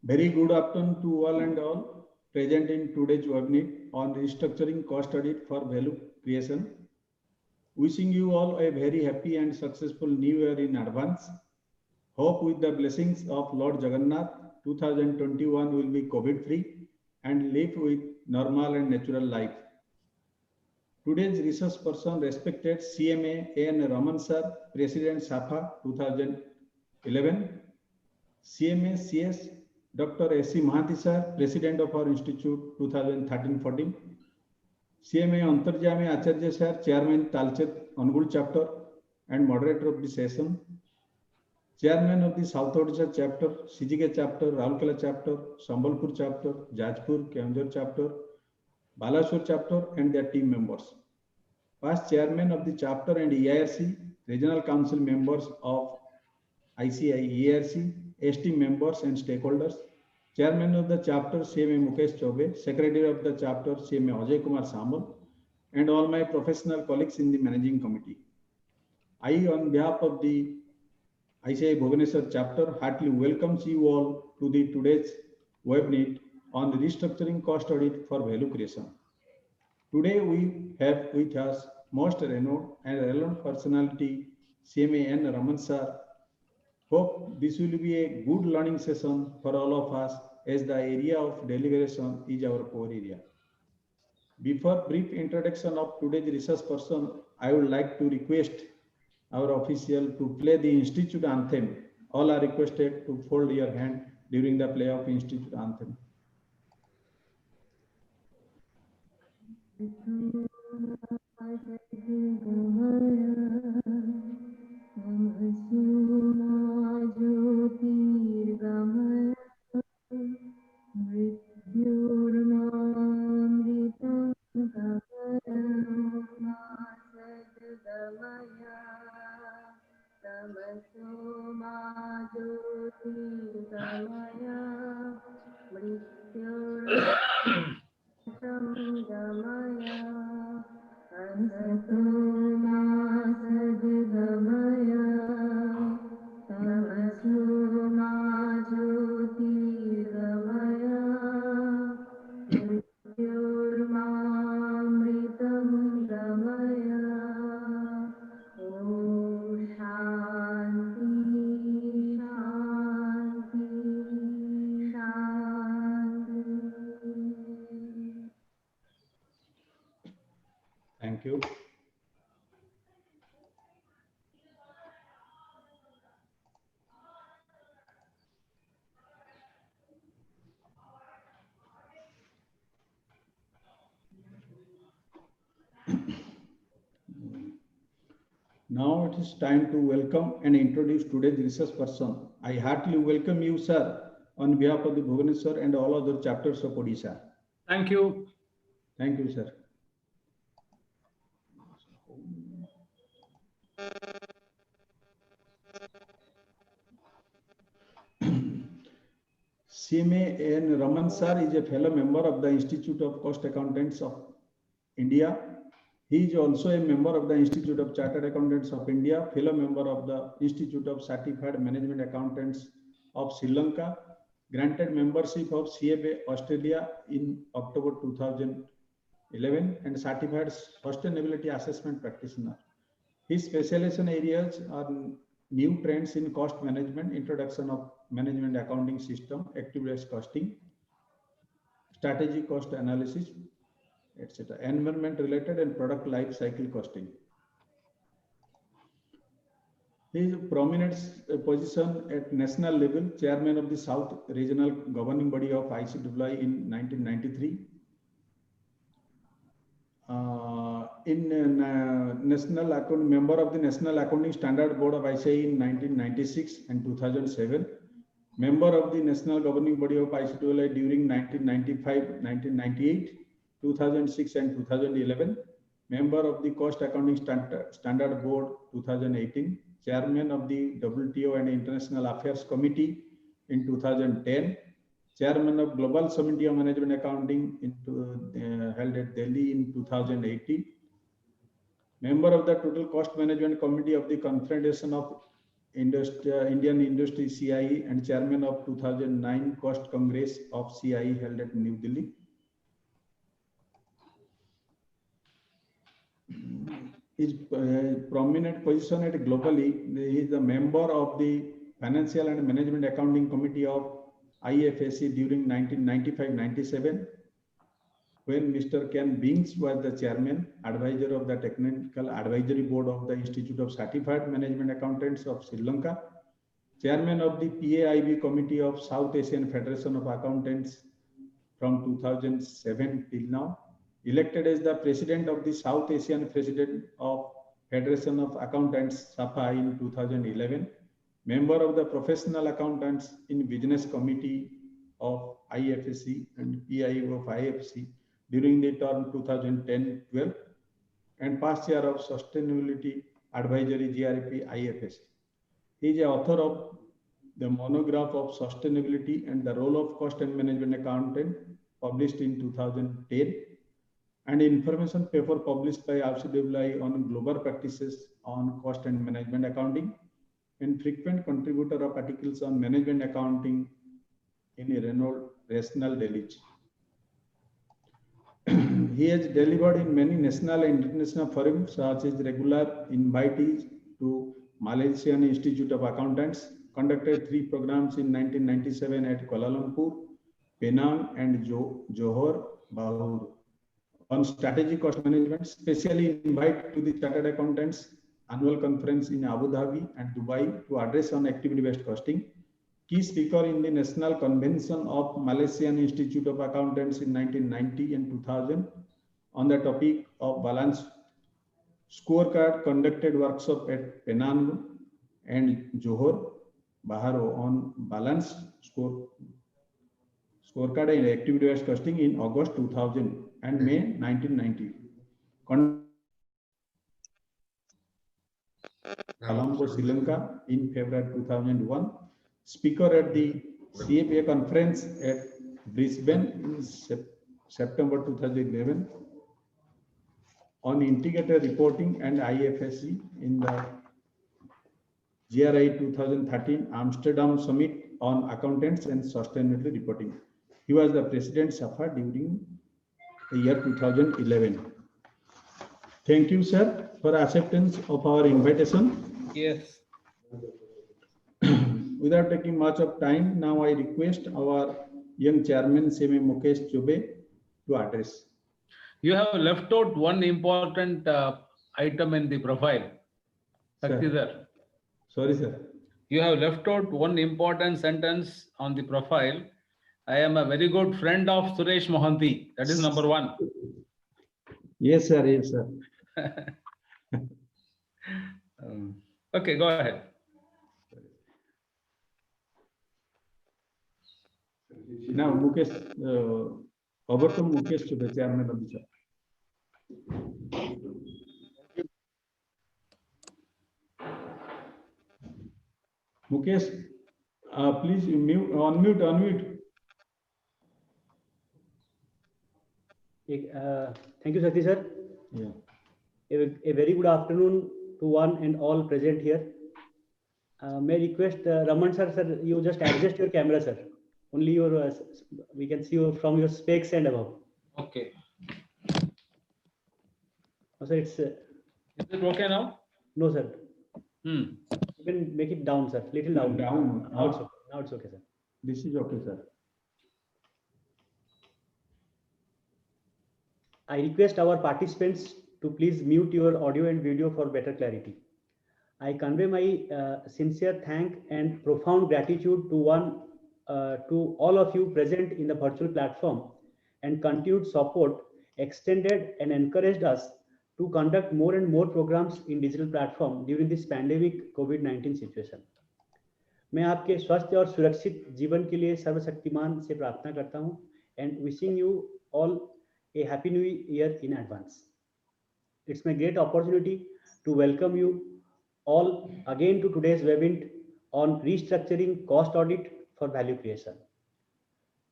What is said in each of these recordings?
Very good afternoon to all and all present in today's webinar on restructuring cost audit for value creation. Wishing you all a very happy and successful new year in advance. Hope with the blessings of Lord Jagannath, 2021 will be COVID-free and live with normal and natural life. Today's resource person, respected CMA A.N. Raman sir, President SAFA 2011, CMA CS Dr. S.C. Mahathi sir, President of our Institute 2013-14, CMA Antaryami Acharya sir, Chairman Talcher Angul Chapter and Moderator of the session, Chairman of the South Odisha Chapter, CGK Chapter, Raulkela Chapter, Sambalpur Chapter, Jajpur, Keonjhar Chapter, Balasore Chapter and their team members. Past Chairman of the Chapter and EIRC, Regional Council members of ICAI-Talcher, ST members and stakeholders, Chairman of the Chapter CMA Mukesh Chaube, Secretary of the Chapter CMA Ajay Kumar Samal, and all my professional colleagues in the Managing Committee. I, on behalf of the ICAI Bhubaneswar Chapter, heartily welcomes you all to the today's webinar on the restructuring cost audit for value creation. Today we have with us most renowned and relevant personality CMA N. Raman sir. Hope this will be a good learning session for all of us as the area of deliberation is our core area. Before brief introduction of today's resource person, I would like to request our official to play the Institute anthem. All are requested to fold your hand during the play of Institute anthem. Thank you. Now it is time to welcome and introduce today's resource person. I heartily welcome you, sir, on behalf of the Bhubaneswar and all other chapters of Odisha. Thank you. Thank you, sir. CMA N. Raman sir is a fellow member of the Institute of Cost Accountants of India. He is also a member of the Institute of Chartered Accountants of India, fellow member of the Institute of Certified Management Accountants of Sri Lanka, granted membership of CFA Australia in October 2011, and certified sustainability assessment practitioner. His specialization areas are new trends in cost management, introduction of management accounting system, activity-based costing, strategy cost analysis, etc., environment related and product life cycle costing. His prominent position at national level, chairman of the South Regional Governing Body of ICAI in 1993. National Account member of the National Accounting Standard Board of ICAI in 1996 and 2007. Member of the National Governing Body of ICAI during 1995, 1998, 2006 and 2011. Member of the Cost Accounting Standard Board 2018. Chairman of the WTO and International Affairs Committee in 2010. Chairman of Global Committee of Management Accounting held at Delhi in 2018. Member of the Total Cost Management Committee of the Confederation of Indian Industry CIE and Chairman of 2009 Cost Congress of CIE held at New Delhi. His prominent position at globally, he is a member of the Financial and Management Accounting Committee of IFSC during 1995-97, when Mr. Ken Bings was the chairman, advisor of the Technical Advisory Board of the Institute of Certified Management Accountants of Sri Lanka, chairman of the PAIB Committee of South Asian Federation of Accountants from 2007 till now, elected as the president of the South Asian President of Federation of Accountants SAFA in 2011, member of the Professional Accountants in Business Committee of IFSC and PIO of IFSC during the term 2010-12, and past chair of Sustainability Advisory GRP IFSC. He is the author of the monograph of Sustainability and the Role of Cost and Management Accountant, published in 2010, and information paper published by RCWI on global practices on cost and management accounting, and frequent contributor of articles on management accounting in a renowned national dailies. He has delivered in many national and international forums, such as regular invitees to Malaysian Institute of Accountants, conducted 3 programs in 1997 at Kuala Lumpur, Penang, and Johor Bahru on strategic cost management, specially invite to the Chartered Accountants Annual Conference in Abu Dhabi and Dubai to address on activity-based costing. Key speaker in the National Convention of Malaysian Institute of Accountants in 1990 and 2000 on the topic of balance scorecard, conducted workshop at Penang and Johor Bahru on balance scorecard and activity-based costing in August 2000 and May 1990. Colombo, Sri Lanka in February 2001. Speaker at the CFA conference at Brisbane in September 2011 on integrated reporting and IFSC in the GRI 2013 Amsterdam Summit on Accountants and Sustainability Reporting. He was the President SAFA during the year 2011. Thank you, sir, for acceptance of our invitation. Yes. Without taking much of time, now I request our young chairman, CMA Mukesh Chubey, to address. You have left out one important item in the profile. Sir. Sorry, sir. You have left out one important sentence on the profile. I am a very good friend of Suresh Mohanty. That is number 1. Yes, sir. Yes, sir. Okay, go ahead. Now, Mukesh, over to Mukesh Chubey, chairman of the chapter. Mukesh, please unmute. Thank you, Sakti sir. Yeah. A very good afternoon to one and all present here. May I request Raman sir, you just adjust your camera, sir. Only your we can see you from your specs and above. Okay. Oh, sir, it's. Is it okay now? No, sir. You can make it down, sir. Little down. Down. Now it's okay. Now it's okay, sir. This is okay, sir. I request our participants to please mute your audio and video for better clarity. I convey my sincere thank and profound gratitude to all of you present in the virtual platform, and continued support extended and encouraged us to conduct more and more programs in digital platform during this pandemic COVID-19 situation. मैं आपके स्वस्थ और सुरक्षित जीवन के लिए सर्वशक्तिमान से प्रार्थना करता हूं and wishing you all a happy new year in advance. It's my great opportunity to welcome you all again to today's WEBINT on restructuring cost audit for value creation.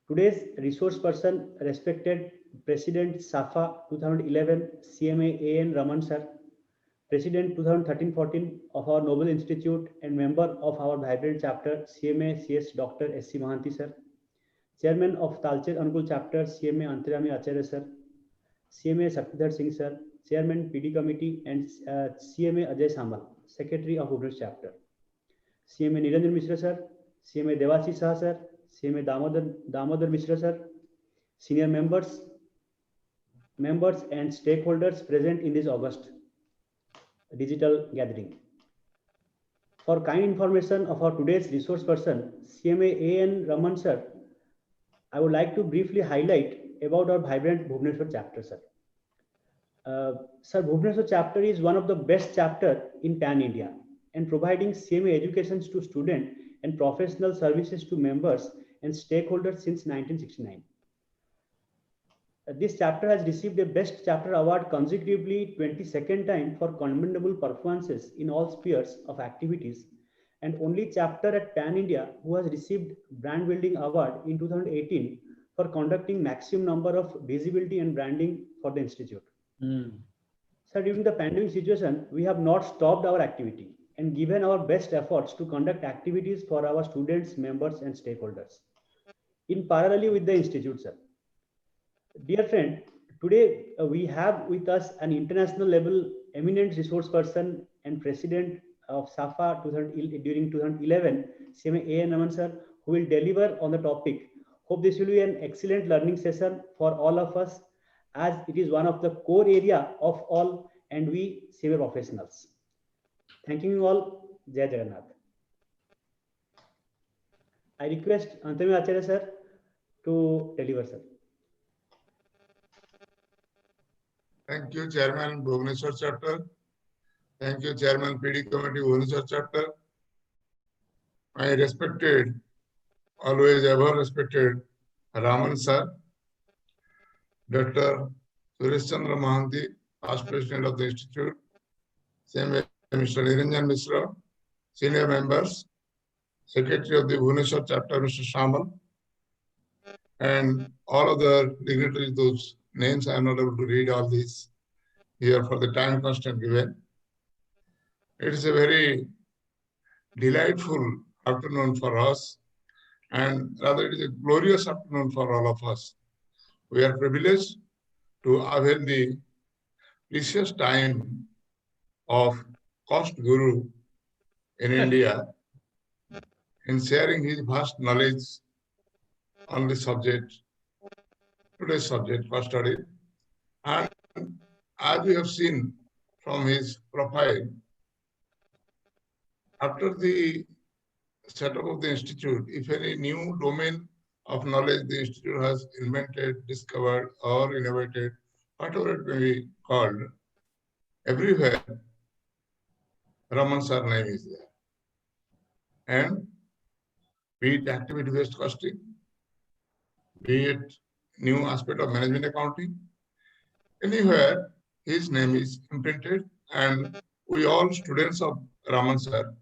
Today's resource person, respected President SAFA 2011 CMA AN Raman sir, President 2013-14 of our Noble Institute and member of our vibrant chapter CMA CS Dr. S.C. Mohanty sir. Chairman of Talcher Angul chapter CMA Antaryami Acharya sir. CMA Satyadhar Singh sir. Chairman PD committee and CMA Ajay Samal, Secretary of Organised chapter. CMA Niranjan Mishra sir. CMA Devasi Shah sir. CMA Damodar Mishra sir. Senior members and stakeholders present in this August digital gathering. For kind information of our today's resource person, CMA A.N. Raman sir, I would like to briefly highlight about our vibrant Bhubaneswar chapter, sir. Sir, Bhubaneswar chapter is one of the best chapter in Pan India and providing CMA educations to student and professional services to members and stakeholders since 1969. This chapter has received a Best Chapter Award consecutively 22nd time for commendable performances in all spheres of activities, and only chapter at Pan India who has received Brand Building Award in 2018 for conducting maximum number of visibility and branding for the institute. Sir, during the pandemic situation, we have not stopped our activity and given our best efforts to conduct activities for our students, members, and stakeholders in parallel with the institute, sir. Dear friend, today we have with us an international level eminent resource person and president of SAFA during 2011, CMA A.N. Raman sir, who will deliver on the topic. Hope this will be an excellent learning session for all of us, as it is one of the core area of all and we CMA professionals. Thanking you all. Jai Jagannath. I request Antaryami Acharya sir to deliver, sir. Thank you, Chairman Bhubaneswar chapter. Thank you, Chairman PD Committee Bhubaneswar chapter. My respected, always ever respected Raman sir, Dr. Suresh Chandra Mohanty, past president of the institute, same way Mr. Niranjan Mishra, senior members, secretary of the Bhubaneswar chapter, Mr. Shamal, and all other dignitaries, those names I am not able to read all these here for the time constraint given. It is a very delightful afternoon for us, and rather it is a glorious afternoon for all of us. We are privileged to avail the precious time of Cost Guru in India in sharing his vast knowledge on the subject, today's subject, cost audit. And as we have seen from his profile, after the setup of the institute, if any new domain of knowledge the institute has invented, discovered, or innovated, whatever it may be called, everywhere Raman sir name is there. And be it activity-based costing, be it new aspect of management accounting, anywhere his name is imprinted, and we all students of Raman sir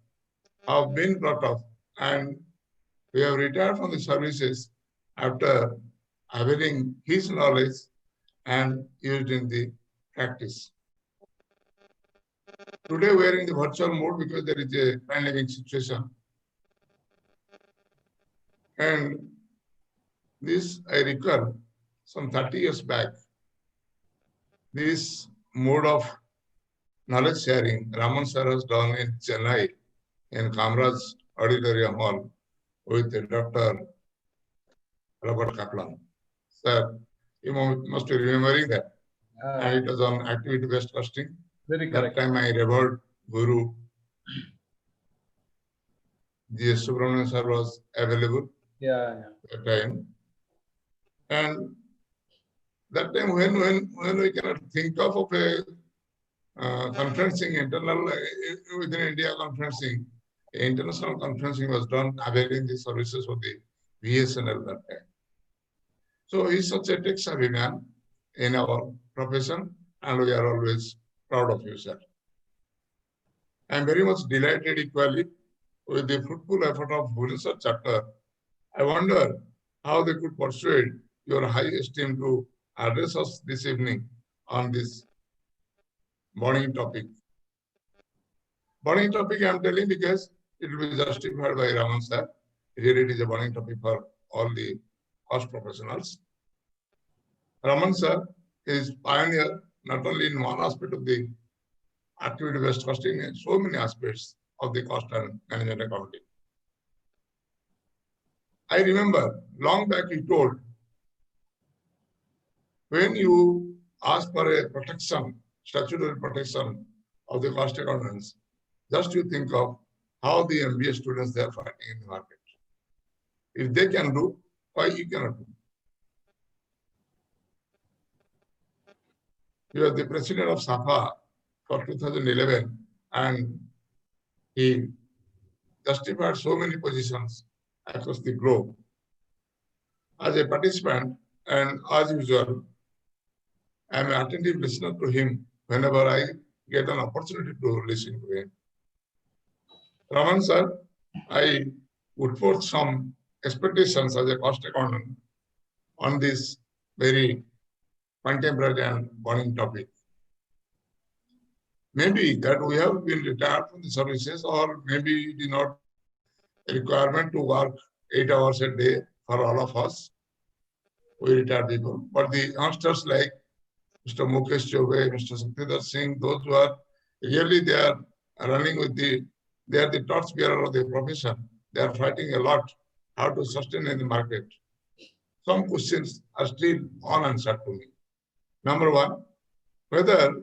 have been brought up, and we have retired from the services after availing his knowledge and used in the practice. Today we are in the virtual mode because there is a pandemic situation. And this I recall some 30 years back, this mode of knowledge sharing Raman sir has done in Chennai in Kamraj Auditorium Hall with Dr. Robert Kaplan. Sir, you must be remembering that. And it was on activity-based costing. Very correct. That time my revered Guru, G.S. Subramanian sir was available. Yeah. That time. And that time when we cannot think of a conferencing, internal within India conferencing, international conferencing was done availing the services of the VSNL that time. So he's such a tech-savvy man in our profession, and we are always proud of you, sir. I am very much delighted equally with the fruitful effort of Bhubaneswar chapter. I wonder how they could persuade your high esteem to address us this evening on this morning topic. burning topic I am telling because it will be justified by Raman sir. Really, it is a burning topic for all the cost professionals. Raman sir is pioneer not only in one aspect of the activity-based costing, in so many aspects of the cost and management accounting. I remember long back he told, when you ask for a protection, statutory protection of the cost accountants, just you think of how the MBA students they are fighting in the market. If they can do, why you cannot do? You are the president of SAFA for 2011, and he justified so many positions across the globe. As a participant, and as usual, I am an attentive listener to him whenever I get an opportunity to listen to him. Raman sir, I would put some expectations as a cost accountant on this very contemporary and burning topic. Maybe that we have been retired from the services, or maybe it is not a requirement to work 8 hours a day for all of us. We retired people. But the youngsters like Mr. Mukesh Chobe, Mr. Satyendra Singh, those who are really they are running with they are the torchbearer of the profession. They are fighting a lot how to sustain in the market. Some questions are still unanswered to me. Number one, whether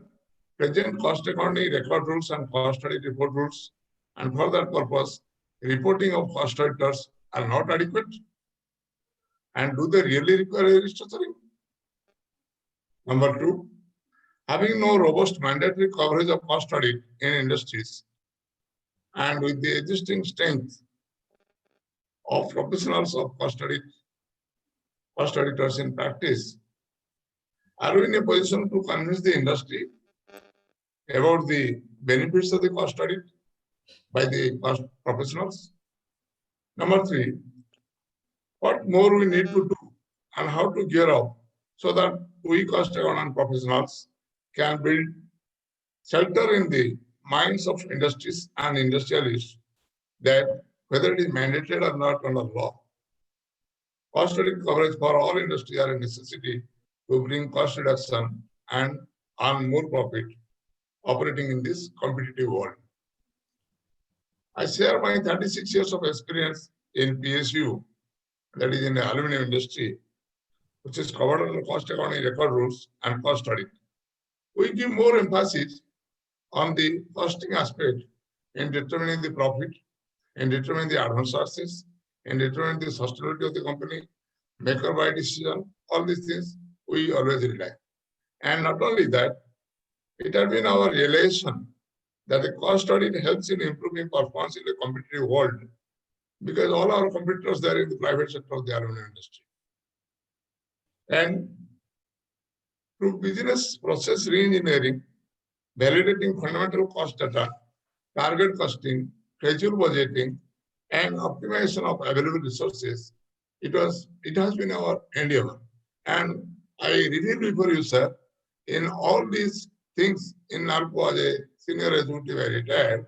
present cost accounting record rules and cost audit report rules, and for that purpose, reporting of cost auditors are not adequate, and do they really require a restructuring? Number two, having no robust mandatory coverage of cost audit in industries, and with the existing strength of professionals of cost auditors in practice, are we in a position to convince the industry about the benefits of the cost audit by the cost professionals? Number three, what more we need to do and how to gear up so that we cost accountant professionals can build shelter in the minds of industries and industrialists that whether it is mandated or not under law, cost audit coverage for all industry are a necessity to bring cost reduction and earn more profit operating in this competitive world. I share my 36 years of experience in PSU, that is in the aluminum industry, which is covered under cost accounting record rules and cost audit. We give more emphasis on the costing aspect in determining the profit, in determining the advance sources, in determining the sustainability of the company, make or buy decision, all these things we always rely. And not only that, it has been our realization that the cost audit helps in improving performance in the competitive world, because all our competitors are in the private sector of the aluminum industry. And through business process reengineering, validating fundamental cost data, target costing, schedule budgeting, and optimization of available resources, it has been our endeavor. And I reveal before you, sir, in all these things in NALCO as a senior executive I retired,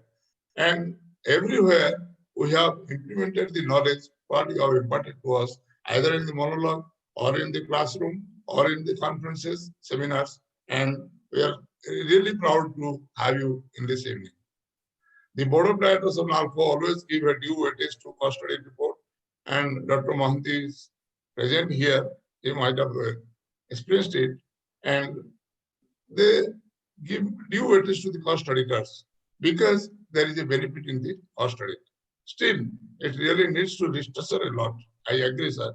and everywhere we have implemented the knowledge what you have imparted to us, either in the monologue or in the classroom or in the conferences, seminars, and we are really proud to have you in this evening. The board of directors of NALCO always give a due weightage to cost audit report, and Dr. Mohanty is present here. He might have experienced it, and they give due weightage to the cost auditors because there is a benefit in the cost audit. Still, it really needs to restructure a lot. I agree, sir,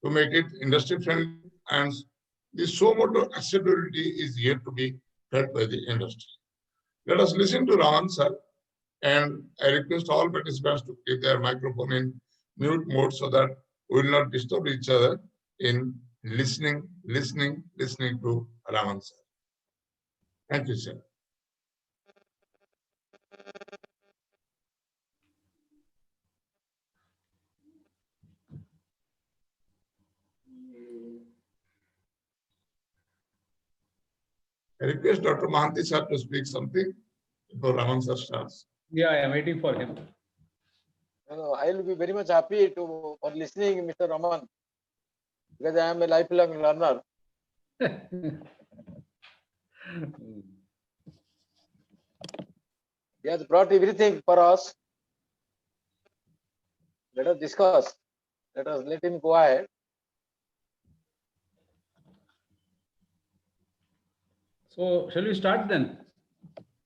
to make it industry friendly, and the so motor acceptability is yet to be felt by the industry. Let us listen to Raman, sir, and I request all participants to keep their microphone in mute mode so that we will not disturb each other in listening to Raman, sir. Thank you, sir. I request Dr. Mohanty sir to speak something before Raman sir starts. Yeah, I am waiting for him. No, I will be very much happy for listening, Mr. Raman, because I am a lifelong learner. He has brought everything for us. Let us discuss. Let him go ahead. So, shall we start then?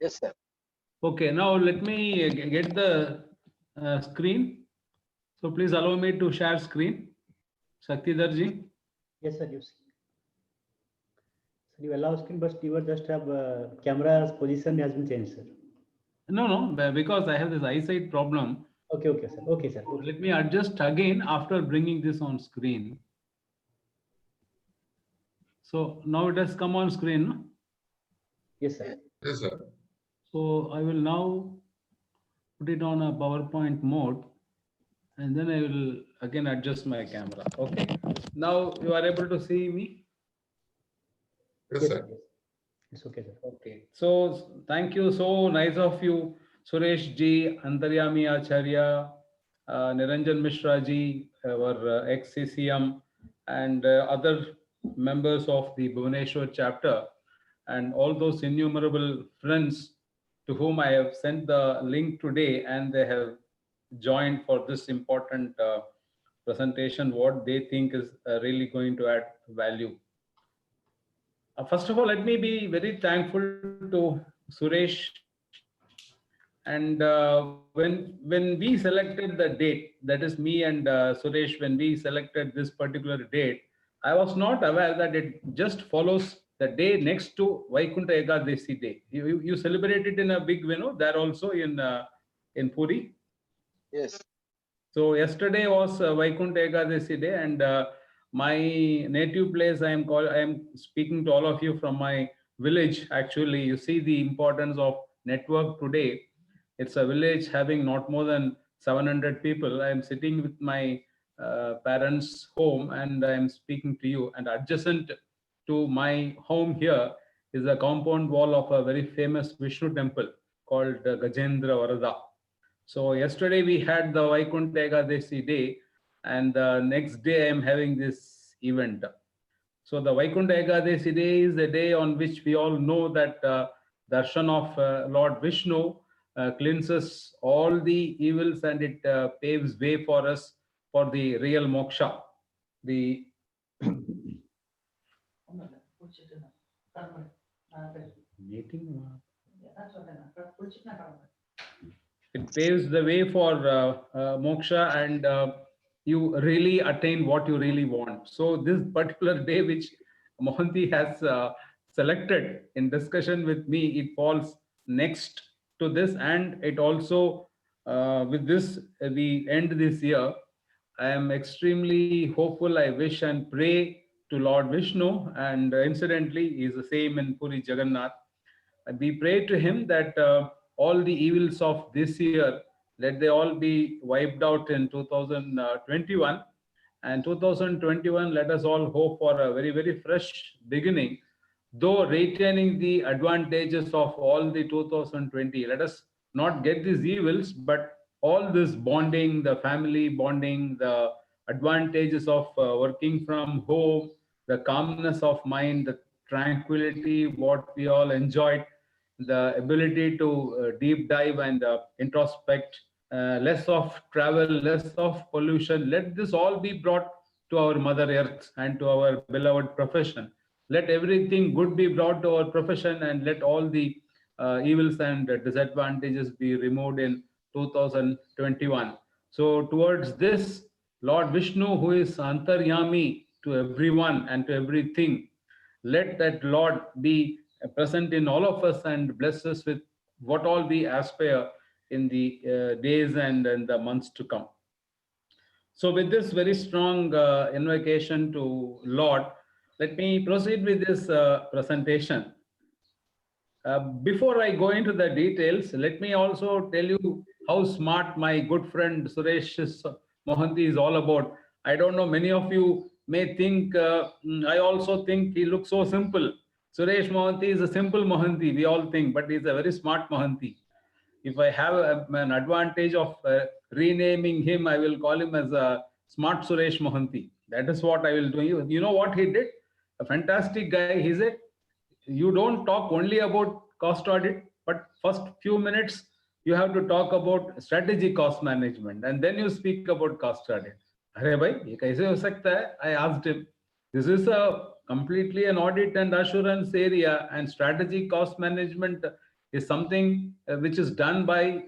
Yes, sir. Okay, now let me get the screen. So please allow me to share screen. Shaktidhar ji. Yes, sir. You see. Sir, you allow screen, but you just have camera's position has been changed, sir. No, because I have this eyesight problem. Okay, okay, sir. Okay, sir. Okay. Let me adjust again after bringing this on screen. So now it has come on screen. No? Yes, sir. Yes, sir. So I will now put it on a PowerPoint mode, and then I will again adjust my camera. Okay. Now you are able to see me. Yes, Yes, sir. sir. Yes. It's okay, sir. Okay. So thank you. So nice of you, Suresh ji, Antaryami Acharya, Niranjan Mishra ji, our ex-CCM, and other members of the Bhubaneswar chapter, and all those innumerable friends to whom I have sent the link today, and they have joined for this important presentation, what they think is really going to add value. First of all, let me be very thankful to Suresh. And when we selected the date, that is me and Suresh, when we selected this particular date, I was not aware that it just follows the day next to Vaikunta Ekadasi Day. You celebrate it in a big way, no? There also in Puri. Yes. So yesterday was Vaikunta Ekadasi Day, and my native place. I am speaking to all of you from my village. Actually, you see the importance of network today. It's a village having not more than 700 people. I am sitting with my parents' home, and I am speaking to you. And adjacent to my home here is a compound wall of a very famous Vishnu temple called Gajendra Varada. So yesterday we had the Vaikunta Ekadasi day, and the next day I am having this event. So the Vaikunta Ekadasi day is the day on which we all know that darshan of Lord Vishnu cleanses all the evils, and it paves way for us for the real moksha. The it paves the way for moksha, and you really attain what you really want. So this particular day which Mohanty has selected in discussion with me, it falls next to this, and it also with this we end this year. I am extremely hopeful. I wish and pray to Lord Vishnu, and incidentally he is the same in Puri Jagannath. And we pray to him that all the evils of this year, let they all be wiped out in 2021. And 2021, let us all hope for a very, very fresh beginning, though retaining the advantages of all the 2020. Let us not get these evils, but all this bonding, the family bonding, the advantages of working from home, the calmness of mind, the tranquility, what we all enjoyed, the ability to deep dive and introspect, less of travel, less of pollution. Let this all be brought to our Mother Earth and to our beloved profession. Let everything good be brought to our profession, and let all the evils and disadvantages be removed in 2021. So towards this, Lord Vishnu, who is Antaryami to everyone and to everything, let that Lord be present in all of us and bless us with what all we aspire in the days and the months to come. So with this very strong invocation to Lord, let me proceed with this presentation. Before I go into the details, let me also tell you how smart my good friend Suresh Mohanty is all about. I don't know, many of you may think, I also think he looks so simple. Suresh Mohanty is a simple Mohanty, we all think, but he's a very smart Mohanty. If I have an advantage of renaming him, I will call him as a Smart Suresh Mohanty. That is what I will do. You know what he did? A fantastic guy. He said, you don't talk only about cost audit, but first few minutes you have to talk about strategic cost management, and then you speak about cost audit. Arey bhai, ye kaise ho sakta hai? I asked him. This is a completely an audit and assurance area, and strategic cost management is something which is done by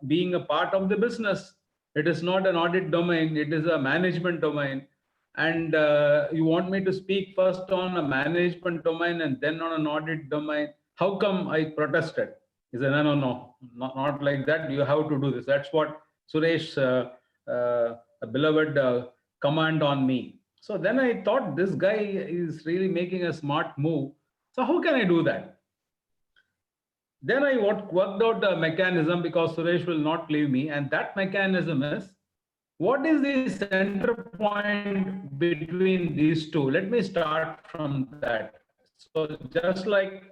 being a part of the business. It is not an audit domain, it is a management domain. And you want me to speak first on a management domain and then on an audit domain? How come I protested? He said, no, not like that. You have to do this. That's what Suresh, a beloved, command on me. So then I thought, this guy is really making a smart move. So how can I do that? Then I worked out a mechanism, because Suresh will not leave me. And that mechanism is, what is the center point between these two? Let me start from that. So just like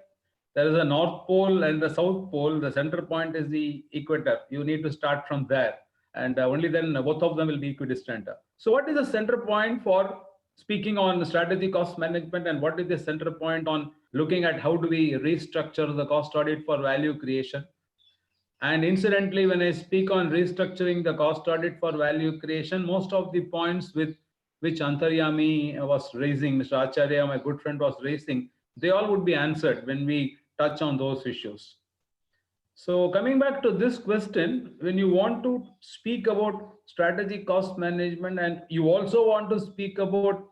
there is a North Pole and the South Pole, the center point is the equator. You need to start from there. And only then both of them will be equidistant. So what is the center point for speaking on strategic cost management, and what is the center point on looking at how do we restructure the cost audit for value creation? And incidentally, when I speak on restructuring the cost audit for value creation, most of the points with which Antaryami was raising, Mr. Acharya, my good friend, was raising, they all would be answered when we touch on those issues. So coming back to this question, when you want to speak about strategic cost management and you also want to speak about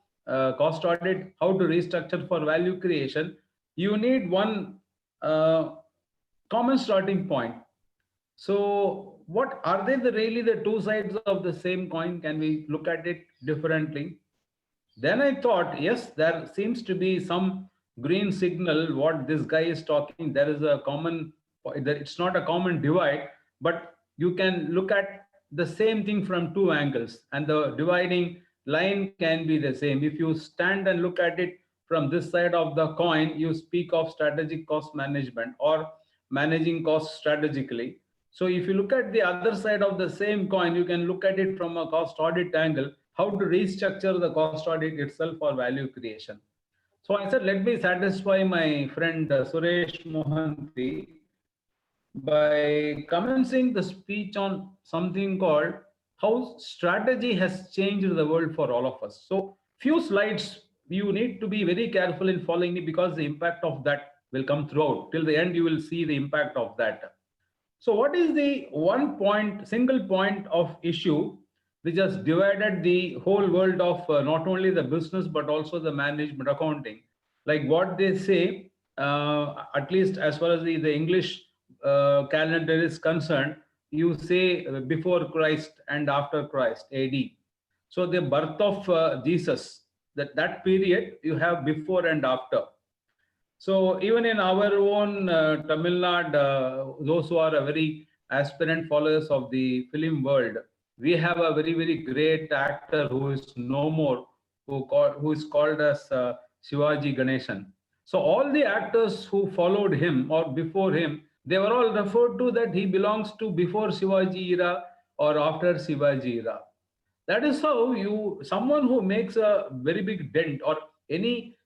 cost audit, how to restructure for value creation, you need one common starting point. So what are they really the two sides of the same coin? Can we look at it differently? Then I thought, yes, there seems to be some green signal what this guy is talking. There is a common, it's not a common divide, but you can look at the same thing from two angles, and the dividing line can be the same. If you stand and look at it from this side of the coin, you speak of strategic cost management or managing costs strategically. So if you look at the other side of the same coin, you can look at it from a cost audit angle, how to restructure the cost audit itself for value creation. So I said, let me satisfy my friend Suresh Mohanty by commencing the speech on something called how strategy has changed the world for all of us. So few slides, you need to be very careful in following me, because the impact of that will come throughout. Till the end, you will see the impact of that. So what is the single point of issue which has divided the whole world of not only the business, but also the management accounting? Like what they say, at least as far as the English calendar is concerned, you say before Christ and after Christ, AD. So the birth of Jesus, that period you have before and after. So even in our own Tamil Nadu, those who are a very aspirant followers of the film world, we have a very, very great actor who is no more, who is called as Shivaji Ganeshan. So all the actors who followed him or before him, they were all referred to that he belongs to before Shivaji era or after Shivaji era. That is how someone who makes a very big dent, or any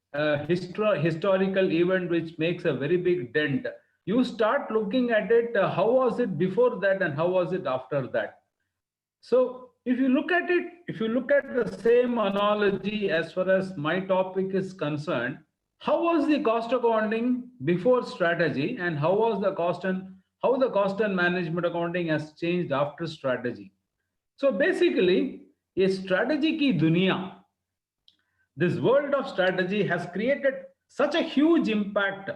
historical event which makes a very big dent, you start looking at it, how was it before that and how was it after that? So if you look at it, if you look at the same analogy as far as my topic is concerned, how was the cost accounting before strategy, and how the cost and management accounting has changed after strategy? So basically, a strategy ki dunya, this world of strategy has created such a huge impact.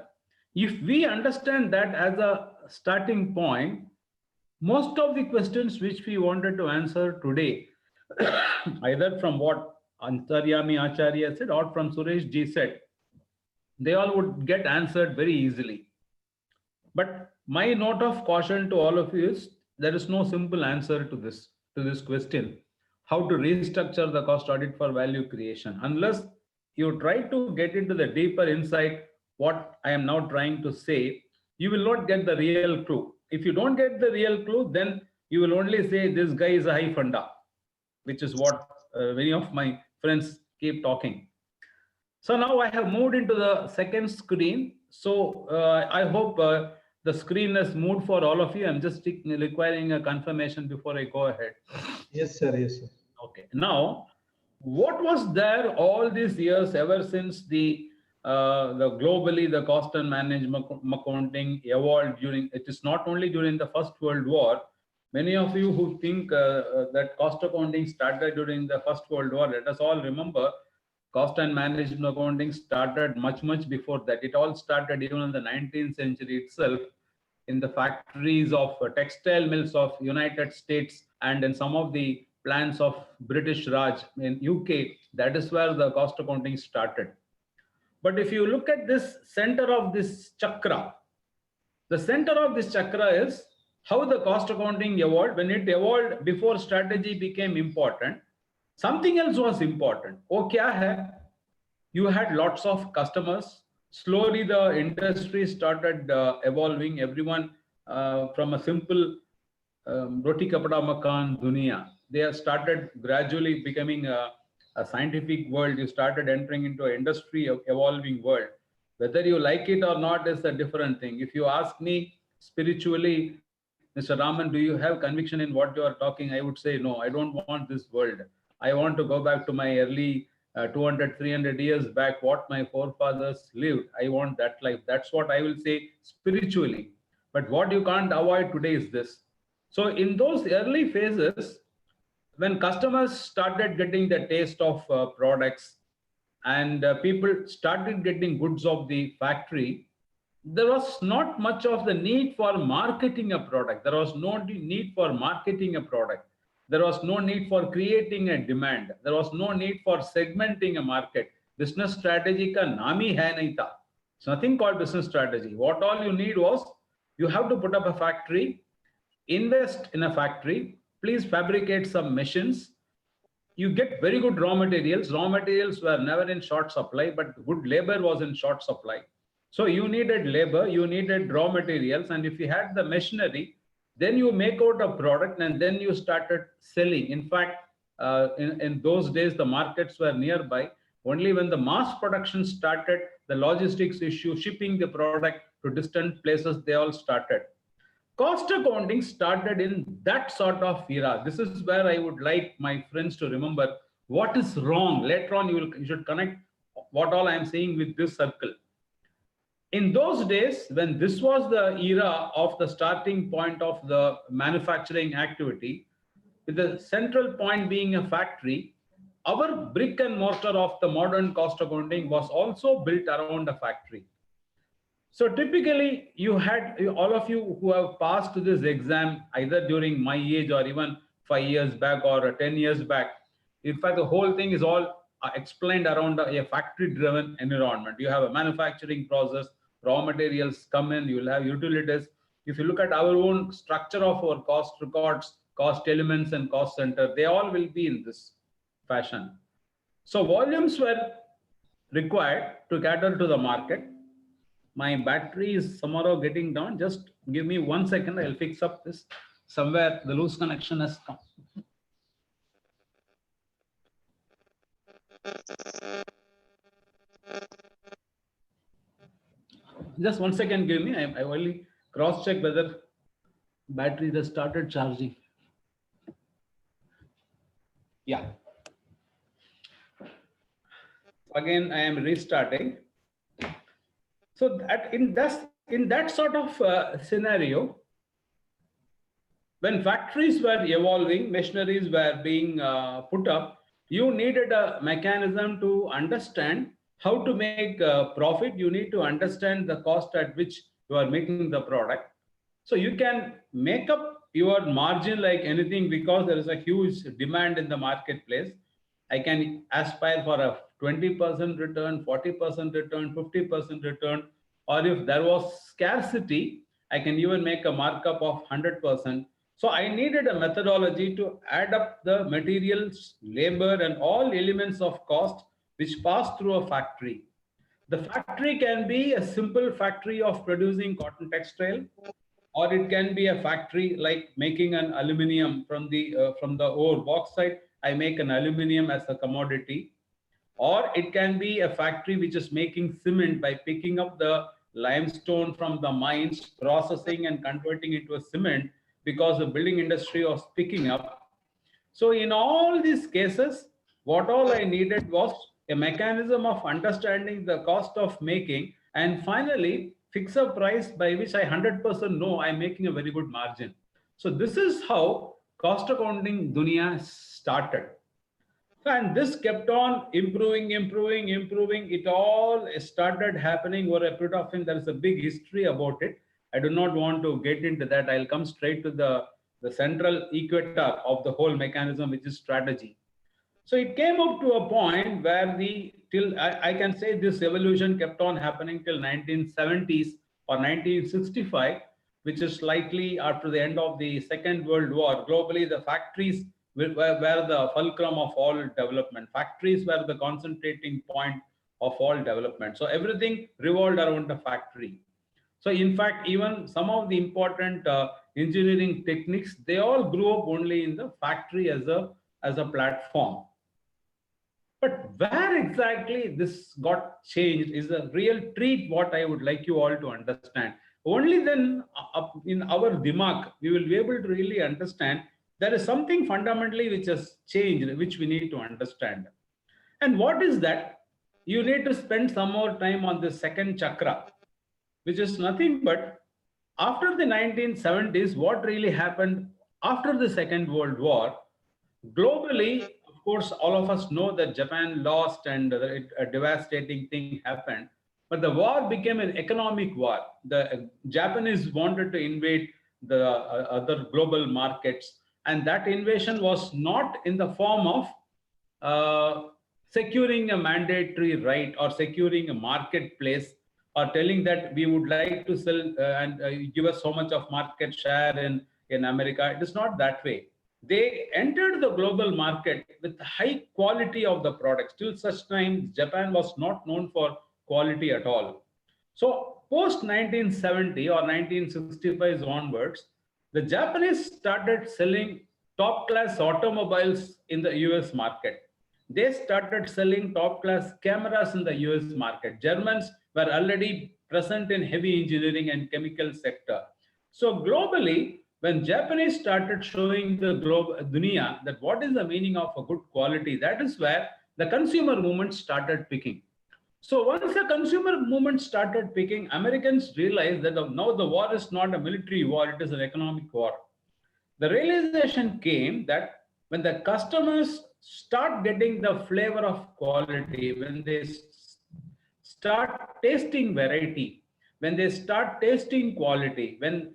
If we understand that as a starting point, most of the questions which we wanted to answer today, either from what Antaryami Acharya said or from Suresh Ji said, they all would get answered very easily. But my note of caution to all of you is, there is no simple answer to this question, how to restructure the cost audit for value creation, unless you try to get into the deeper insight what I am now trying to say. You will not get the real clue. If you don't get the real clue, then you will only say this guy is a high funda, which is what many of my friends keep talking. So now I have moved into the second screen. So I hope the screen has moved for all of you. I'm just requiring a confirmation before I go ahead. Yes, sir. Yes, sir. Okay. Now, what was there all these years ever since the globally the cost and management accounting evolved during, it is not only during the First World War. Many of you who think that cost accounting started during the First World War, let us all remember cost and management accounting started much before that. It all started even in the 19th century itself in the factories of textile mills of United States and in some of the plants of British Raj in UK. That is where the cost accounting started. But if you look at this center of this chakra, the center of this chakra is how the cost accounting evolved. When it evolved before strategy became important, something else was important. Oh, kya hai? You had lots of customers. Slowly, the industry started evolving. Everyone from a simple roti kapda makan dunia, they have started gradually becoming a scientific world. You started entering into an industry evolving world. Whether you like it or not is a different thing. If you ask me spiritually, Mr. Raman, do you have conviction in what you are talking? I would say no, I don't want this world. I want to go back to my early 200, 300 years back, what my forefathers lived. I want that life. That's what I will say spiritually. But what you can't avoid today is this. So in those early phases, when customers started getting the taste of products and people started getting goods of the factory, there was not much of the need for marketing a product. There was no need for marketing a product. There was no need for creating a demand. There was no need for segmenting a market. Business strategy ka naam hi hai nahi tha. It's nothing called business strategy. What all you need was, you have to put up a factory, invest in a factory, please fabricate some machines. You get very good raw materials. Raw materials were never in short supply, but good labor was in short supply. So you needed labor, you needed raw materials, and if you had the machinery, then you make out a product and then you started selling. In fact, in those days, the markets were nearby. Only when the mass production started, the logistics issue, shipping the product to distant places, they all started. Cost accounting started in that sort of era. This is where I would like my friends to remember what is wrong. Later on, you should connect what all I am saying with this circle. In those days, when this was the era of the starting point of the manufacturing activity, with the central point being a factory, our brick and mortar of the modern cost accounting was also built around a factory. So typically, you had all of you who have passed this exam either during my age or even 5 years back or 10 years back. In fact, the whole thing is all explained around a factory-driven environment. You have a manufacturing process, raw materials come in, you will have utilities. If you look at our own structure of our cost records, cost elements and cost center, they all will be in this fashion. So volumes were required to cater to the market. My battery is somehow getting down. Just give me 1 second. I'll fix up this. Somewhere the loose connection has come. Just 1 second, give me. I only cross-check whether battery has started charging. Yeah. Again, I am restarting. So that in that sort of scenario, when factories were evolving, machineries were being put up, you needed a mechanism to understand how to make profit. You need to understand the cost at which you are making the product. So you can make up your margin like anything because there is a huge demand in the marketplace. I can aspire for a 20% return, 40% return, 50% return, or if there was scarcity, I can even make a markup of 100%. So I needed a methodology to add up the materials, labor, and all elements of cost which pass through a factory. The factory can be a simple factory of producing cotton textile. or it can be a factory like making an aluminium from the ore bauxite. I make an aluminium as a commodity, or it can be a factory which is making cement by picking up the limestone from the mines, processing and converting into a cement because the building industry was picking up. So in all these cases, what all I needed was a mechanism of understanding the cost of making, and finally fix a price by which I 100% know I'm making a very good margin. So this is how cost accounting dunya started. And this kept on improving. It all started happening over a period of time. There is a big history about it. I do not want to get into that. I'll come straight to the central equator of the whole mechanism, which is strategy. So it came up to a point where I can say this evolution kept on happening till 1970s or 1965, which is slightly after the end of the Second World War. Globally, the factories were the fulcrum of all development. Factories were the concentrating point of all development. So everything revolved around the factory. So in fact, even some of the important engineering techniques, they all grew up only in the factory as a platform. But where exactly this got changed is a real treat what I would like you all to understand. Only then in our dimag, we will be able to really understand there is something fundamentally which has changed, which we need to understand. And what is that? You need to spend some more time on the second chakra, which is nothing but after the 1970s, what really happened after the Second World War, globally, of course, all of us know that Japan lost and a devastating thing happened. But the war became an economic war. The Japanese wanted to invade the other global markets. And that invasion was not in the form of securing a mandatory right or securing a marketplace or telling that we would like to sell and give us so much of market share in America. It is not that way. They entered the global market with high quality of the products. Till such time, Japan was not known for quality at all. So post 1970 or 1965 onwards, the Japanese started selling top class automobiles in the US market. They started selling top class cameras in the US market. Germans were already present in heavy engineering and chemical sector. So globally, when Japanese started showing the dunya that what is the meaning of a good quality, that is where the consumer movement started picking. So once the consumer movement started picking, Americans realized that now the war is not a military war, it is an economic war. The realization came that when the customers start getting the flavor of quality, when they start tasting variety, when they start tasting quality, when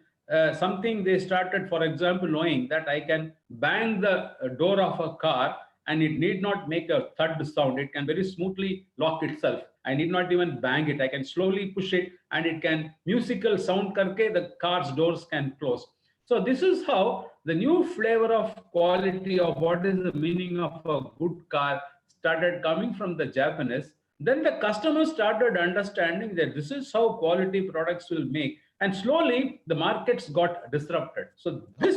something they started, for example, knowing that I can bang the door of a car and it need not make a thud sound. It can very smoothly lock itself. I need not even bang it. I can slowly push it and it can musical sound karke, the car's doors can close. So this is how the new flavor of quality of what is the meaning of a good car started coming from the Japanese. Then the customers started understanding that this is how quality products will make. And slowly the markets got disrupted. So this,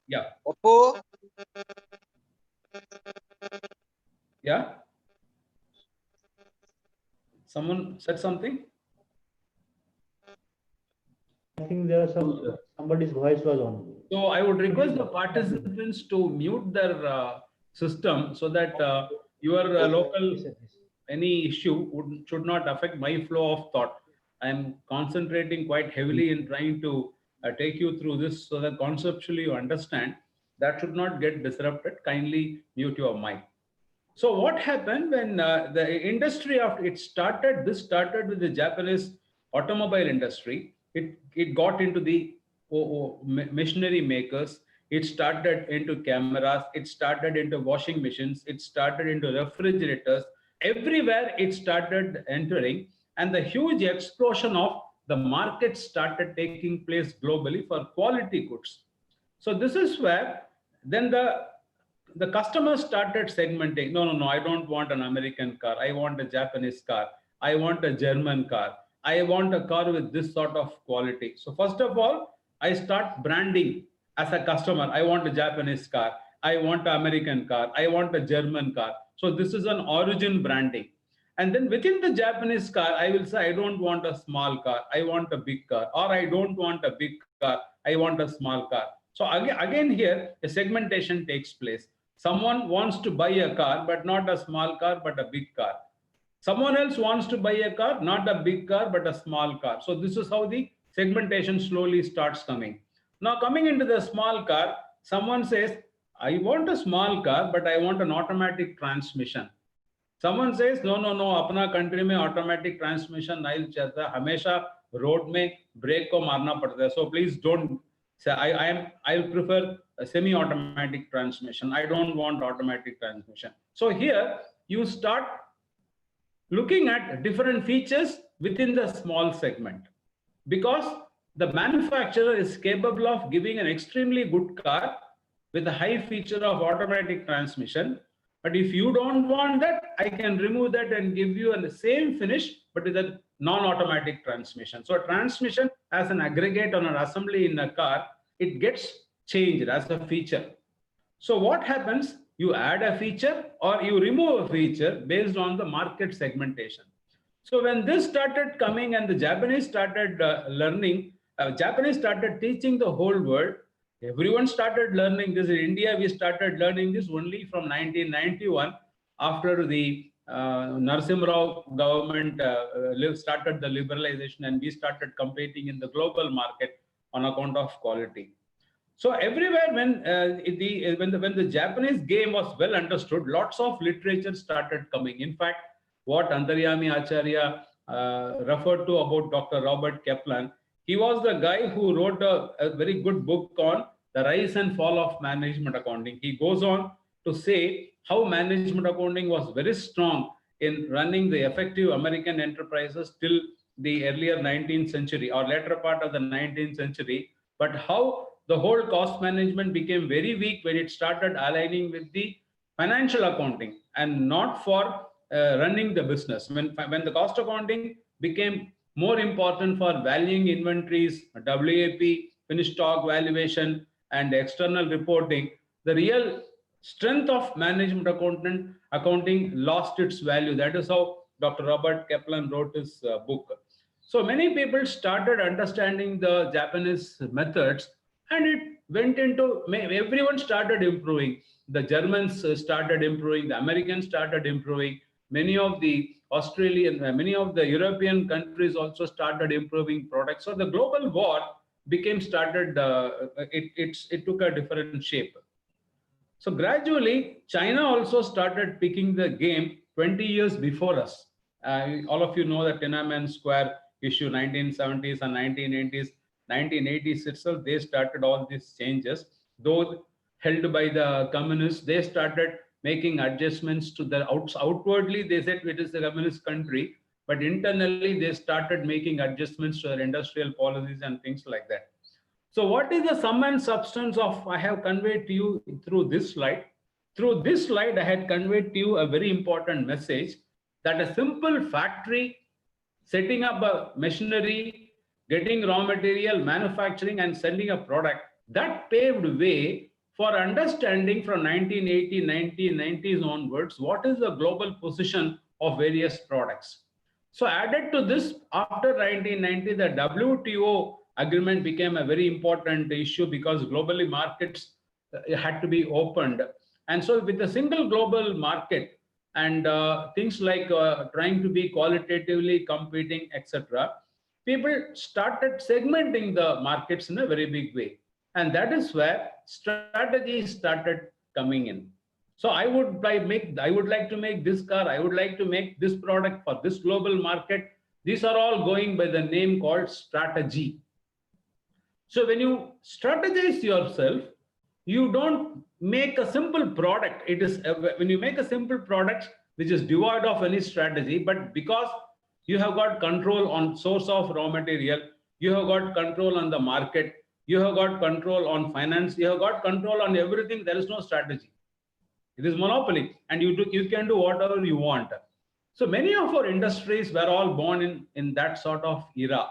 yeah. Yeah. Someone said something? I think there was somebody's voice was on. So I would request the participants to mute their system so that your local any issue should not affect my flow of thought. I am concentrating quite heavily in trying to take you through this so that conceptually you understand. That should not get disrupted. Kindly mute your mic. So what happened when the industry after it started? This started with the Japanese automobile industry. It got into the machinery makers. It started into cameras. It started into washing machines. It started into refrigerators. Everywhere it started entering, and the huge explosion of the market started taking place globally for quality goods. So this is where then the customers started segmenting. No, I don't want an American car. I want a Japanese car. I want a German car. I want a car with this sort of quality. So first of all, I start branding as a customer. I want a Japanese car. I want an American car. I want a German car. So this is an origin branding. And then within the Japanese car, I will say, I don't want a small car. I want a big car. Or I don't want a big car. I want a small car. So again here, a segmentation takes place. Someone wants to buy a car, but not a small car, but a big car. Someone else wants to buy a car, not a big car, but a small car. So this is how the segmentation slowly starts coming. Now coming into the small car, someone says, I want a small car, but I want an automatic transmission. Someone says, no, अपना country में automatic transmission नहीं चलता, हमेशा road में brake को मारना पड़ता है. So please don't say, I prefer a semi-automatic transmission. I don't want automatic transmission. So here you start looking at different features within the small segment, because the manufacturer is capable of giving an extremely good car with a high feature of automatic transmission. But if you don't want that, I can remove that and give you the same finish, but with a non-automatic transmission. So a transmission as an aggregate on an assembly in a car, it gets changed as a feature. So what happens? You add a feature or you remove a feature based on the market segmentation. So when this started coming and the Japanese started learning, Japanese started teaching the whole world. Everyone started learning this. In India, we started learning this only from 1991 after the Narasimha Rao government started the liberalization, and we started competing in the global market on account of quality. So everywhere when the Japanese game was well understood, lots of literature started coming. In fact, what Antaryami Acharya referred to about Dr. Robert Kaplan, he was the guy who wrote a very good book on the rise and fall of management accounting. He goes on to say how management accounting was very strong in running the effective American enterprises till the earlier 19th century or later part of the 19th century, but how the whole cost management became very weak when it started aligning with the financial accounting and not for running the business. When the cost accounting became more important for valuing inventories, WAP, finished stock valuation, and external reporting, the real strength of management accounting lost its value. That is how Dr. Robert Kaplan wrote his book. So many people started understanding the Japanese methods, and it went into, everyone started improving. The Germans started improving, the Americans started improving, many of the Australian, many of the European countries also started improving products. So the global war it took a different shape. So gradually, China also started picking the game 20 years before us. All of you know the Tiananmen Square issue, 1970s and 1980s. 1980s itself, they started all these changes. Though held by the communists, they started making adjustments to the outwardly, they said it is a communist country, but internally they started making adjustments to their industrial policies and things like that. So what is the sum and substance of I have conveyed to you through this slide? Through this slide, I had conveyed to you a very important message that a simple factory, setting up a machinery, getting raw material, manufacturing and selling a product, that paved way for understanding from 1980, 1990s onwards, what is the global position of various products. So added to this, after 1990, the WTO agreement became a very important issue because globally markets had to be opened. And so with a single global market and things like trying to be qualitatively competing, etc., people started segmenting the markets in a very big way. And that is where strategies started coming in. So I would like to make this car, I would like to make this product for this global market. These are all going by the name called strategy. So when you strategize yourself, you don't make a simple product. It is when you make a simple product which is devoid of any strategy, but because you have got control on source of raw material, you have got control on the market, you have got control on finance, you have got control on everything, there is no strategy. It is monopoly, and you can do whatever you want. So many of our industries were all born in that sort of era.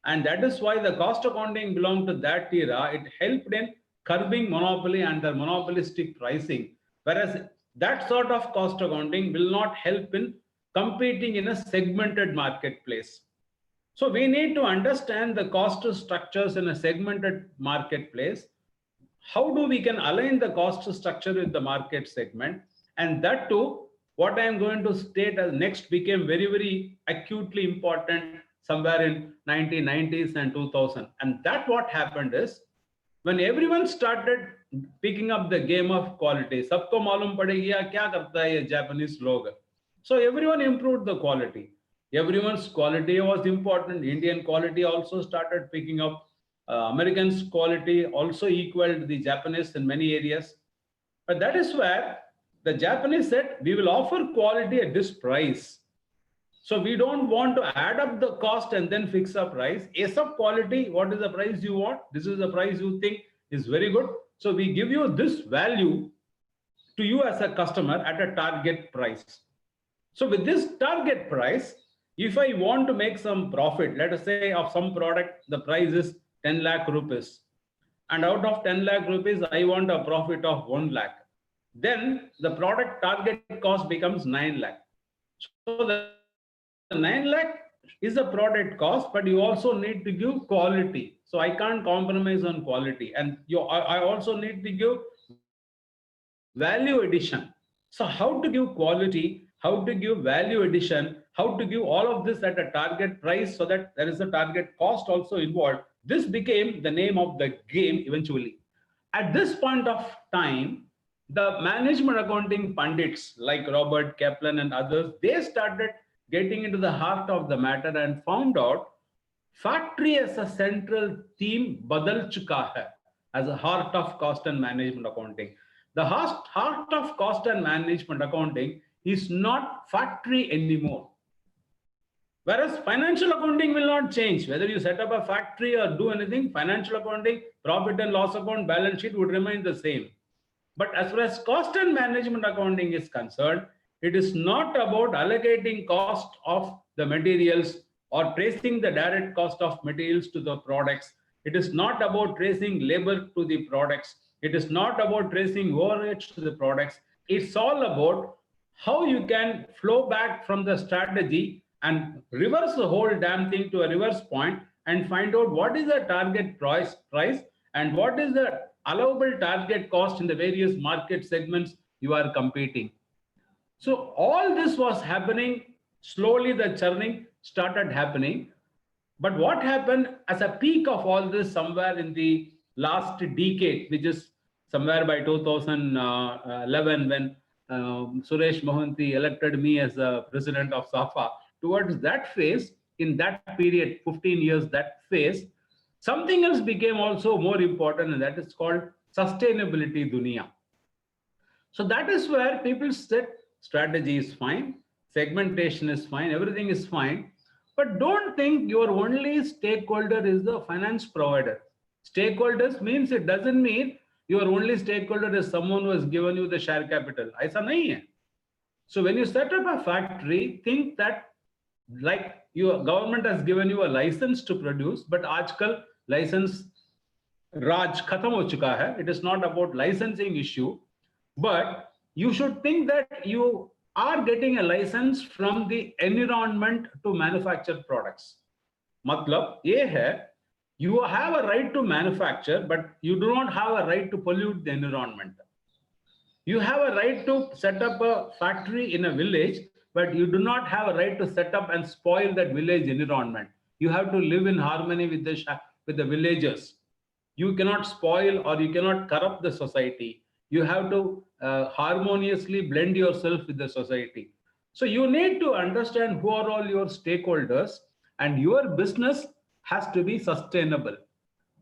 And that is why the cost accounting belonged to that era. It helped in curbing monopoly and the monopolistic pricing. Whereas that sort of cost accounting will not help in competing in a segmented marketplace. So we need to understand the cost structures in a segmented marketplace. How do we can align the cost structure with the market segment? And that too, what I am going to state as next became very, very acutely important somewhere in 1990s and 2000. And that what happened is, when everyone started picking up the game of quality, sabko malum padegi kya karta hai ye Japanese log. So everyone improved the quality. Everyone's quality was important. Indian quality also started picking up. Americans' quality also equaled the Japanese in many areas. But that is where the Japanese said, we will offer quality at this price. So we don't want to add up the cost and then fix a price. As of quality, what is the price you want? This is the price you think is very good. So we give you this value to you as a customer at a target price. So with this target price, if I want to make some profit, let us say of some product, the price is 10 lakh rupees. And out of 10 lakh rupees, I want a profit of 1 lakh. Then the product target cost becomes 9 lakh. So the 9 lakh is the product cost, but you also need to give quality. So I can't compromise on quality. And I also need to give value addition. So how to give quality, how to give value addition, how to give all of this at a target price so that there is a target cost also involved. This became the name of the game eventually. At this point of time, the management accounting pundits like Robert Kaplan and others, they started getting into the heart of the matter and found out factory as a central theme badal chuka hai, as a heart of cost and management accounting. The heart of cost and management accounting is not factory anymore. Whereas financial accounting will not change. Whether you set up a factory or do anything, financial accounting, profit and loss account, balance sheet would remain the same. But as far as cost and management accounting is concerned, it is not about allocating cost of the materials or tracing the direct cost of materials to the products. It is not about tracing labor to the products. It is not about tracing overheads to the products. It's all about how you can flow back from the strategy and reverse the whole damn thing to a reverse point and find out what is the target price and what is the allowable target cost in the various market segments you are competing. So all this was happening. Slowly the churning started happening. But what happened as a peak of all this somewhere in the last decade, which is somewhere by 2011 when Suresh Mohanty elected me as the president of SAFA, towards that phase, in that period, 15 years, that phase, something else became also more important, and that is called sustainability dunya. So that is where people said strategy is fine, segmentation is fine, everything is fine, but don't think your only stakeholder is the finance provider. Stakeholders means it doesn't mean your only stakeholder is someone who has given you the share capital. Aisa nahi hai. So when you set up a factory, think that like your government has given you a license to produce, but aajkal license Raj khatam ho chuka hai. It is not about licensing issue, but you should think that you are getting a license from the environment to manufacture products. Matlab ye hai, you have a right to manufacture, but you do not have a right to pollute the environment. You have a right to set up a factory in a village, but you do not have a right to set up and spoil that village environment. You have to live in harmony with the villagers. You cannot spoil or you cannot corrupt the society. You have to harmoniously blend yourself with the society. So you need to understand who are all your stakeholders, and your business has to be sustainable.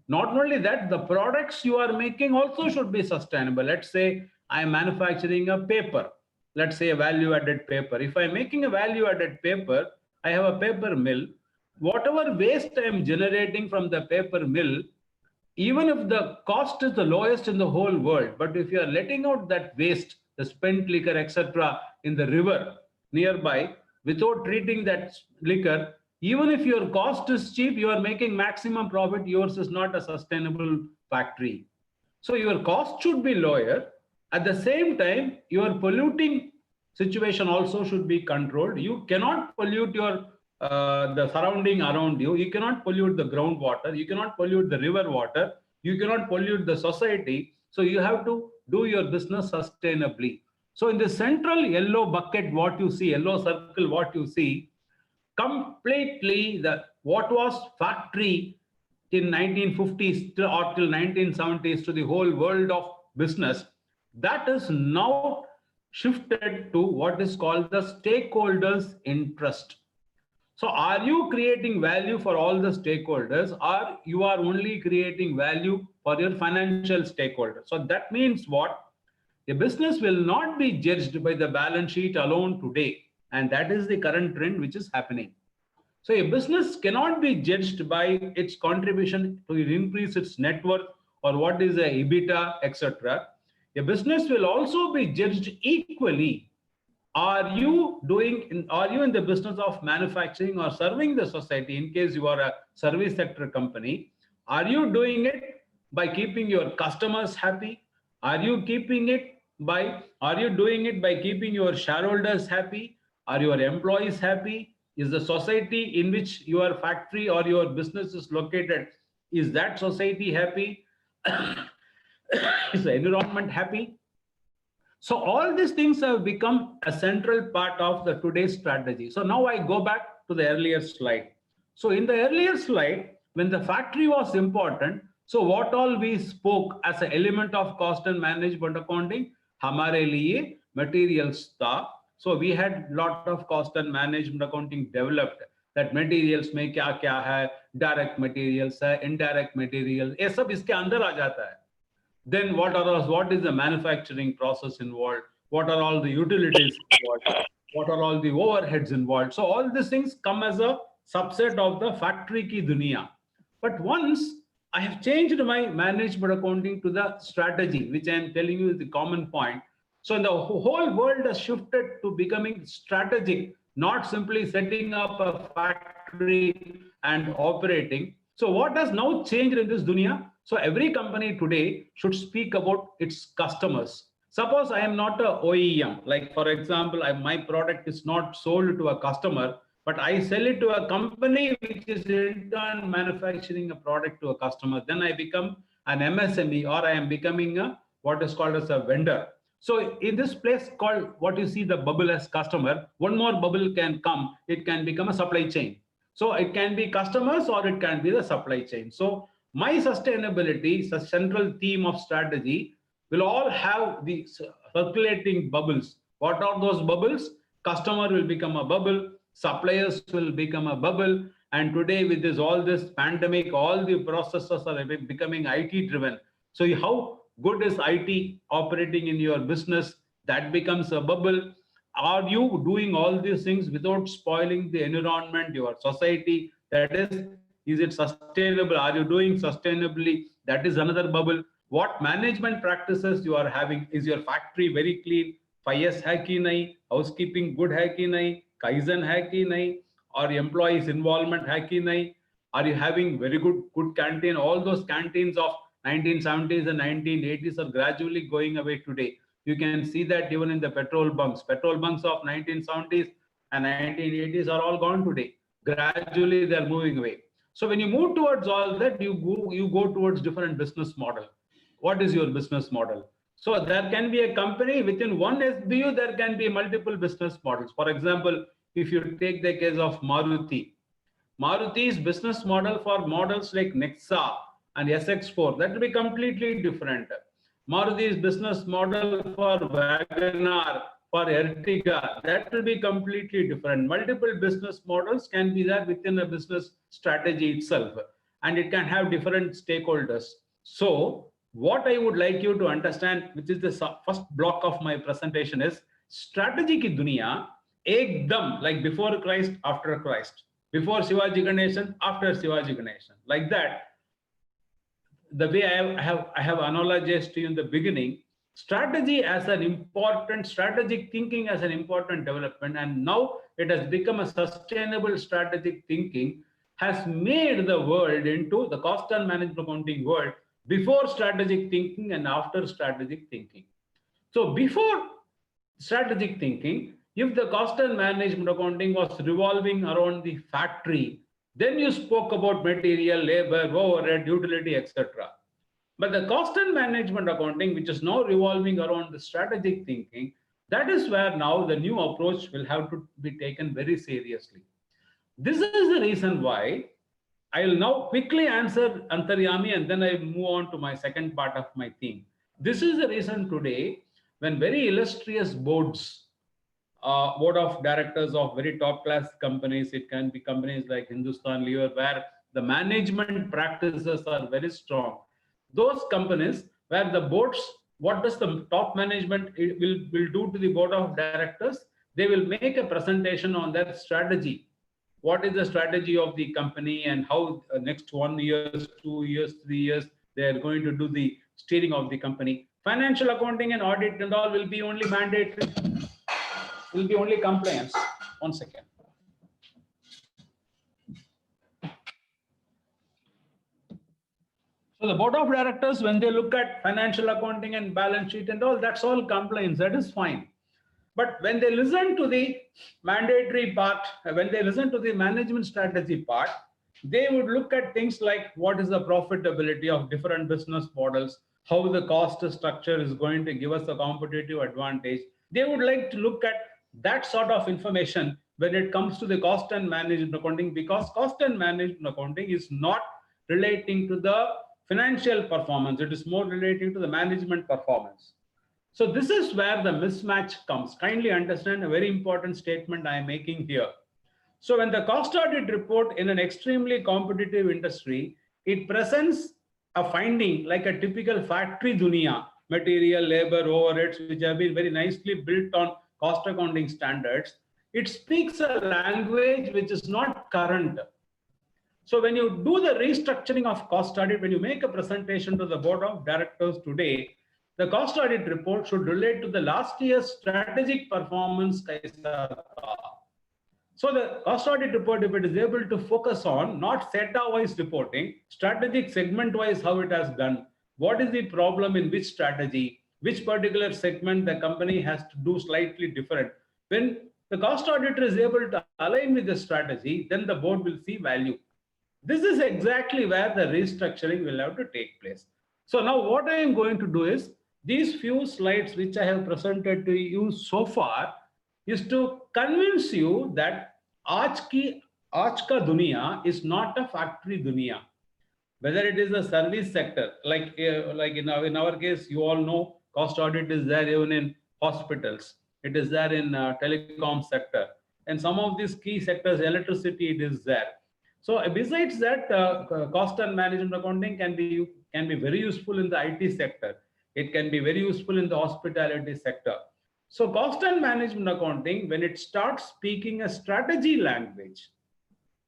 Not only that, the products you are making also should be sustainable. Let's say I'm manufacturing a paper. Let's say a value-added paper. If I'm making a value-added paper, I have a paper mill. Whatever waste I'm generating from the paper mill, even if the cost is the lowest in the whole world, but if you are letting out that waste, the spent liquor, etc., in the river nearby, without treating that liquor, Even if your cost is cheap, you are making maximum profit, yours is not a sustainable factory. So your cost should be lower. At the same time, your polluting situation also should be controlled. You cannot pollute your the surrounding around you. You cannot pollute the groundwater. You cannot pollute the river water. You cannot pollute the society. So you have to do your business sustainably. So in the central yellow bucket, what you see, yellow circle, what you see, completely what was factory in 1950s or till 1970s to the whole world of business, that is now shifted to what is called the stakeholders' interest. So are you creating value for all the stakeholders, or you are only creating value for your financial stakeholders? So that means what? A business will not be judged by the balance sheet alone today. And that is the current trend which is happening. So a business cannot be judged by its contribution to increase its net worth or what is the EBITDA, etc. A business will also be judged equally. Are you in the business of manufacturing or serving the society? In case you are a service sector company, are you doing it by keeping your customers happy? Are you doing it by keeping your shareholders happy? Are your employees happy? Is the society in which your factory or your business is located, is that society happy? Is the environment happy? So all these things have become a central part of the today's strategy. So now I go back to the earlier slide. So in the earlier slide, when the factory was important, so what all we spoke as an element of cost and management accounting, hamare liye materials tha. So we had lot of cost and management accounting developed, that materials में क्या क्या है, direct materials है, indirect materials, ये सब इसके अंदर आ जाता है. Then what is the manufacturing process involved? What are all the utilities involved? What are all the overheads involved? So all these things come as a subset of the factory ki dunya. But once I have changed my management accounting to the strategy, which I am telling you is the common point. So the whole world has shifted to becoming strategic, not simply setting up a factory and operating. So what has now changed in this dunya? So every company today should speak about its customers. Suppose I am not a OEM, like for example, my product is not sold to a customer, but I sell it to a company which is in turn manufacturing a product to a customer. Then I become an MSME, or I am becoming what is called as a vendor. So in this place called what you see the bubble as customer, one more bubble can come. It can become a supply chain. So it can be customers or it can be the supply chain. So my sustainability, the central theme of strategy, will all have the circulating bubbles. What are those bubbles? Customer will become a bubble, suppliers will become a bubble, and today with all this pandemic, all the processes are becoming IT driven. So how good is IT operating in your business? That becomes a bubble. Are you doing all these things without spoiling the environment, your society? That is it sustainable? Are you doing sustainably? That is another bubble. What management practices you are having? Is your factory very clean? 5S hai ki nahi? Housekeeping good hai ki nahi? Kaizen hai ki nahi? Or employees involvement hai ki nahi? Are you having very good canteen? All those canteens of 1970s and 1980s are gradually going away today. You can see that even in the petrol bunks. Petrol bunks of 1970s and 1980s are all gone today. Gradually, they're moving away. So when you move towards all that, you go towards different business model. What is your business model? So there can be a company within one SBU, there can be multiple business models. For example, if you take the case of Maruti, Maruti's business model for models like Nexa and SX4, that will be completely different. Maruti's business model for WagonR, for Ertiga, that will be completely different. Multiple business models can be there within a business strategy itself, and it can have different stakeholders. So what I would like you to understand, which is the first block of my presentation, is strategy ki duniya ekdam, like before Christ, after Christ, before Shivaji Ganeshan, after Shivaji Ganeshan, like that. The way I have analogized to you in the beginning, strategy as an important, strategic thinking as an important development, and now it has become a sustainable strategic thinking, has made the world into the cost and management accounting world before strategic thinking and after strategic thinking. So before strategic thinking, if the cost and management accounting was revolving around the factory, then you spoke about material, labor, overhead, utility, etc. But the cost and management accounting, which is now revolving around the strategic thinking, that is where now the new approach will have to be taken very seriously. This is the reason why I will now quickly answer Antaryami and then I move on to my second part of my theme. This is the reason today when very illustrious boards, board of directors of very top class companies, it can be companies like Hindustan Lever, where the management practices are very strong. Those companies where the boards, what does the top management will do to the board of directors? They will make a presentation on their strategy. What is the strategy of the company and how next 1 year, 2 years, 3 years, they are going to do the steering of the company. Financial accounting and audit and all will be only mandatory, will be only compliance. 1 second. So the board of directors, when they look at financial accounting and balance sheet and all, that's all compliance, that is fine. But when they listen to the mandatory part, when they listen to the management strategy part, they would look at things like what is the profitability of different business models, how the cost structure is going to give us a competitive advantage. They would like to look at that sort of information when it comes to the cost and management accounting, because cost and management accounting is not relating to the financial performance, it is more relating to the management performance. So this is where the mismatch comes. Kindly understand a very important statement I am making here. So when the cost audit report in an extremely competitive industry, it presents a finding like a typical factory dunia, material, labor, overheads, which have been very nicely built on cost accounting standards. It speaks a language which is not current. So when you do the restructuring of cost audit, when you make a presentation to the board of directors today, the cost audit report should relate to the last year's strategic performance. So the cost audit report, if it is able to focus on not sector-wise reporting, strategic segment-wise how it has done, what is the problem in which strategy, which particular segment the company has to do slightly different. When the cost auditor is able to align with the strategy, then the board will see value. This is exactly where the restructuring will have to take place. So now what I am going to do is, these few slides which I have presented to you so far is to convince you that aaj ka dunia is not a factory dunia. Whether it is a service sector, like in our case, you all know cost audit is there even in hospitals. It is there in telecom sector. And some of these key sectors, electricity, it is there. So besides that, cost and management accounting can be very useful in the IT sector. It can be very useful in the hospitality sector. So cost and management accounting, when it starts speaking a strategy language,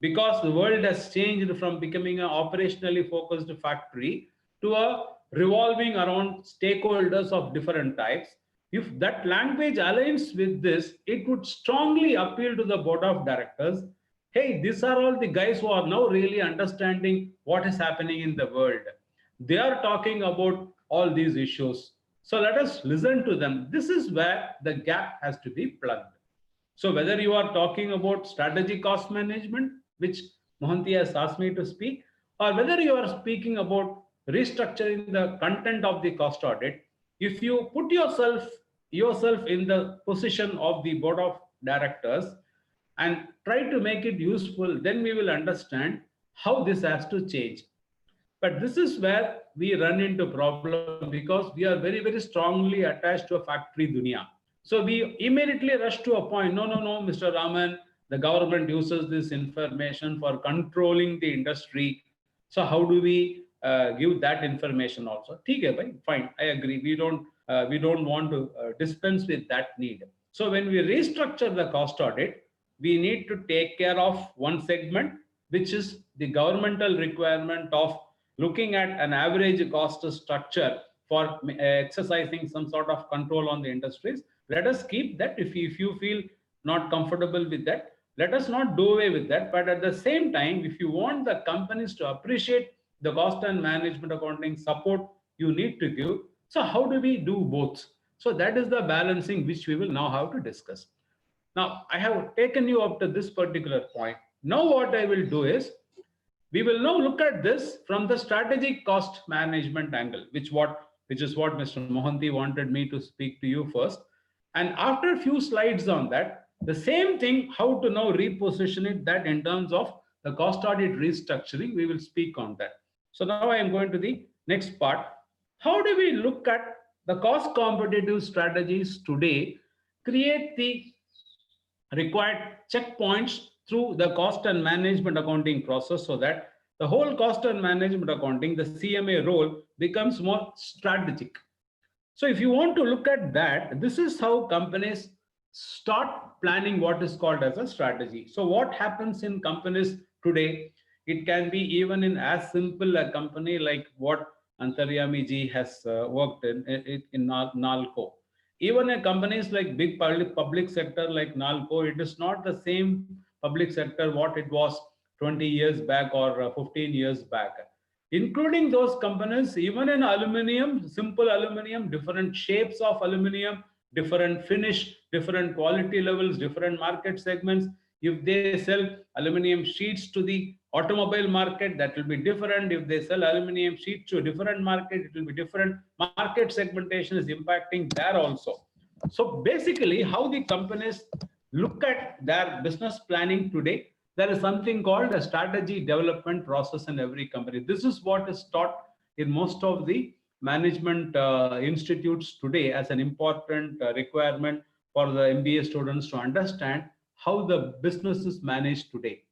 because the world has changed from becoming an operationally focused factory to a revolving around stakeholders of different types, if that language aligns with this, it would strongly appeal to the board of directors. Hey, these are all the guys who are now really understanding what is happening in the world. They are talking about all these issues. So let us listen to them. This is where the gap has to be plugged. So whether you are talking about strategic cost management, which Mohanty has asked me to speak, or whether you are speaking about restructuring the content of the cost audit, if you put yourself in the position of the board of directors and try to make it useful, then we will understand how this has to change. But this is where we run into problem, because we are very, very strongly attached to a factory dunia. So we immediately rush to a point, no, Mr. Raman, the government uses this information for controlling the industry. So how do we give that information also? Fine, I agree. We don't want to dispense with that need. So when we restructure the cost audit, we need to take care of one segment, which is the governmental requirement of looking at an average cost structure for exercising some sort of control on the industries. Let us keep that. If you feel not comfortable with that. Let us not do away with that. But at the same time, if you want the companies to appreciate the cost and management accounting support you need to give, so how do we do both? So that is the balancing which we will now have to discuss. Now, I have taken you up to this particular point. Now what I will do is, we will now look at this from the strategic cost management angle, which is what Mr. Mohanty wanted me to speak to you first. And after a few slides on that, the same thing, how to now reposition it, that in terms of the cost audit restructuring, we will speak on that. So now I am going to the next part. How do we look at the cost competitive strategies today, create the required checkpoints through the cost and management accounting process, so that the whole cost and management accounting, the CMA role, becomes more strategic. So if you want to look at that, this is how companies start planning what is called as a strategy. So what happens in companies today, it can be even in as simple a company like what Antaryami ji has worked in NALCO. Even in companies like big public sector like NALCO, it is not the same public sector what it was 20 years back or 15 years back. Including those companies, even in aluminum, simple aluminum, different shapes of aluminum, different finish, different quality levels, different market segments. If they sell aluminum sheets to the automobile market, that will be different. If they sell aluminum sheets to a different market, it will be different. Market segmentation is impacting there also. So basically, how the companies look at their business planning today, there is something called a strategy development process in every company. This is what is taught in most of the management institutes today as an important requirement for the MBA students to understand how the business is managed today.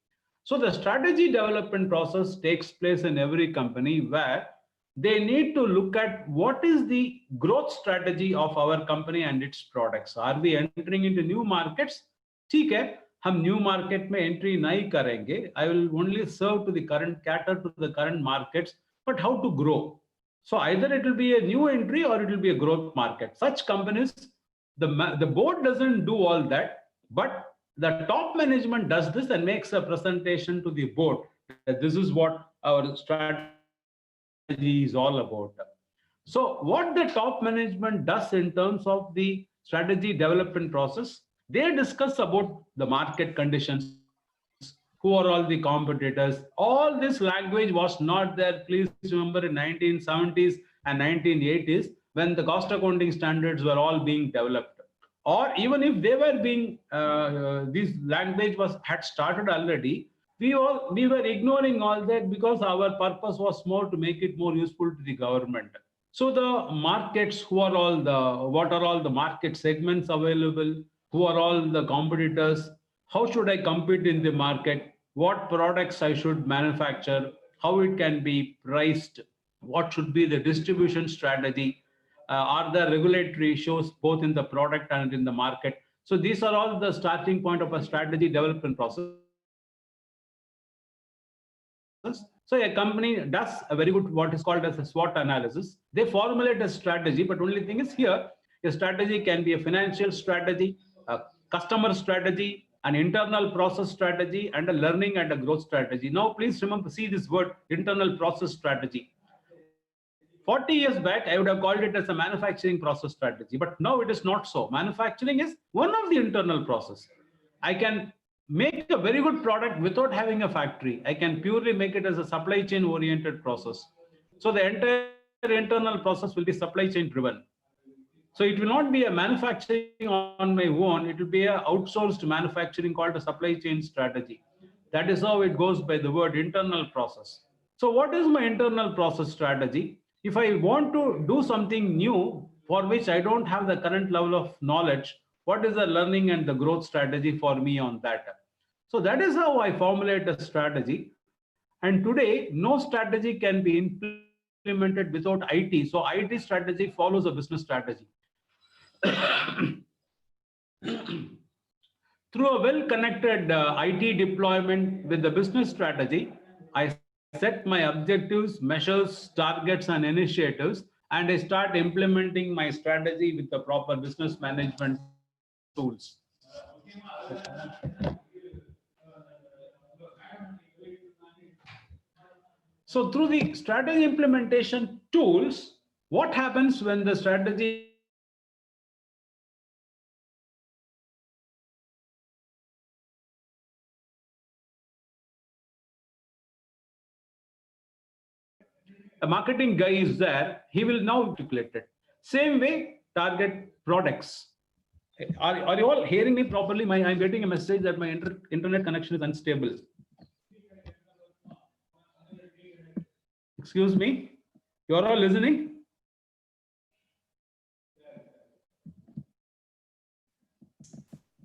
So the strategy development process takes place in every company, where they need to look at what is the growth strategy of our company and its products. Are we entering into new markets? ठीक है, हम new market में entry नहीं करेंगे. I will only serve to the current, cater to the current markets, but how to grow? So either it will be a new entry or it will be a growth market. Such companies, the board doesn't do all that, but the top management does this and makes a presentation to the board that this is what our strategy is all about. So what the top management does in terms of the strategy development process, they discuss about the market conditions, who are all the competitors. All this language was not there, please remember, in 1970s and 1980s, when the cost accounting standards were all being developed. Or even if they were being, this language had started already, we were ignoring all that because our purpose was more to make it more useful to the government. So the markets, what are all the market segments available? Who are all the competitors? How should I compete in the market? What products I should manufacture? How it can be priced? What should be the distribution strategy? Are there regulatory issues both in the product and in the market? So these are all the starting point of a strategy development process. So a company does a very good, what is called as a SWOT analysis. They formulate a strategy, but only thing is here, a strategy can be a financial strategy, a customer strategy, an internal process strategy, and a learning and a growth strategy. Now, please remember, see this word, internal process strategy. 40 years back, I would have called it as a manufacturing process strategy, but now it is not so. Manufacturing is one of the internal process. I can make a very good product without having a factory. I can purely make it as a supply chain oriented process. So the entire internal process will be supply chain driven. So it will not be a manufacturing on my own. It will be an outsourced manufacturing called a supply chain strategy. That is how it goes by the word internal process. So what is my internal process strategy? If I want to do something new for which I don't have the current level of knowledge, what is the learning and the growth strategy for me on that? So that is how I formulate a strategy. And today, no strategy can be implemented without IT. So IT strategy follows a business strategy. Through a well-connected IT deployment with the business strategy, I set my objectives, measures, targets, and initiatives, and I start implementing my strategy with the proper business management tools. So through the strategy implementation tools, what happens when the strategy a marketing guy is there, he will now articulate it. Same way, target products. Are you all hearing me properly? I'm getting a message that my internet connection is unstable. Excuse me, you are all listening?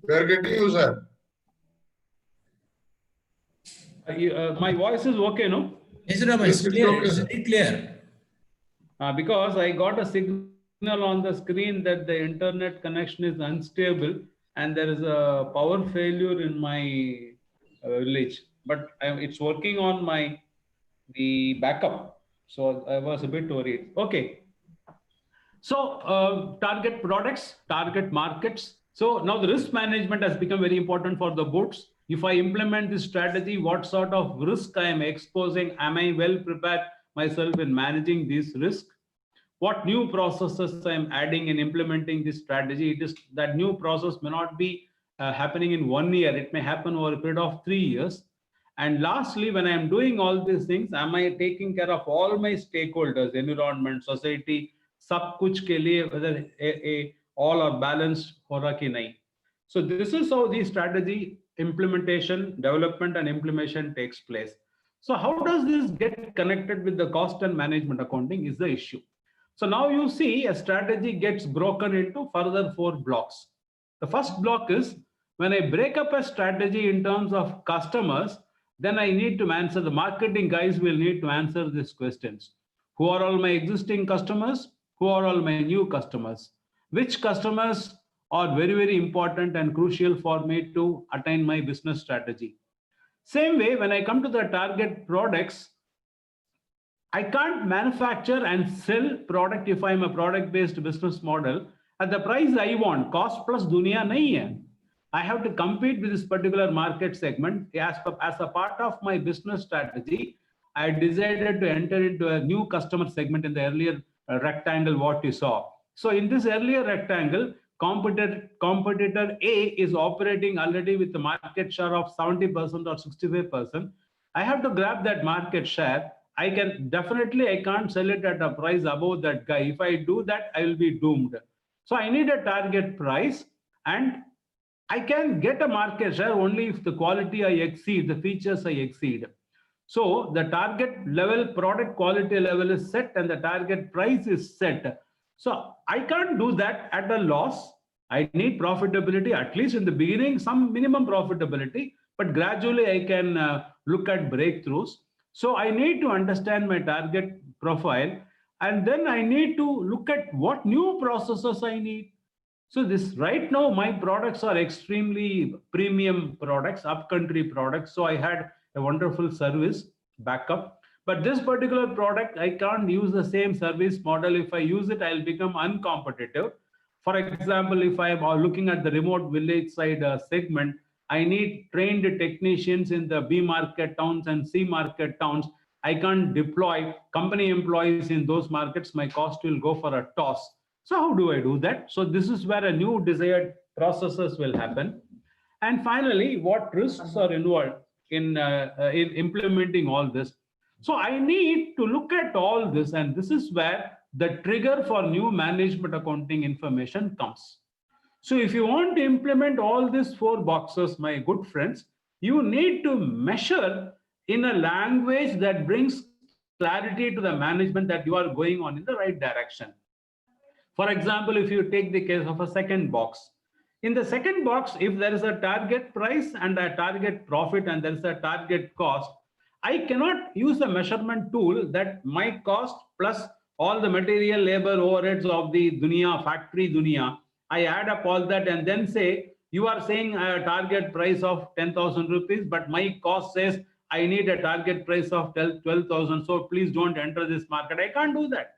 We are getting you, sir. My voice is okay, no? Yes, Raman, Yes, it's it's clear. okay, It's sir. very clear. Because I got a signal on the screen that the internet connection is unstable and there is a power failure in my village. But it's working on the backup. So I was a bit worried. Okay. So target products, target markets. So now the risk management has become very important for the books. If I implement this strategy, what sort of risk I am exposing? Am I well prepared myself in managing this risk? What new processes I am adding in implementing this strategy? It is that new process may not be happening in 1 year. It may happen over a period of 3 years. And lastly, when I am doing all these things, am I taking care of all my stakeholders, environment, society, sab kuch ke liye, whether all are balanced ho raha ki nahi. So this is how the strategy implementation, development and implementation takes place. So how does this get connected with the cost and management accounting is the issue. So now you see a strategy gets broken into further 4 blocks. The first block is when I break up a strategy in terms of customers, then I need to answer, the marketing guys will need to answer these questions. Who are all my existing customers? Who are all my new customers? Which customers are very, very important and crucial for me to attain my business strategy? Same way, when I come to the target products, I can't manufacture and sell product if I'm a product-based business model at the price I want. Cost plus dunya nahi hai. I have to compete with this particular market segment. As a part of my business strategy, I decided to enter into a new customer segment in the earlier rectangle what you saw. So in this earlier rectangle, competitor A is operating already with the market share of 70% or 65%. I have to grab that market share. I can't sell it at a price above that guy. If I do that, I will be doomed. So I need a target price, and I can get a market share only if the quality I exceed, the features I exceed. So the target level, product quality level is set and the target price is set. So I can't do that at a loss. I need profitability, at least in the beginning, some minimum profitability, but gradually I can look at breakthroughs. So I need to understand my target profile, and then I need to look at what new processes I need. So this right now, my products are extremely premium products, upcountry products. So I had a wonderful service backup. But this particular product, I can't use the same service model. If I use it, I'll become uncompetitive. For example, if I am looking at the remote village side segment, I need trained technicians in the B market towns and C market towns. I can't deploy company employees in those markets. My cost will go for a toss. So how do I do that? So this is where a new desired processes will happen. And finally, what risks are involved in implementing all this? So I need to look at all this, and this is where the trigger for new management accounting information comes. So if you want to implement all these 4 boxes, my good friends, you need to measure in a language that brings clarity to the management that you are going on in the right direction. For example, if you take the case of a second box, in the second box, if there is a target price and a target profit and there is a target cost, I cannot use a measurement tool that my cost plus all the material, labor, overheads of the dunya, factory dunya, I add up all that and then say, you are saying a target price of 10,000 rupees, but my cost says I need a target price of 12,000. So please don't enter this market. I can't do that.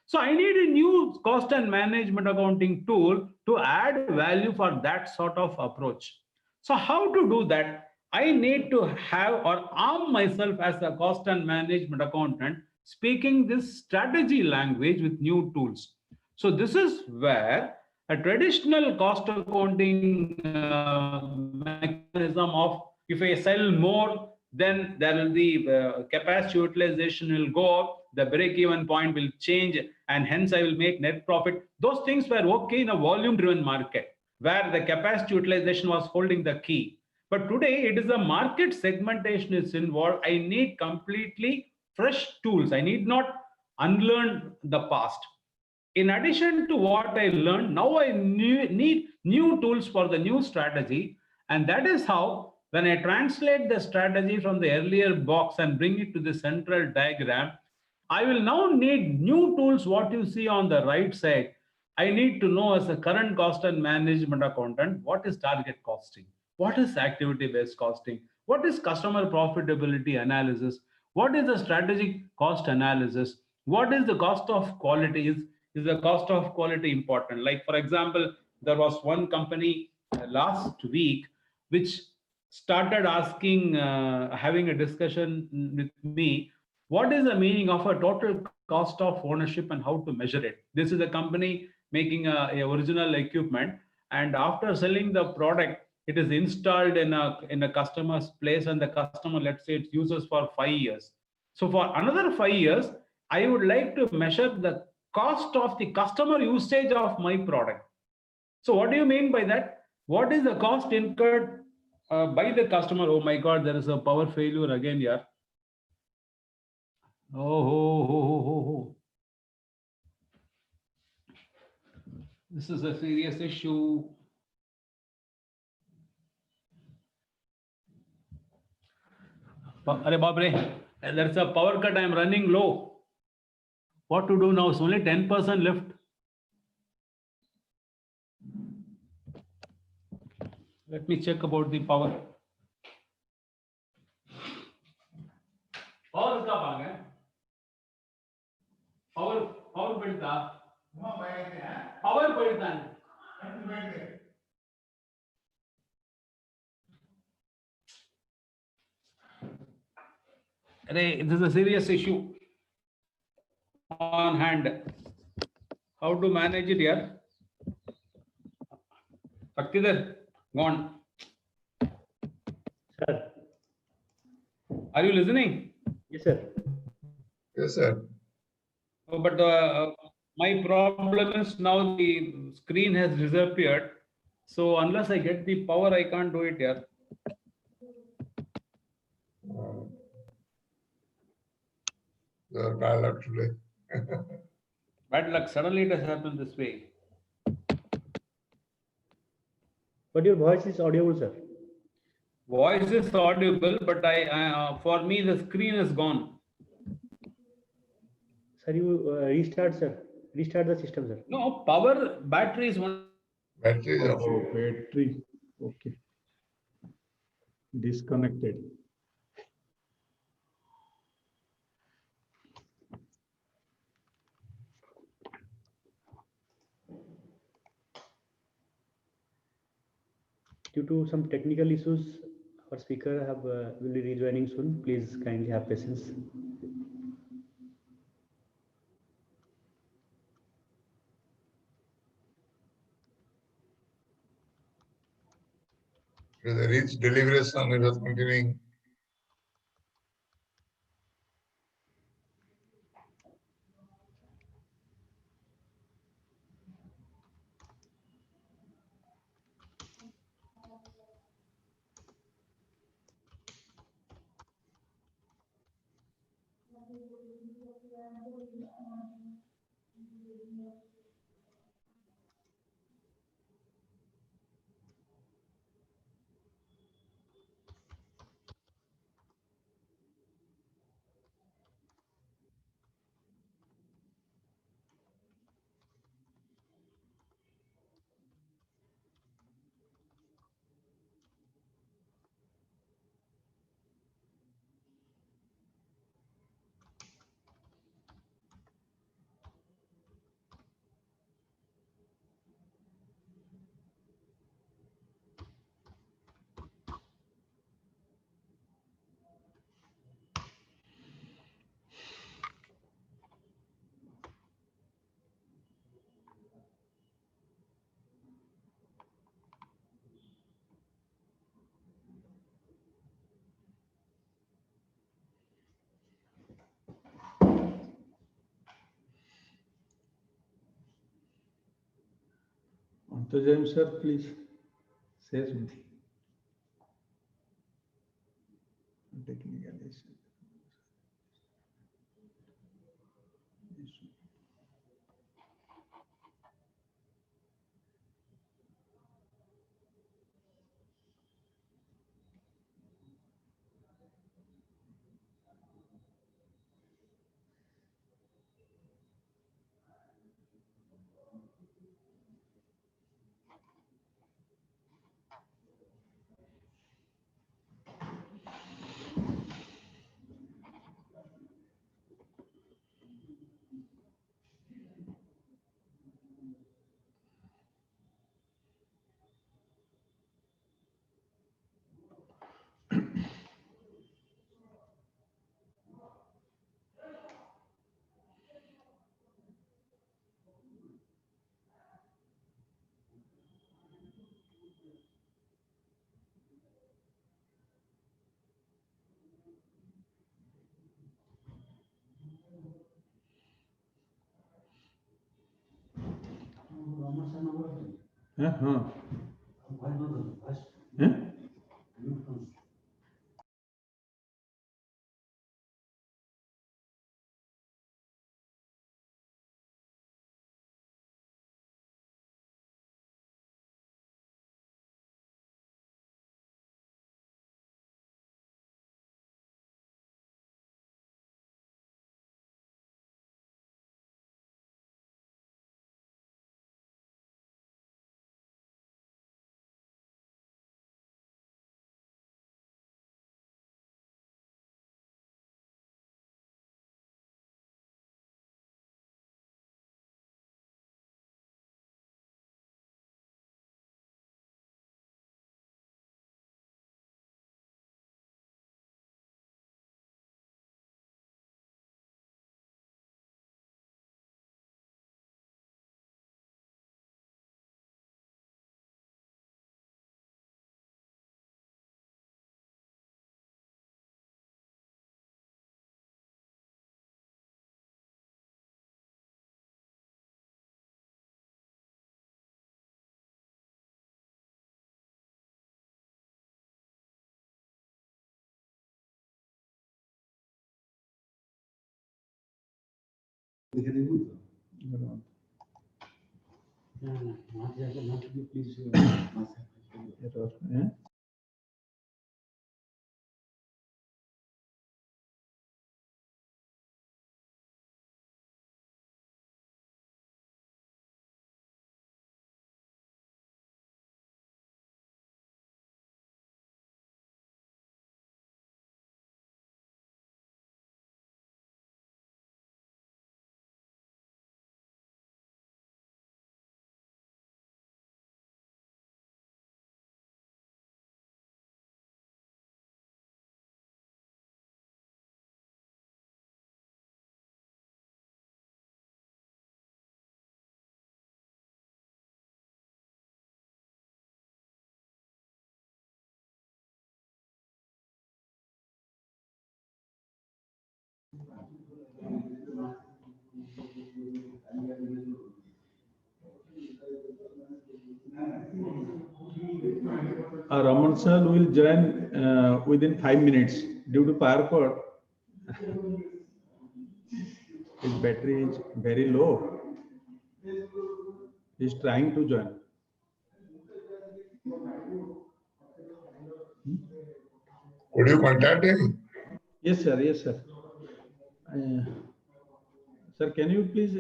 So I need a new cost and management accounting tool to add value for that sort of approach. So how to do that? I need to have or arm myself as a cost and management accountant, speaking this strategy language with new tools. So this is where a traditional cost accounting mechanism of if I sell more, then there will be capacity utilization will go up, the break-even point will change, and hence I will make net profit. Those things were okay in a volume-driven market where the capacity utilization was holding the key. But today it is a market segmentation is involved. I need completely fresh tools. I need not unlearn the past. In addition to what I learned, now I need new tools for the new strategy. And that is how, when I translate the strategy from the earlier box and bring it to the central diagram, I will now need new tools. What you see on the right side, I need to know as a current cost and management accountant, what is target costing? What is activity-based costing? What is customer profitability analysis? What is the strategic cost analysis? What is the cost of quality? Is the cost of quality important? Like, for example, there was one company last week which started asking, having a discussion with me, what is the meaning of a total cost of ownership and how to measure it? This is a company making a original equipment, and after selling the product, it is installed in a customer's place, and the customer, let's say, it uses for 5 years. So for another 5 years, I would like to measure the cost of the customer usage of my product. So what do you mean by that? What is the cost incurred by the customer? Oh my God, there is a power failure again here. Oh. This is a serious issue. Arey baapre, there's a power cut. I'm running low. What to do now? It's only 10% left. Let me check about the power. Power kab aa gaya? Power बढ़ता. Power बढ़ता है. This is a serious issue on hand. How to manage it here? Bhaktidhar, gone. Sir. Are you listening? Yes, sir. Yes, sir. Oh, but my problem is now the screen has disappeared. So unless I get the power, I can't do it here. Bad luck today. Bad luck. Suddenly it has happened this way. But your voice is audible, sir. Voice is audible, but for me the screen is gone. Sir, you restart, sir. Restart the system, sir. No, power battery is one. Battery is off. Oh, battery. Okay. Disconnected. Due to some technical issues, our speaker will be rejoining soon. Please kindly have patience. With the rich deliberation, it was continuing. Antaryami sir, please say something. Technical issue. Raman sir will join within 5 minutes due to power cut. His battery is very low. He is trying to join. Could you contact him? Yes, sir. Yes, sir. Sir, can you please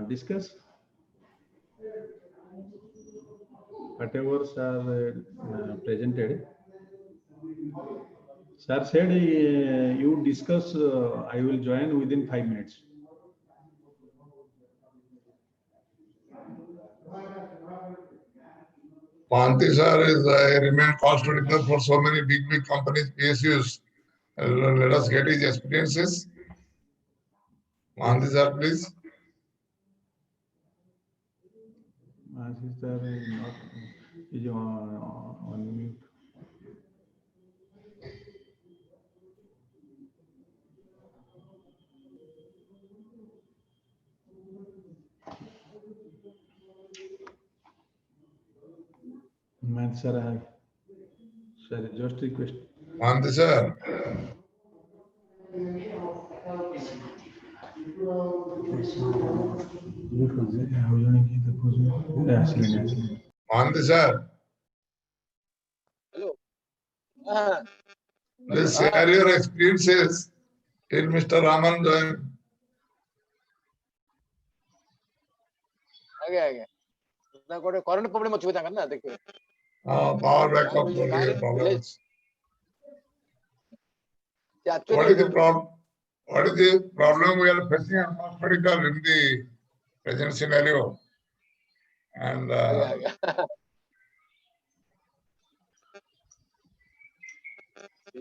discuss whatever sir presented? Sir said you discuss. I will join within 5 minutes. Panti sir is remained cost auditor for so many big companies, PSUs. Let us get his experiences. Panti sir, please. Sir is not is on mute. Man, sir, I have, sir, just request. Mohanty sir. Mohanty sir, Hello. Ah, please share your experiences till Mr. Raman join. आगे ना कोटे current problem अच्छी बता करना देखिए Power backup problems. actually What is the problem? What is the problem we are facing at hospital in the present scenario? And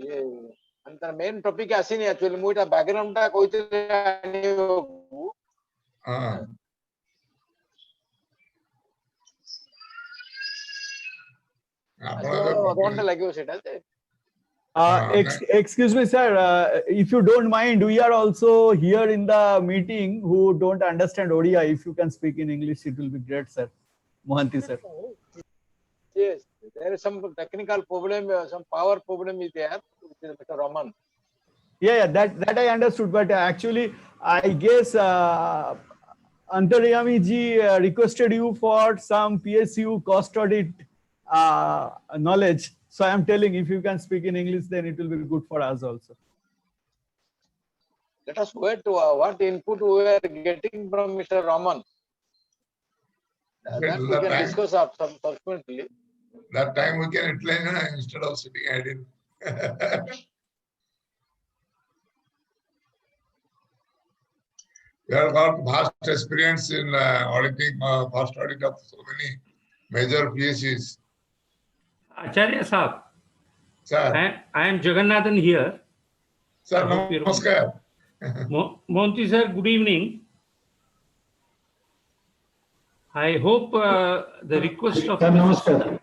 ये अंतर main topic ऐसी नहीं actually मुझे background टा कोई तो नहीं हो कौन सा लगे उसे डालते Excuse me, sir. If you don't mind, we are also here in the meeting who don't understand Odia. If you can speak in English, it will be great, sir. Mohanty, sir. Yes, there is some technical problem, some power problem is there with Mr. Raman. Yeah, that I understood. But actually, I guess Antaryami ji requested you for some PSU cost audit knowledge. So I am telling, if you can speak in English, then it will be good for us also. Let us wait to what input we are getting from Mr. Raman. That we can discuss subsequently. that time we can utilize instead of sitting idle. We have got vast experience in auditing, cost audit of so many major PSUs. Acharya Sahab, Sir, I am Jagannathan here. sir, namaskar. Mohanty sir, good evening. I hope the request of Mr.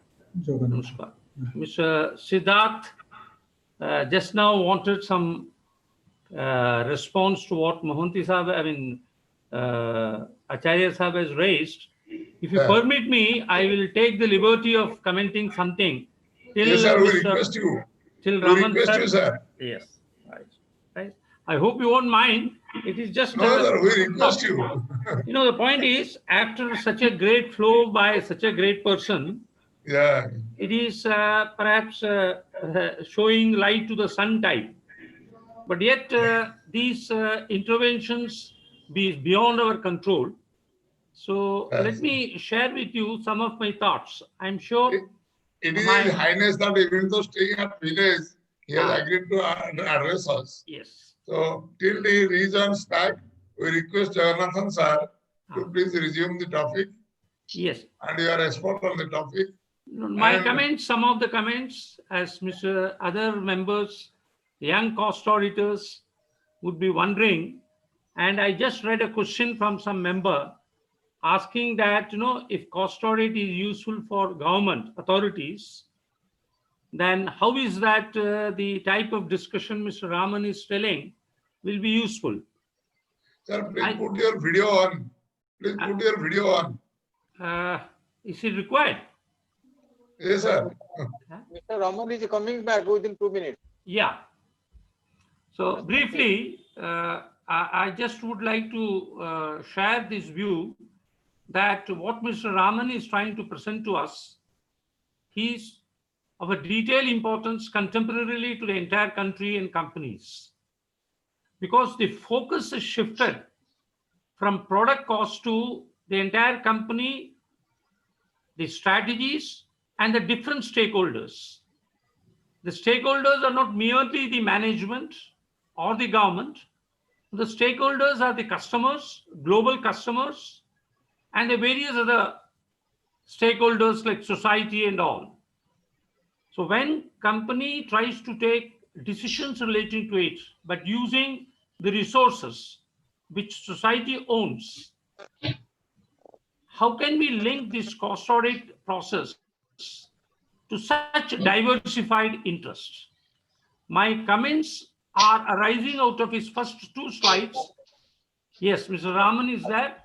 Siddharth just now wanted some response to what Mohanty Sahab, Acharya Sahab has raised. If you permit me, I will take the liberty of commenting something. Till Yes, sir, we Mr. request you. Till We Raman request you, sir. Yes, right. I hope you won't mind. It is just No, sir, we request you. You know, the point is, after such a great flow by such a great person, Yeah. it is perhaps showing light to the sun type. But yet, these interventions be beyond our control. So Yes. let me share with you some of my thoughts. I'm sure It is His Highness that even though staying at village, he has agreed to address us. Yes. So till he rejoins back, we request Jagannathan sir to please resume the topic. Yes. And you are expert on the topic. My comments, some of the comments, as Mr. other members, young cost auditors would be wondering, and I just read a question from some member asking that, if cost audit is useful for government authorities, then how is that the type of discussion Mr. Raman is telling will be useful? Sir, please put your video on. Please put your video on. Is it required? Yes, sir. Mr. Raman is coming back within 2 minutes. Yeah. So briefly, I just would like to share this view that what Mr. Raman is trying to present to us, he's of a detailed importance contemporarily to the entire country and companies, because the focus is shifted from product cost to the entire company, the strategies, and the different stakeholders. The stakeholders are not merely the management or the government. The stakeholders are the customers, global customers, and the various other stakeholders like society and all. So when company tries to take decisions relating to it, but using the resources which society owns, how can we link this cost audit process to such diversified interests? My comments are arising out of his first two slides. Yes, Mr. Raman is there.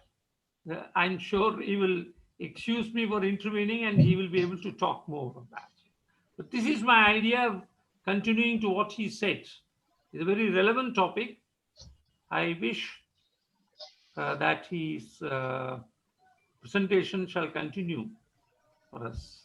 I'm sure he will excuse me for intervening, and he will be able to talk more on that. But this is my idea, continuing to what he said. It's a very relevant topic. I wish that his presentation shall continue for us.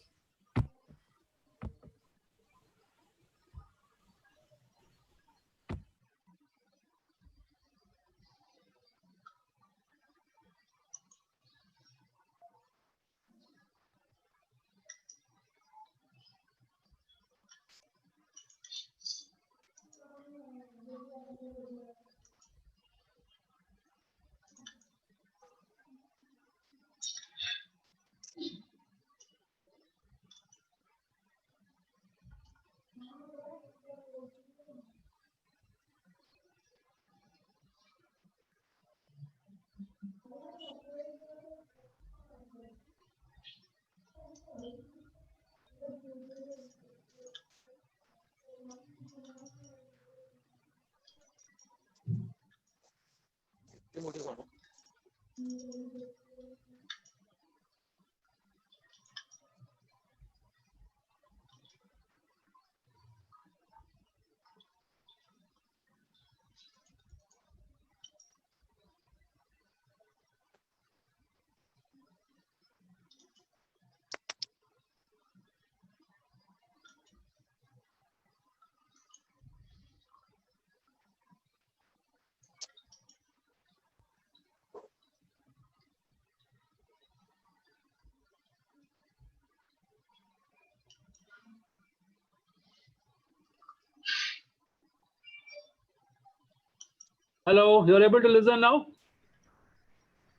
Hello, you're able to listen now?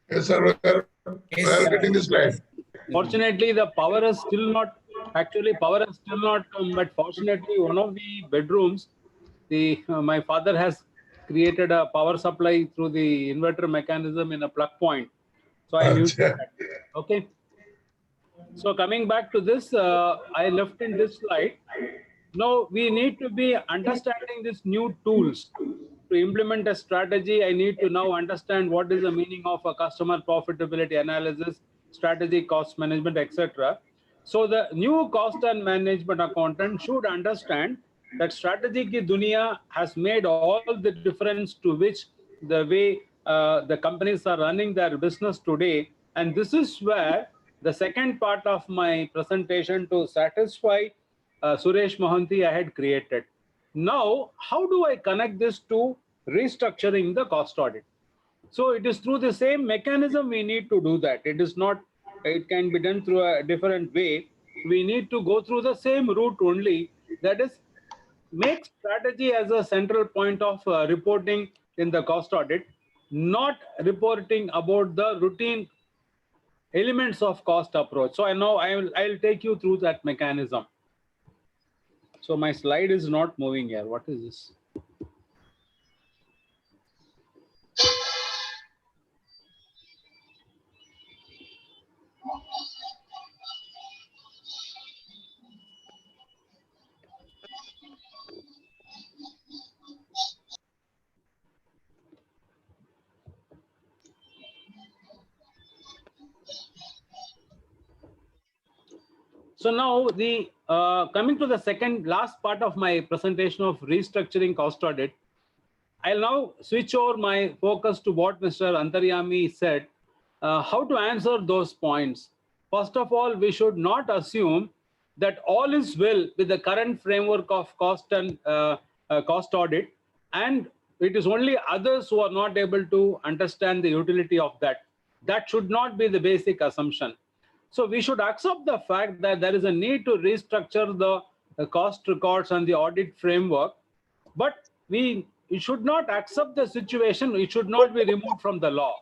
Yes, sir. We are getting the slide. Fortunately, the power is still not, actually power has still not come, but fortunately one of the bedrooms, my father has created a power supply through the inverter mechanism in a plug point. So I knew that. Okay. So coming back to this, I left in this slide. Now we need to be understanding these new tools. To implement a strategy, I need to now understand what is the meaning of a customer profitability analysis, strategy, cost management, etc. So the new cost and management accountant should understand that strategy ki dunia has made all the difference to which the way the companies are running their business today. And this is where the second part of my presentation to satisfy Suresh Mohanty I had created. Now, how do I connect this to restructuring the cost audit? So it is through the same mechanism we need to do that. It is not, it can be done through a different way. We need to go through the same route only, that is, make strategy as a central point of reporting in the cost audit, not reporting about the routine elements of cost approach. So I know I'll take you through that mechanism. So my slide is not moving here. What is this? So now the coming to the second last part of my presentation of restructuring cost audit, I'll now switch over my focus to what Mr. Antaryami said, how to answer those points. First of all, we should not assume that all is well with the current framework of cost and cost audit, and it is only others who are not able to understand the utility of that. That should not be the basic assumption. So we should accept the fact that there is a need to restructure the cost records and the audit framework, but we should not accept the situation. It should not be removed from the law.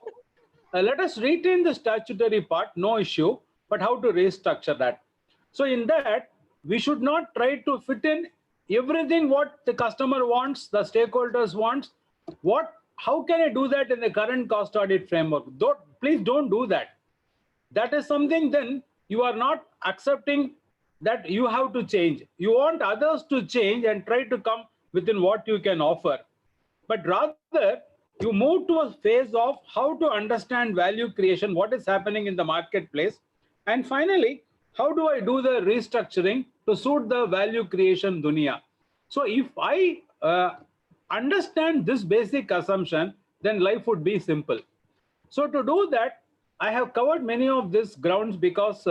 Let us retain the statutory part, no issue, but how to restructure that? So in that, we should not try to fit in everything what the customer wants, the stakeholders wants. How can I do that in the current cost audit framework? Please don't do that. That is something then you are not accepting that you have to change. You want others to change and try to come within what you can offer. But rather, you move to a phase of how to understand value creation, what is happening in the marketplace, And finally, how do I do the restructuring to suit the value creation dunya? So if I understand this basic assumption, then life would be simple. So to do that, I have covered many of these grounds because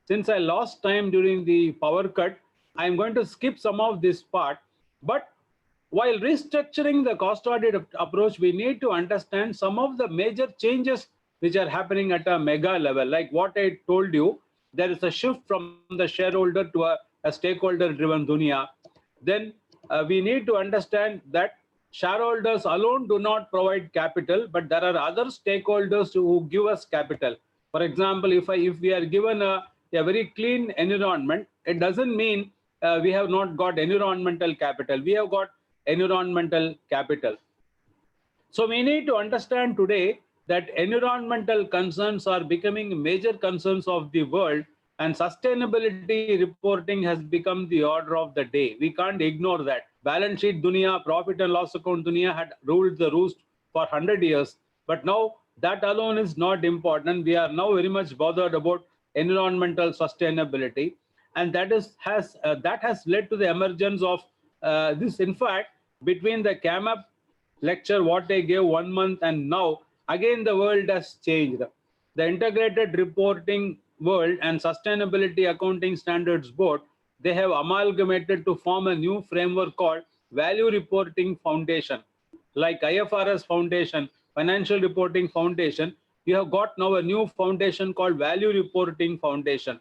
since I lost time during the power cut, I am going to skip some of this part. But while restructuring the cost audit approach, we need to understand some of the major changes which are happening at a mega level. Like what I told you, there is a shift from the shareholder to a stakeholder-driven dunya. Then we need to understand that shareholders alone do not provide capital, but there are other stakeholders who give us capital. For example, if we are given a very clean environment, it doesn't mean we have not got environmental capital. We have got environmental capital. So we need to understand today that environmental concerns are becoming major concerns of the world, and sustainability reporting has become the order of the day. We can't ignore that. Balance sheet dunya, profit and loss account dunya had ruled the roost for 100 years, but now that alone is not important. We are now very much bothered about environmental sustainability, and that has led to the emergence of this. In fact, between the CAMAP lecture what I gave 1 month and now, again the world has changed. The Integrated Reporting World and Sustainability Accounting Standards Board, they have amalgamated to form a new framework called Value Reporting Foundation. Like IFRS Foundation, Financial Reporting Foundation, we have got now a new foundation called Value Reporting Foundation.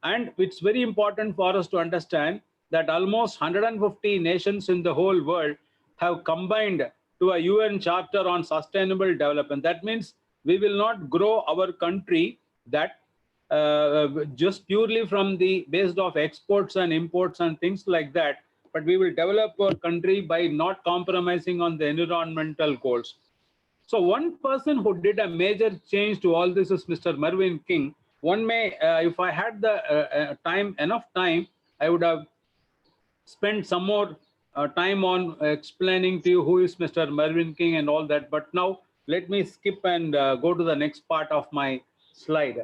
And it's very important for us to understand that almost 150 nations in the whole world have combined to a UN Charter on Sustainable Development. That means we will not grow our country that just purely from the based of exports and imports and things like that, but we will develop our country by not compromising on the environmental goals. So one person who did a major change to all this is Mr. Mervyn King. One may, if I had the enough time, I would have spent some more time on explaining to you who is Mr. Mervyn King and all that. But now let me skip and go to the next part of my slide.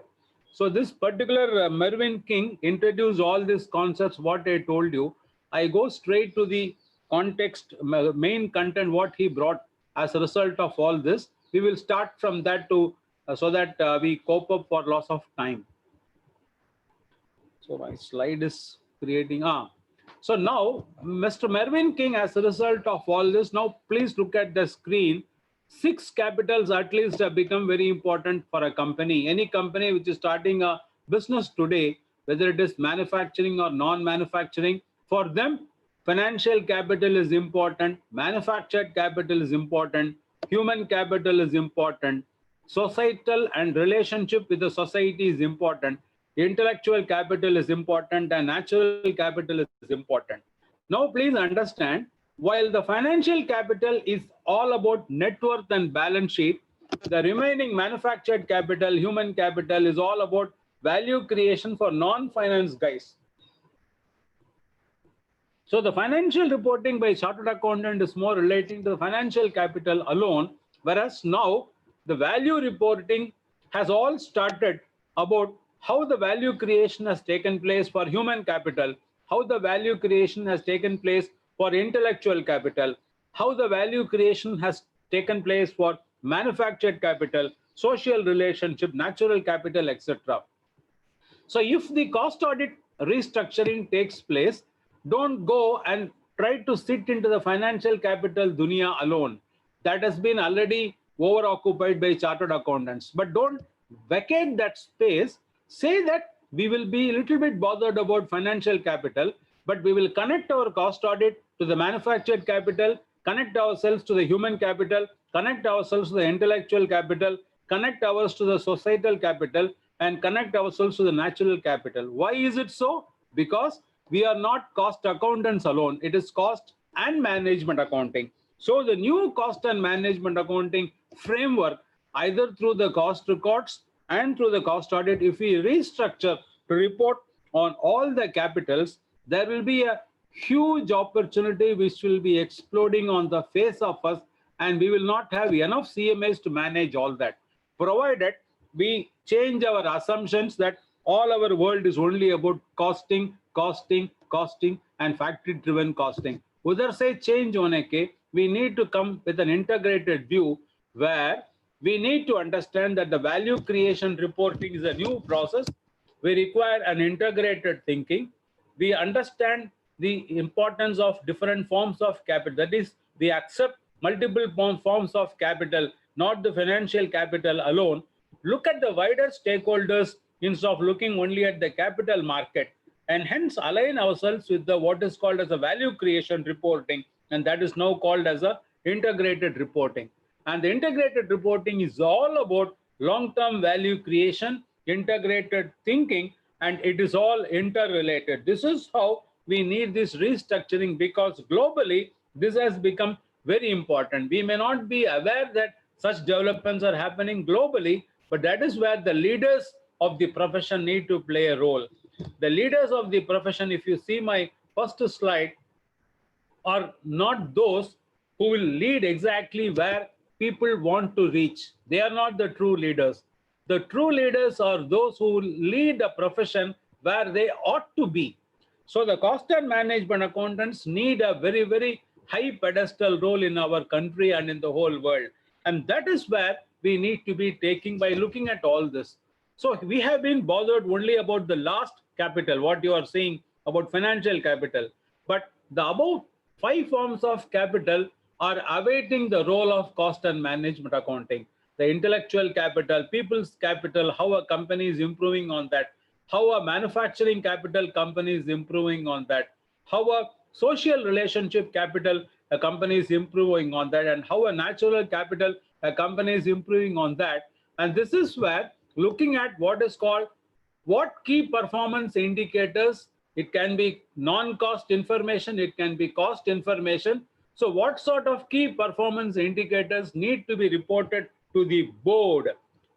So this particular Mervyn King introduced all these concepts, what I told you. I go straight to the context, main content, what he brought as a result of all this. We will start from that to so that we cope up for loss of time. So my slide is creating. So now, Mr. Mervyn King, as a result of all this, now please look at the screen. 6 capitals at least have become very important for a company. Any company which is starting a business today, whether it is manufacturing or non-manufacturing, for them, financial capital is important, manufactured capital is important, human capital is important, societal and relationship with the society is important, intellectual capital is important, and natural capital is important. Now, please understand, while the financial capital is all about net worth and balance sheet, the remaining manufactured capital, human capital is all about value creation for non-finance guys. So the financial reporting by chartered accountant is more relating to the financial capital alone, whereas now the value reporting has all started about how the value creation has taken place for human capital, how the value creation has taken place for intellectual capital, how the value creation has taken place for manufactured capital, social relationship, natural capital, etc. So if the cost audit restructuring takes place, don't go and try to sit into the financial capital dunya alone. That has been already over-occupied by chartered accountants. But don't vacate that space. Say that we will be a little bit bothered about financial capital, but we will connect our cost audit to the manufactured capital, connect ourselves to the human capital, connect ourselves to the intellectual capital, connect ours to the societal capital, and connect ourselves to the natural capital. Why is it so? Because we are not cost accountants alone. It is cost and management accounting. So the new cost and management accounting framework, either through the cost records and through the cost audit, if we restructure to report on all the capitals, there will be a huge opportunity which will be exploding on the face of us, and we will not have enough CMAs to manage all that, provided we change our assumptions that All our world is only about costing, costing, costing, and factory-driven costing. Udhar se change hone ke, we need to come with an integrated view where we need to understand that the value creation reporting is a new process. We require an integrated thinking. We understand the importance of different forms of capital. That is, we accept multiple forms of capital, not the financial capital alone. Look at the wider stakeholders instead of looking only at the capital market, and hence align ourselves with the what is called as a value creation reporting, and that is now called as a integrated reporting. And the integrated reporting is all about long-term value creation, integrated thinking, and it is all interrelated. This is how we need this restructuring, because globally this has become very important. We may not be aware that such developments are happening globally, but that is where the leaders of the profession need to play a role. The leaders of the profession, if you see my first slide, are not those who will lead exactly where people want to reach. They are not the true leaders. The true leaders are those who will lead a profession where they ought to be. So the cost and management accountants need a very, very high pedestal role in our country and in the whole world. And that is where we need to be taking by looking at all this. So we have been bothered only about the last capital, what you are saying about financial capital. But the above 5 forms of capital are awaiting the role of cost and management accounting. The intellectual capital, people's capital, how a company is improving on that, how a manufacturing capital company is improving on that, how a social relationship capital a company is improving on that, and how a natural capital a company is improving on that. And this is where looking at what is called what key performance indicators, it can be non-cost information, it can be cost information. So what sort of key performance indicators need to be reported to the board?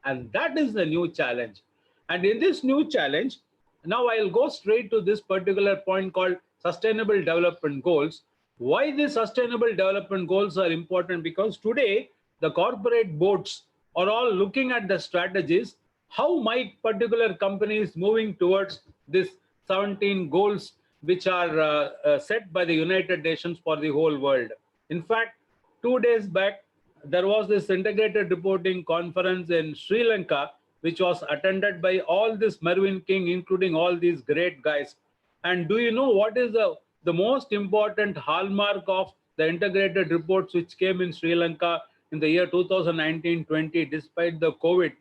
And that is the new challenge. And in this new challenge, now I'll go straight to this particular point called sustainable development goals. Why these sustainable development goals are important? Because today the corporate boards are all looking at the strategies, how my particular company is moving towards this 17 goals which are set by the United Nations for the whole world. In fact, 2 days back, there was this integrated reporting conference in Sri Lanka, which was attended by all this Mervyn King, including all these great guys. And do you know what is the most important hallmark of the integrated reports which came in Sri Lanka in the year 2019-20, despite the COVID?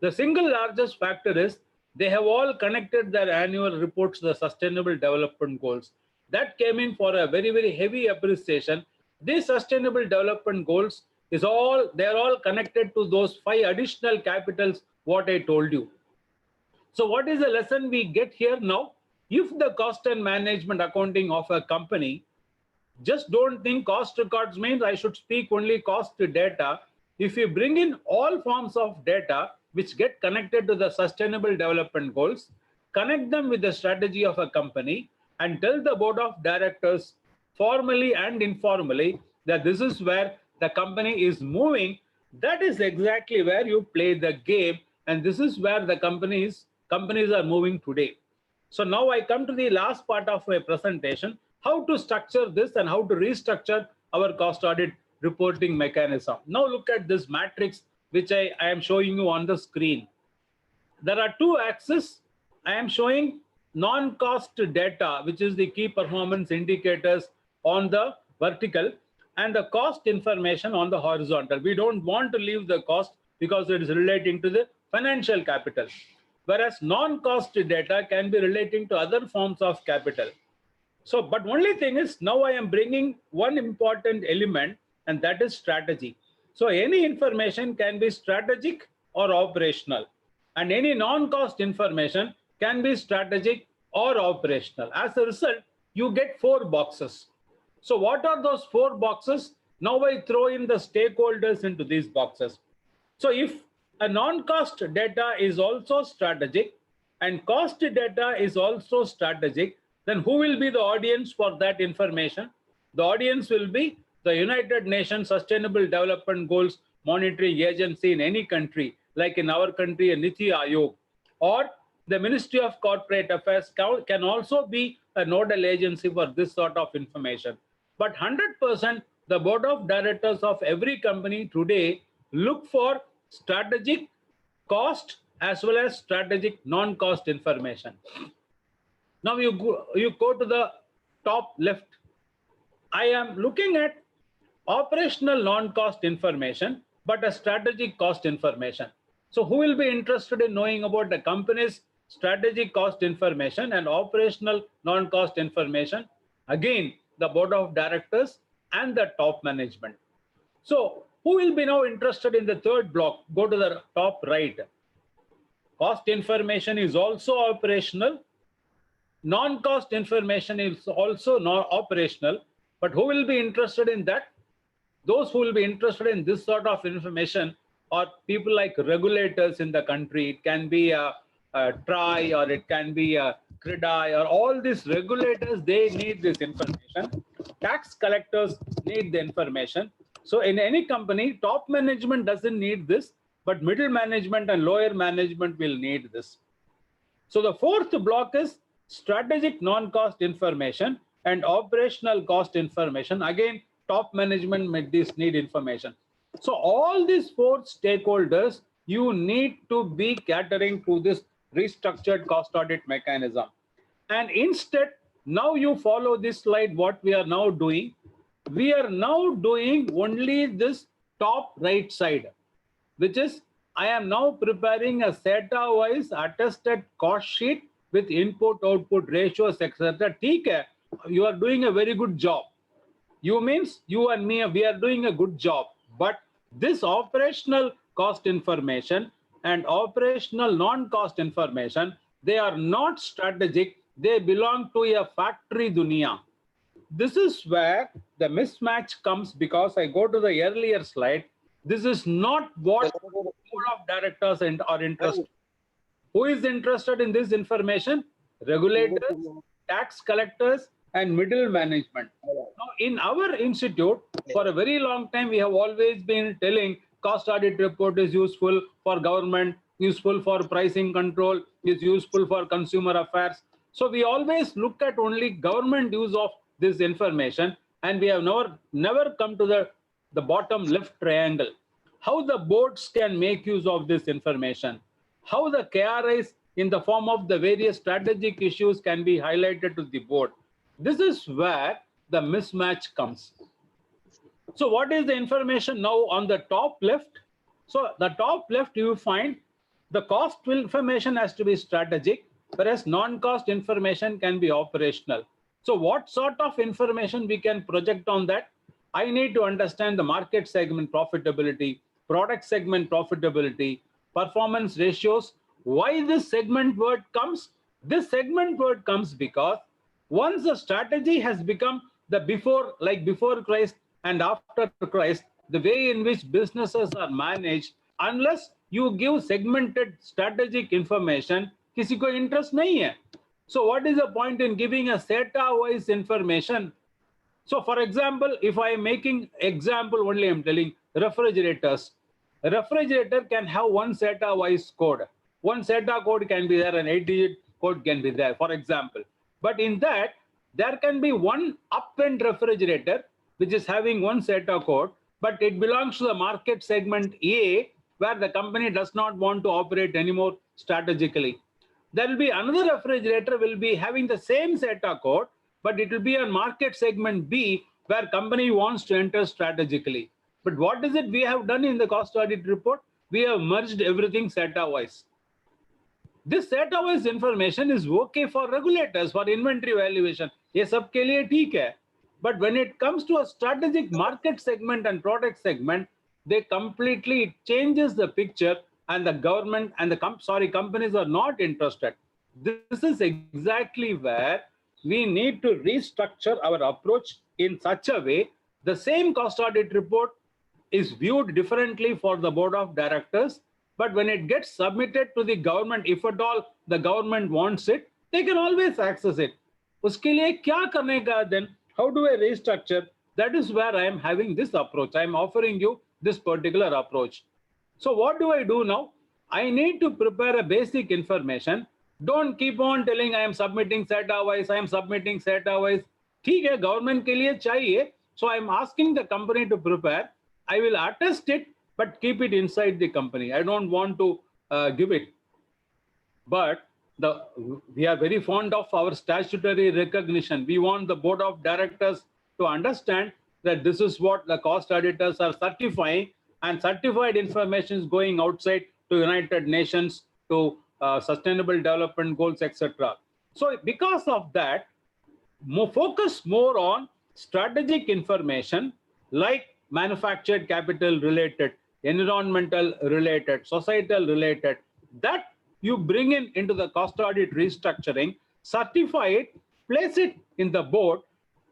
The single largest factor is they have all connected their annual reports to the sustainable development goals. That came in for a very, very heavy appreciation. These sustainable development goals is all, they're all connected to those 5 additional capitals, what I told you. So what is the lesson we get here now? If the cost and management accounting of a company, just don't think cost records means I should speak only cost data. If you bring in all forms of data which get connected to the sustainable development goals, connect them with the strategy of a company, and tell the board of directors formally and informally that this is where the company is moving, that is exactly where you play the game, and this is where the companies are moving today. So now I come to the last part of my presentation, how to structure this and how to restructure our cost audit reporting mechanism. Now look at this matrix which I am showing you on the screen. There are 2 axes. I am showing non-cost data, which is the key performance indicators on the vertical, and the cost information on the horizontal. We don't want to leave the cost because it is relating to the financial capital, whereas non-cost data can be relating to other forms of capital. So, but only thing is, now I am bringing one important element, and that is strategy. So any information can be strategic or operational, and any non-cost information can be strategic or operational. As a result, you get 4 boxes. So what are those 4 boxes? Now I throw in the stakeholders into these boxes. So if a non-cost data is also strategic and cost data is also strategic, then who will be the audience for that information? The audience will be the United Nations Sustainable Development Goals Monitoring Agency in any country, like in our country, a NITI Aayog, or The Ministry of Corporate Affairs can also be a nodal agency for this sort of information. But 100%, the board of directors of every company today look for strategic cost as well as strategic non-cost information. Now you go to the top left. I am looking at operational non-cost information, but a strategic cost information. So who will be interested in knowing about the company's strategic cost information and operational non-cost information? Again, the board of directors and the top management. So who will be now interested in the third block? Go to the top right. Cost information is also operational. Non-cost information is also not operational. But who will be interested in that? Those who will be interested in this sort of information are people like regulators in the country. It can be a TRI or it can be a CRIDI or all these regulators, they need this information. Tax collectors need the information. So in any company, top management doesn't need this, but middle management and lower management will need this. So the fourth block is strategic non-cost information and operational cost information. Again, top management need information. So all these four stakeholders, you need to be catering to this restructured cost audit mechanism. And instead, now you follow this slide, what we are now doing. We are now doing only this top right side, which is I am now preparing a SAFA-wise attested cost sheet with input-output ratios, etc. You are doing a very good job. You means you and me, we are doing a good job. But this operational cost information and operational non-cost information, they are not strategic. They belong to a factory dunya. This is where the mismatch comes, because I go to the earlier slide. This is not what the board of directors are interested. Who is interested in this information? Regulators, tax collectors, and middle management. Now, in our institute, for a very long time, we have always been telling cost audit report is useful for government, useful for pricing control, is useful for consumer affairs. So we always look at only government use of this information, and we have never come to the bottom left triangle. How the boards can make use of this information, how the KRIs in the form of the various strategic issues can be highlighted to the board. This is where the mismatch comes. So what is the information now on the top left? So the top left, you find the cost information has to be strategic, whereas non-cost information can be operational. So what sort of information we can project on that? I need to understand the market segment profitability, product segment profitability, performance ratios. Why this segment word comes? This segment word comes because once the strategy has become the before, like before Christ and after Christ, the way in which businesses are managed, unless you give segmented strategic information, किसी को interest नहीं है. So what is the point in giving a SAFA-wise information? So for example, if I am making example only, I am telling refrigerators. A refrigerator can have one SAFA-wise code. One SAFA code can be there, an 8-digit code can be there, for example. But in that, there can be one up-end refrigerator which is having one SAFA code, but it belongs to the market segment A, where the company does not want to operate anymore strategically. There will be another refrigerator will be having the same SAFA code, but it will be on market segment B, where company wants to enter strategically. But what is it we have done in the cost audit report? We have merged everything SAFA-wise. This SAFA-wise information is okay for regulators, for inventory valuation. ये सब के लिए ठीक है. But when it comes to a strategic market segment and product segment, they completely changes the picture, and the government and the companies are not interested. This is exactly where we need to restructure our approach in such a way the same cost audit report is viewed differently for the board of directors, but when it gets submitted to the government, if at all the government wants it, they can always access it. Uske liye kya karne ka then? How do I restructure? That is where I am having this approach. I am offering you this particular approach. So what do I do now? I need to prepare a basic information. Don't keep on telling I am submitting SATA wise, I am submitting SATA wise. ठीक है, government के लिए चाहिए. So I am asking the company to prepare. I will attest it, but keep it inside the company. I don't want to give it. But we are very fond of our statutory recognition. We want the board of directors to understand that this is what the cost auditors are certifying, and certified information is going outside to United Nations, to Sustainable Development Goals, etc. So because of that, focus more on strategic information like manufactured capital related, environmental related, societal related, that you bring into the cost audit restructuring, certify it, place it in the board,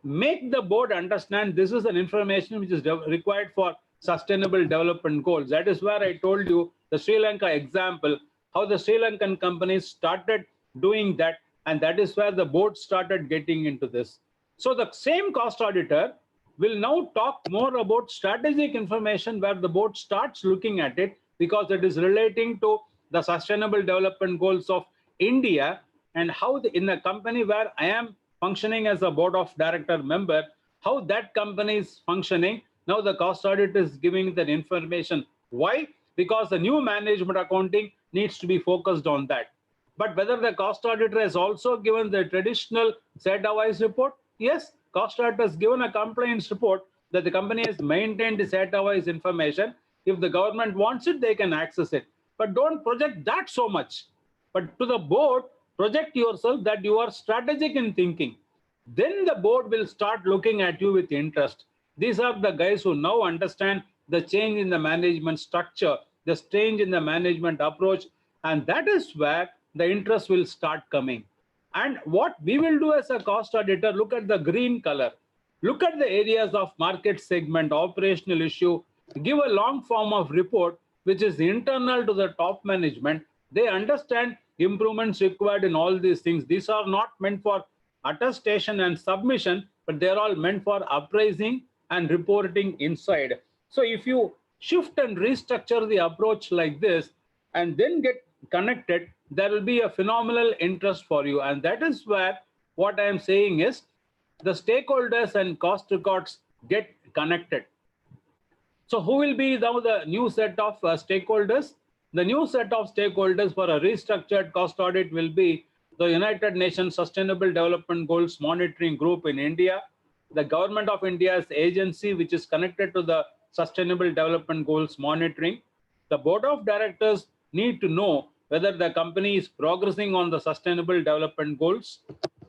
make the board understand this is an information which is required for sustainable development goals. That is where I told you the Sri Lanka example, how the Sri Lankan companies started doing that, and that is where the board started getting into this. So the same cost auditor will now talk more about strategic information where the board starts looking at it, because it is relating to the sustainable development goals of India, and how in a company where I am functioning as a board of director member, how that company is functioning. Now the cost audit is giving that information. Why? Because the new management accounting needs to be focused on that. But whether the cost auditor has also given the traditional SATA-wise report? Yes, cost auditor has given a compliance report that the company has maintained the SATA-wise information. If the government wants it, they can access it. But don't project that so much. But to the board, project yourself that you are strategic in thinking. Then the board will start looking at you with interest. These are the guys who now understand the change in the management structure, the change in the management approach, and that is where the interest will start coming. And what we will do as a cost auditor, look at the green color. Look at the areas of market segment, operational issue, give a long form of report which is internal to the top management. They understand improvements required in all these things. These are not meant for attestation and submission, but they're all meant for appraising and reporting inside. So if you shift and restructure the approach like this and then get connected, there will be a phenomenal interest for you. And that is where what I am saying is the stakeholders and cost records get connected. So who will be now the new set of stakeholders? The new set of stakeholders for a restructured cost audit will be the United Nations Sustainable Development Goals Monitoring Group in India, the Government of India's agency which is connected to the Sustainable Development Goals Monitoring. The Board of Directors need to know whether the company is progressing on the Sustainable Development Goals.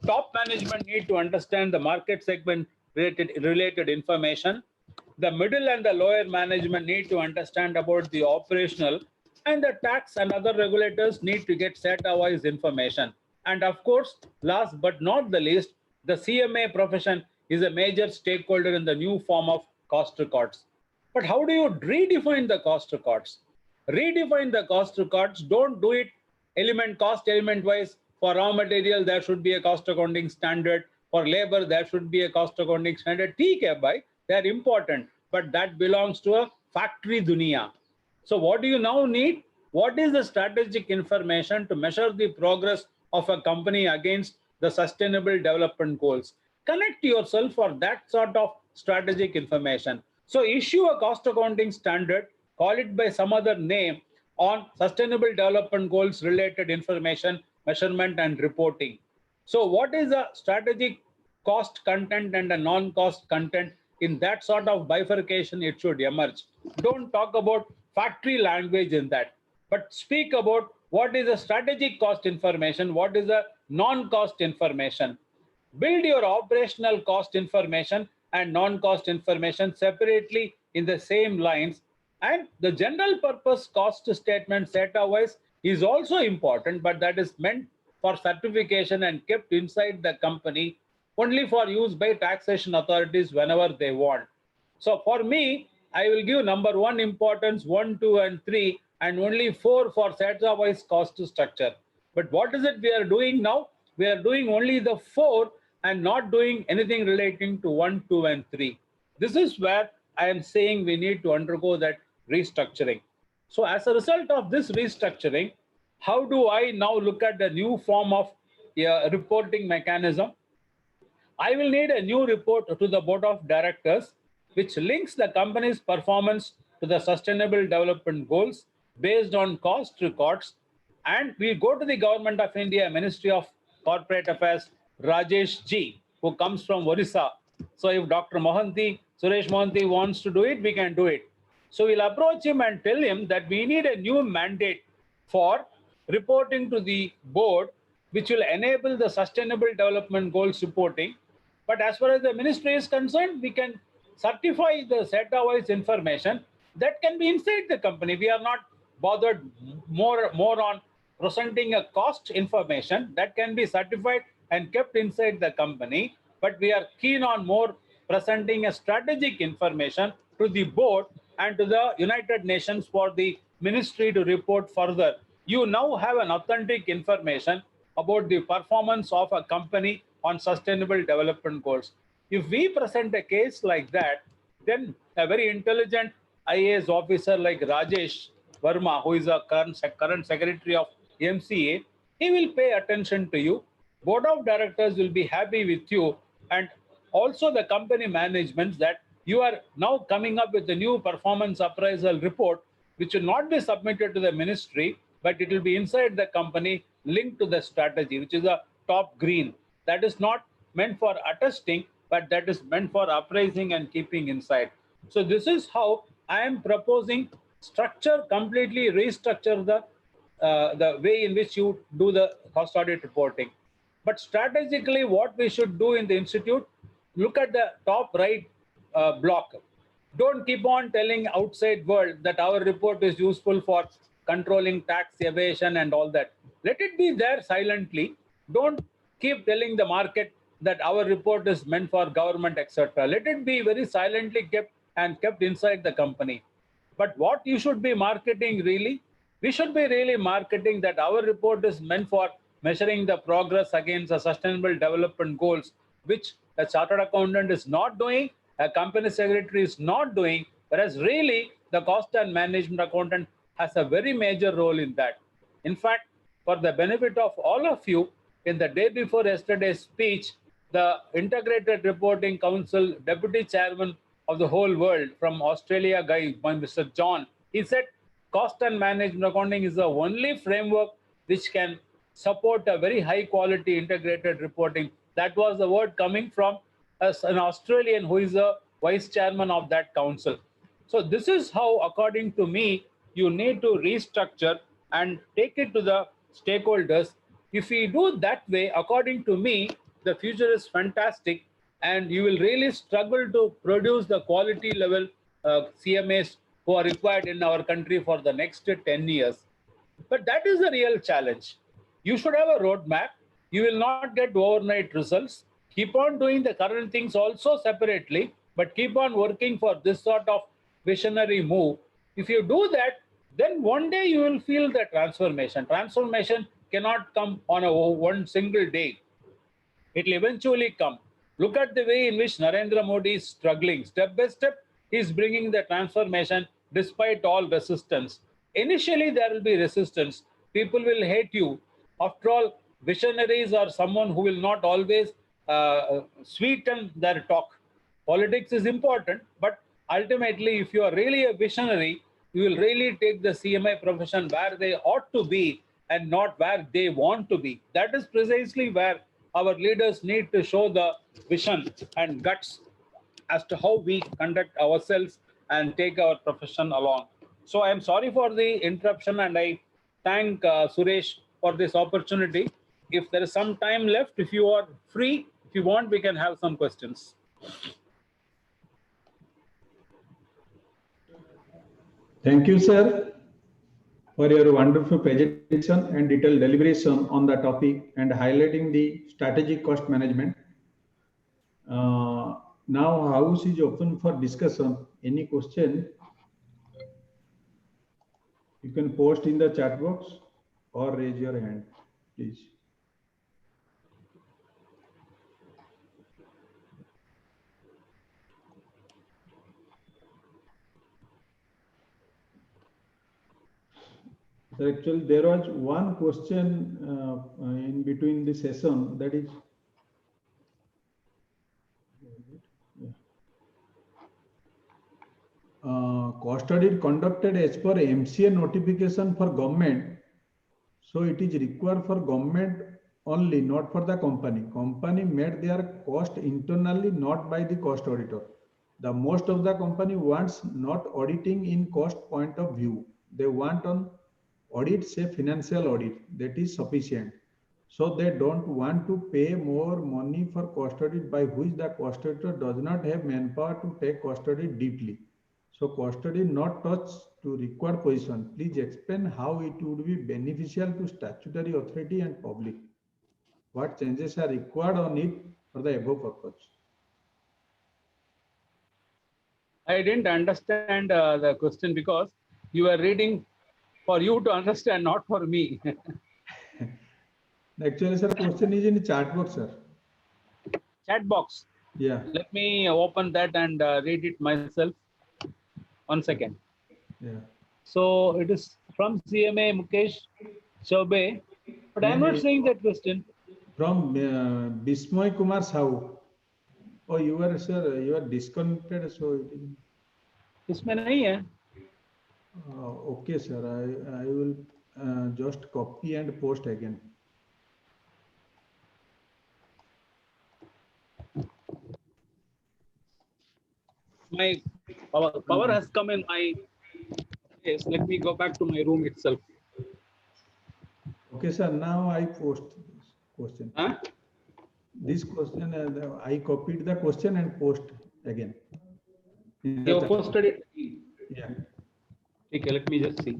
Top management need to understand the market segment related information. The middle and the lower management need to understand about the operational, and the tax and other regulators need to get SATA-wise information. And of course, last but not the least, the CMA profession is a major stakeholder in the new form of cost records. But how do you redefine the cost records? Redefine the cost records. Don't do it cost element wise. For raw material, there should be a cost accounting standard. For labor, there should be a cost accounting standard. ठीक है भाई, they are important, but that belongs to a factory dunia. So what do you now need? What is the strategic information to measure the progress of a company against the sustainable development goals? Connect yourself for that sort of strategic information. So issue a cost accounting standard, call it by some other name, on sustainable development goals related information, measurement and reporting. So what is a strategic cost content and a non-cost content? In that sort of bifurcation, it should emerge. Don't talk about factory language in that, but speak about what is a strategic cost information, what is a non-cost information. Build your operational cost information and non-cost information separately in the same lines. And the general purpose cost statement SATA-wise is also important, but that is meant for certification and kept inside the company only for use by taxation authorities whenever they want. So for me, I will give number 1 importance, 1, 2, and 3, and only 4 for SATA-wise cost structure. But what is it we are doing now? We are doing only the 4 and not doing anything relating to 1, 2, and 3. This is where I am saying we need to undergo that restructuring. So as a result of this restructuring, How do I now look at the new form of reporting mechanism? I will need a new report to the board of directors, which links the company's performance to the sustainable development goals based on cost records. And we go to the Government of India, Ministry of Corporate Affairs, Rajesh G, who comes from Orissa. So if Dr. Mohanty, Suresh Mohanty wants to do it, we can do it. So we'll approach him and tell him that we need a new mandate for reporting to the board, which will enable the sustainable development goals reporting. But as far as the ministry is concerned, we can certify the SETA-wise information that can be inside the company. We are not bothered more on presenting a cost information that can be certified and kept inside the company. But we are keen on more presenting a strategic information to the board and to the United Nations for the ministry to report further. You now have an authentic information about the performance of a company on sustainable development goals. If we present a case like that, then a very intelligent IAS officer like Rajesh Verma, who is a current secretary of MCA, he will pay attention to you. Board of directors will be happy with you, and also the company management, that you are now coming up with a new performance appraisal report, which will not be submitted to the ministry, but it will be inside the company linked to the strategy, which is a top green. That is not meant for attesting, but that is meant for appraising and keeping inside. So this is how I am proposing completely restructure the way in which you do the cost audit reporting. But strategically, what we should do in the institute, look at the top right block. Don't keep on telling outside world that our report is useful for controlling tax evasion and all that. Let it be there silently. Don't keep telling the market that our report is meant for government, etc. Let it be very silently kept inside the company. But what you should be marketing really, we should be really marketing that our report is meant for measuring the progress against the sustainable development goals, which a chartered accountant is not doing, a company secretary is not doing, whereas really the cost and management accountant has a very major role in that. In fact, for the benefit of all of you, in the day before yesterday's speech, the Integrated Reporting Council Deputy Chairman of the whole world from Australia guy, Mr. John, he said cost and management accounting is the only framework which can support a very high quality integrated reporting. That was the word coming from an Australian who is a vice chairman of that council. So this is how, according to me, you need to restructure and take it to the stakeholders. If we do that way, according to me, the future is fantastic, and you will really struggle to produce the quality level CMAs who are required in our country for the next 10 years. But that is the real challenge. You should have a roadmap. You will not get overnight results. Keep on doing the current things also separately, but keep on working for this sort of visionary move. If you do that, then one day you will feel the transformation. Transformation cannot come on one single day. It will eventually come. Look at the way in which Narendra Modi is struggling. Step by step, he is bringing the transformation despite all resistance. Initially, there will be resistance. People will hate you. After all, visionaries are someone who will not always sweeten their talk. Politics is important, but ultimately, if you are really a visionary, you will really take the CMA profession where they ought to be and not where they want to be. That is precisely where our leaders need to show the vision and guts as to how we conduct ourselves and take our profession along. So I am sorry for the interruption, and I thank Suresh for this opportunity. If there is some time left, if you are free, if you want, we can have some questions. Thank you, sir, for your wonderful presentation and detailed deliberation on the topic and highlighting the strategic cost management. Now, house is open for discussion. Any question? You can post in the chat box or raise your hand, please. So actually, there was one question in between the session, that is, cost audit conducted as per MCA notification for government. So it is required for government only, not for the company. Company made their cost internally, not by the cost auditor. The most of the company wants not auditing in cost point of view. They want on audit, say financial audit, that is sufficient. So they don't want to pay more money for cost audit, by which the cost auditor does not have manpower to take cost audit deeply. So cost audit not touch to required position. Please explain how it would be beneficial to statutory authority and public. What changes are required on it for the above purpose? I didn't understand the question because you were reading for you to understand, not for me. Actually, sir, question is in chat box, sir. Chat box. Yeah. Let me open that and read it myself. 1 second. Yeah. So it is from CMA Mukesh Chaube, but I'm not saying that question. From Bismoy Kumar Sahu. Oh, you are, sir, you are disconnected, so it is. इसमें नहीं है. Okay, sir. I will just copy and post again. My power has come in my place. Let me go back to my room itself. Okay, sir. Now I post this question. Huh? This question, I copied the question and post again. You posted it? Yeah. Okay, let me just see.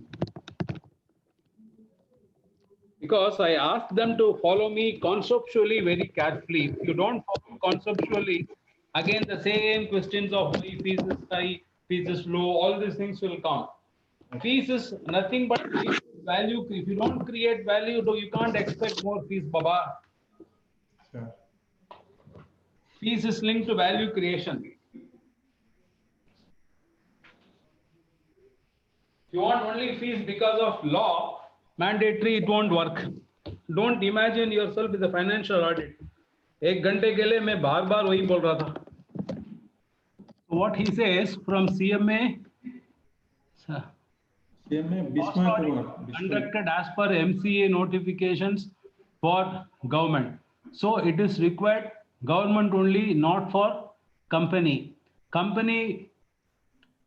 Because I asked them to follow me conceptually very carefully. If you don't follow conceptually, again the same questions of why fees is high, fees is low, all these things will come. Fees is nothing but value. If you don't create value, you can't expect more fees, Baba. Sure. Fees is linked to value creation. If you want only fees because of law, mandatory, it won't work. Don't imagine yourself with a financial audit. एक घंटे के लिए मैं बार-बार वही बोल रहा था. What he says from CMA, Bismoy Kumar. Conducted as per MCA notifications for government. So it is required government only, not for company. Company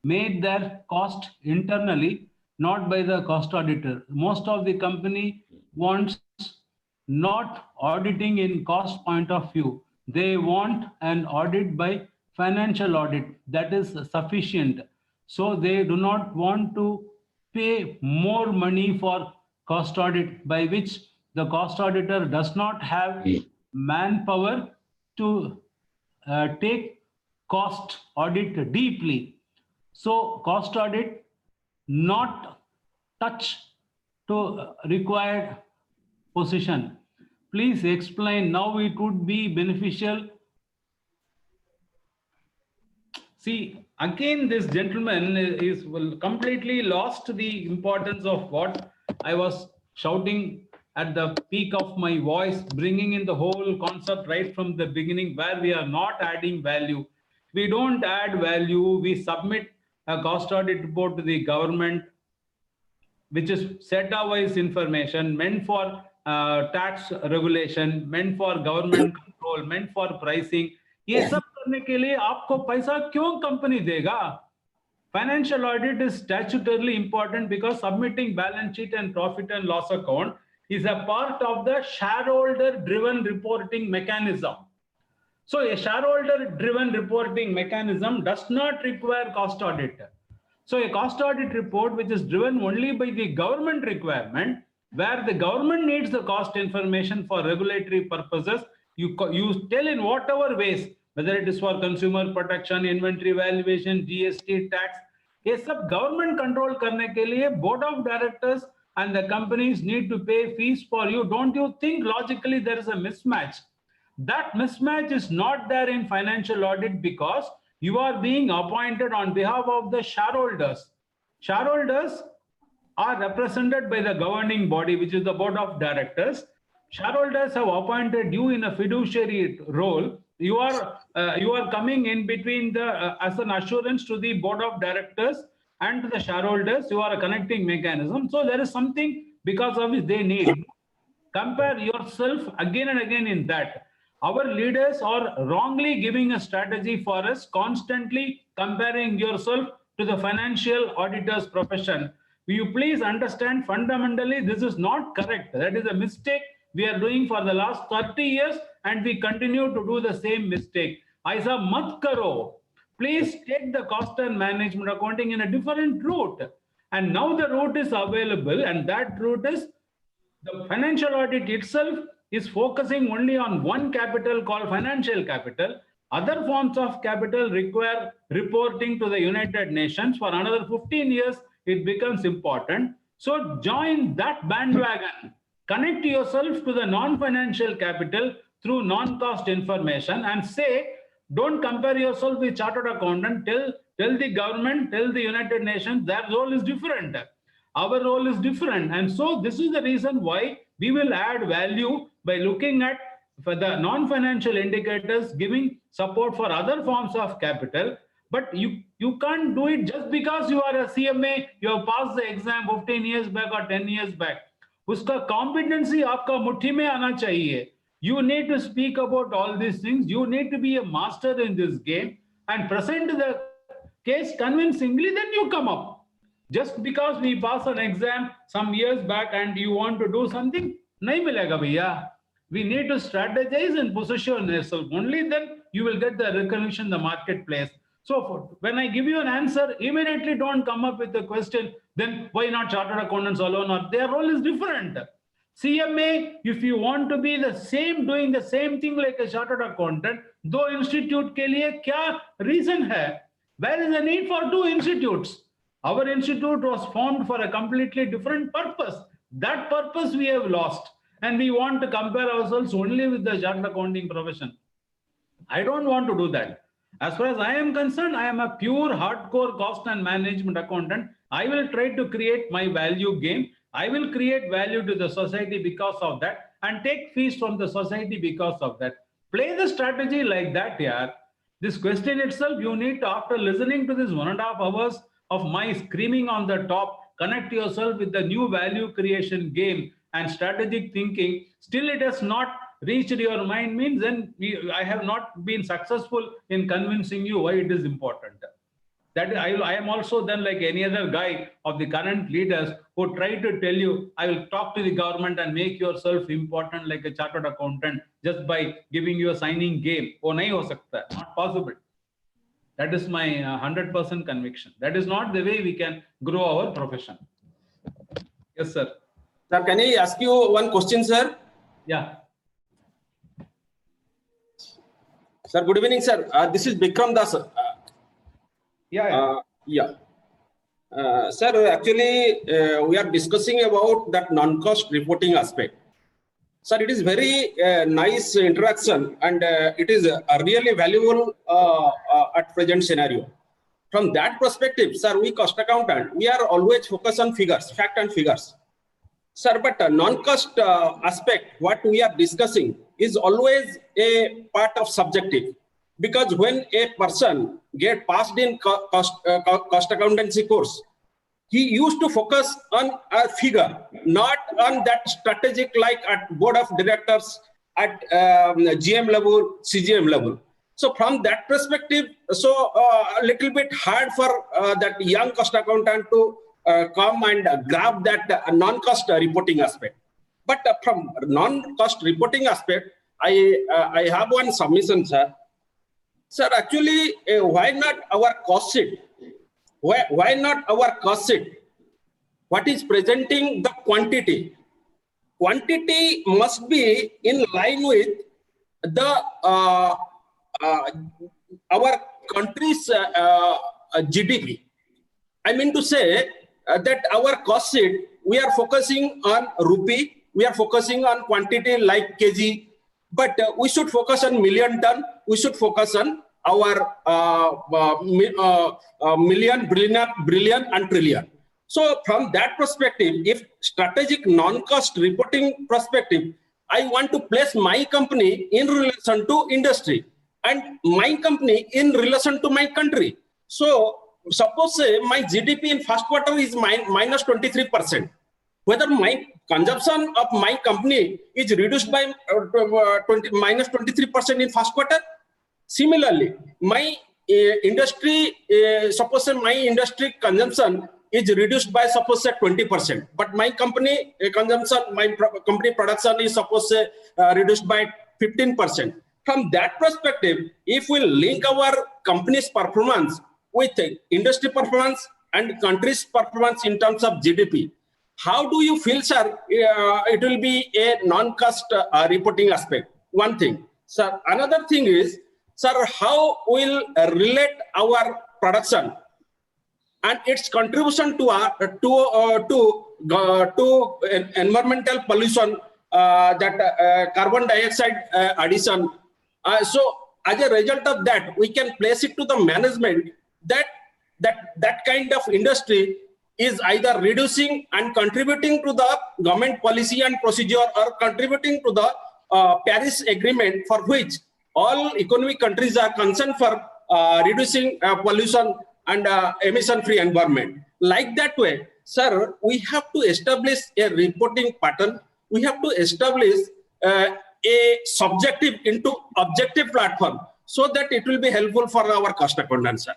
made their cost internally, not by the cost auditor. Most of the company wants not auditing in cost point of view. They want an audit by financial audit that is sufficient. So they do not want to pay more money for cost audit, by which the cost auditor does not have manpower to take cost audit deeply. So cost audit not touch to required position. Please explain. Now it would be beneficial. See, again, this gentleman is completely lost the importance of what I was shouting at the peak of my voice, bringing in the whole concept right from the beginning, where we are not adding value. We don't add value. We submit a cost audit report to the government, which is SETA-wise information meant for tax regulation, meant for government control, meant for pricing. ये सब करने के लिए आपको पैसा क्यों company देगा? Financial audit is statutorily important because submitting balance sheet and profit and loss account is a part of the shareholder-driven reporting mechanism. So a shareholder-driven reporting mechanism does not require cost audit. So a cost audit report, which is driven only by the government requirement, where the government needs the cost information for regulatory purposes, you tell in whatever ways, whether it is for consumer protection, inventory valuation, GST, tax, ये सब government control करने के लिए board of directors and the companies need to pay fees for you. Don't you think logically there is a mismatch? That mismatch is not there in financial audit because you are being appointed on behalf of the shareholders. Shareholders are represented by the governing body, which is the board of directors. Shareholders have appointed you in a fiduciary role. You are coming in between the as an assurance to the board of directors and to the shareholders. You are a connecting mechanism. So there is something because of which they need. Compare yourself again and again in that. Our leaders are wrongly giving a strategy for us, constantly comparing yourself to the financial auditor's profession. Will you please understand, fundamentally, this is not correct. That is a mistake we are doing for the last 30 years, and we continue to do the same mistake. Aisa mat karo. Please take the cost and management accounting in a different route. And now the route is available, and that route is the financial audit itself is focusing only on one capital called financial capital. Other forms of capital require reporting to the United Nations. For another 15 years, it becomes important. So join that bandwagon. Connect yourself to the non-financial capital through non-cost information and say, don't compare yourself with chartered accountant. Tell the government, tell the United Nations, their role is different. Our role is different. And so this is the reason why we will add value by looking at for the non-financial indicators, giving support for other forms of capital. But you can't do it just because you are a CMA, you have passed the exam 15 years back or 10 years back. Uska competency aapka muthi mein aana chahiye. You need to speak about all these things. You need to be a master in this game and present the case convincingly, then you come up. Just because we pass an exam some years back and you want to do something, nahi milega bhaiya. We need to strategize and position yourself. Only then you will get the recognition in the marketplace. So when I give you an answer, immediately don't come up with the question, then why not chartered accountants alone? Or their role is different. CMA, if you want to be the same, doing the same thing like a chartered accountant, do institute ke liye kya reason hai? Where is the need for two institutes? Our institute was formed for a completely different purpose. That purpose we have lost. And we want to compare ourselves only with the chartered accounting profession. I don't want to do that. As far as I am concerned, I am a pure hardcore cost and management accountant. I will try to create my value game. I will create value to the society because of that and take fees from the society because of that. Play the strategy like that, yeah. This question itself, you need to, after listening to this 1.5 hours of my screaming on the top, connect yourself with the new value creation game and strategic thinking. Still it has not reached your mind, means then I have not been successful in convincing you why it is important. That I am also then like any other guy of the current leaders who try to tell you, I will talk to the government and make yourself important like a chartered accountant just by giving you a signing game. Oh, nahi ho sakta, not possible. That is my 100% conviction. That is not the way we can grow our profession. Yes, sir. Sir, can I ask you one question, sir? Yeah. Sir, good evening, sir. This is Bikram Das. Sir, actually, we are discussing about that non-cost reporting aspect. Sir, it is very nice interaction and it is really valuable at present scenario. From that perspective, sir, we cost accountant, we are always focused on figures, fact and figures. Sir, but non-cost aspect, what we are discussing is always a part of subjective. Because when a person get passed in cost accountancy course, he used to focus on a figure, not on that strategic like at board of directors, at GM level, CGM level. So from that perspective, so a little bit hard for that young cost accountant to come and grab that non-cost reporting aspect. But from non-cost reporting aspect, I have one submission, sir. Sir, actually, why not our cost sheet? Why not our cost sheet? What is presenting the quantity? Quantity must be in line with the our country's GDP. I mean to say that our cost sheet, we are focusing on rupee, we are focusing on quantity like kg, but we should focus on million ton, we should focus on our million, billion and trillion. So from that perspective, if strategic non-cost reporting perspective, I want to place my company in relation to industry and my company in relation to my country. So suppose say my GDP in first quarter is minus 23%. Whether my consumption of my company is reduced by minus 23% in first quarter. Similarly, my industry, suppose say my industry consumption is reduced by suppose say 20%, but my company consumption, my company production is suppose say reduced by 15%. From that perspective, if we link our company's performance with industry performance and country's performance in terms of GDP, how do you feel, sir? It will be a non-cost reporting aspect. One thing, sir. Another thing is, sir, how will relate our production and its contribution to environmental pollution, that carbon dioxide addition. So as a result of that, we can place it to the management that kind of industry is either reducing and contributing to the government policy and procedure, or contributing to the Paris Agreement, for which all economic countries are concerned for reducing pollution and emission-free environment. Like that way, sir, we have to establish a reporting pattern. We have to establish a subjective into objective platform so that it will be helpful for our cost accountants, sir.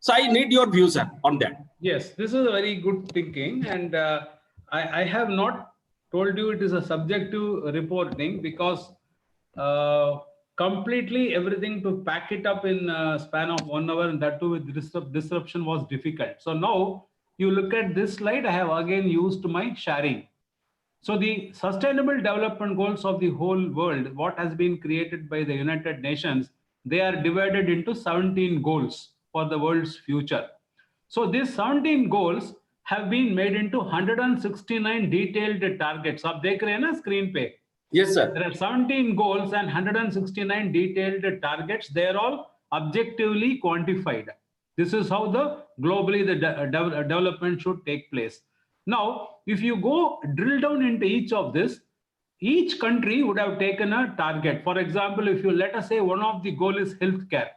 So I need your views, sir, on that. Yes, this is a very good thinking, and I have not told you it is a subjective reporting, because completely everything to pack it up in a span of 1 hour, and that too with disruption, was difficult. So now you look at this slide, I have again used my sharing. So the Sustainable Development Goals of the whole world, what has been created by the United Nations, they are divided into 17 goals for the world's future. So these 17 goals have been made into 169 detailed targets. Ab dekh rahe hain na screen pe? Yes, sir. There are 17 goals and 169 detailed targets. They are all objectively quantified. This is how globally the development should take place. Now, if you go drill down into each of this, each country would have taken a target. For example, if you let us say one of the goal is healthcare.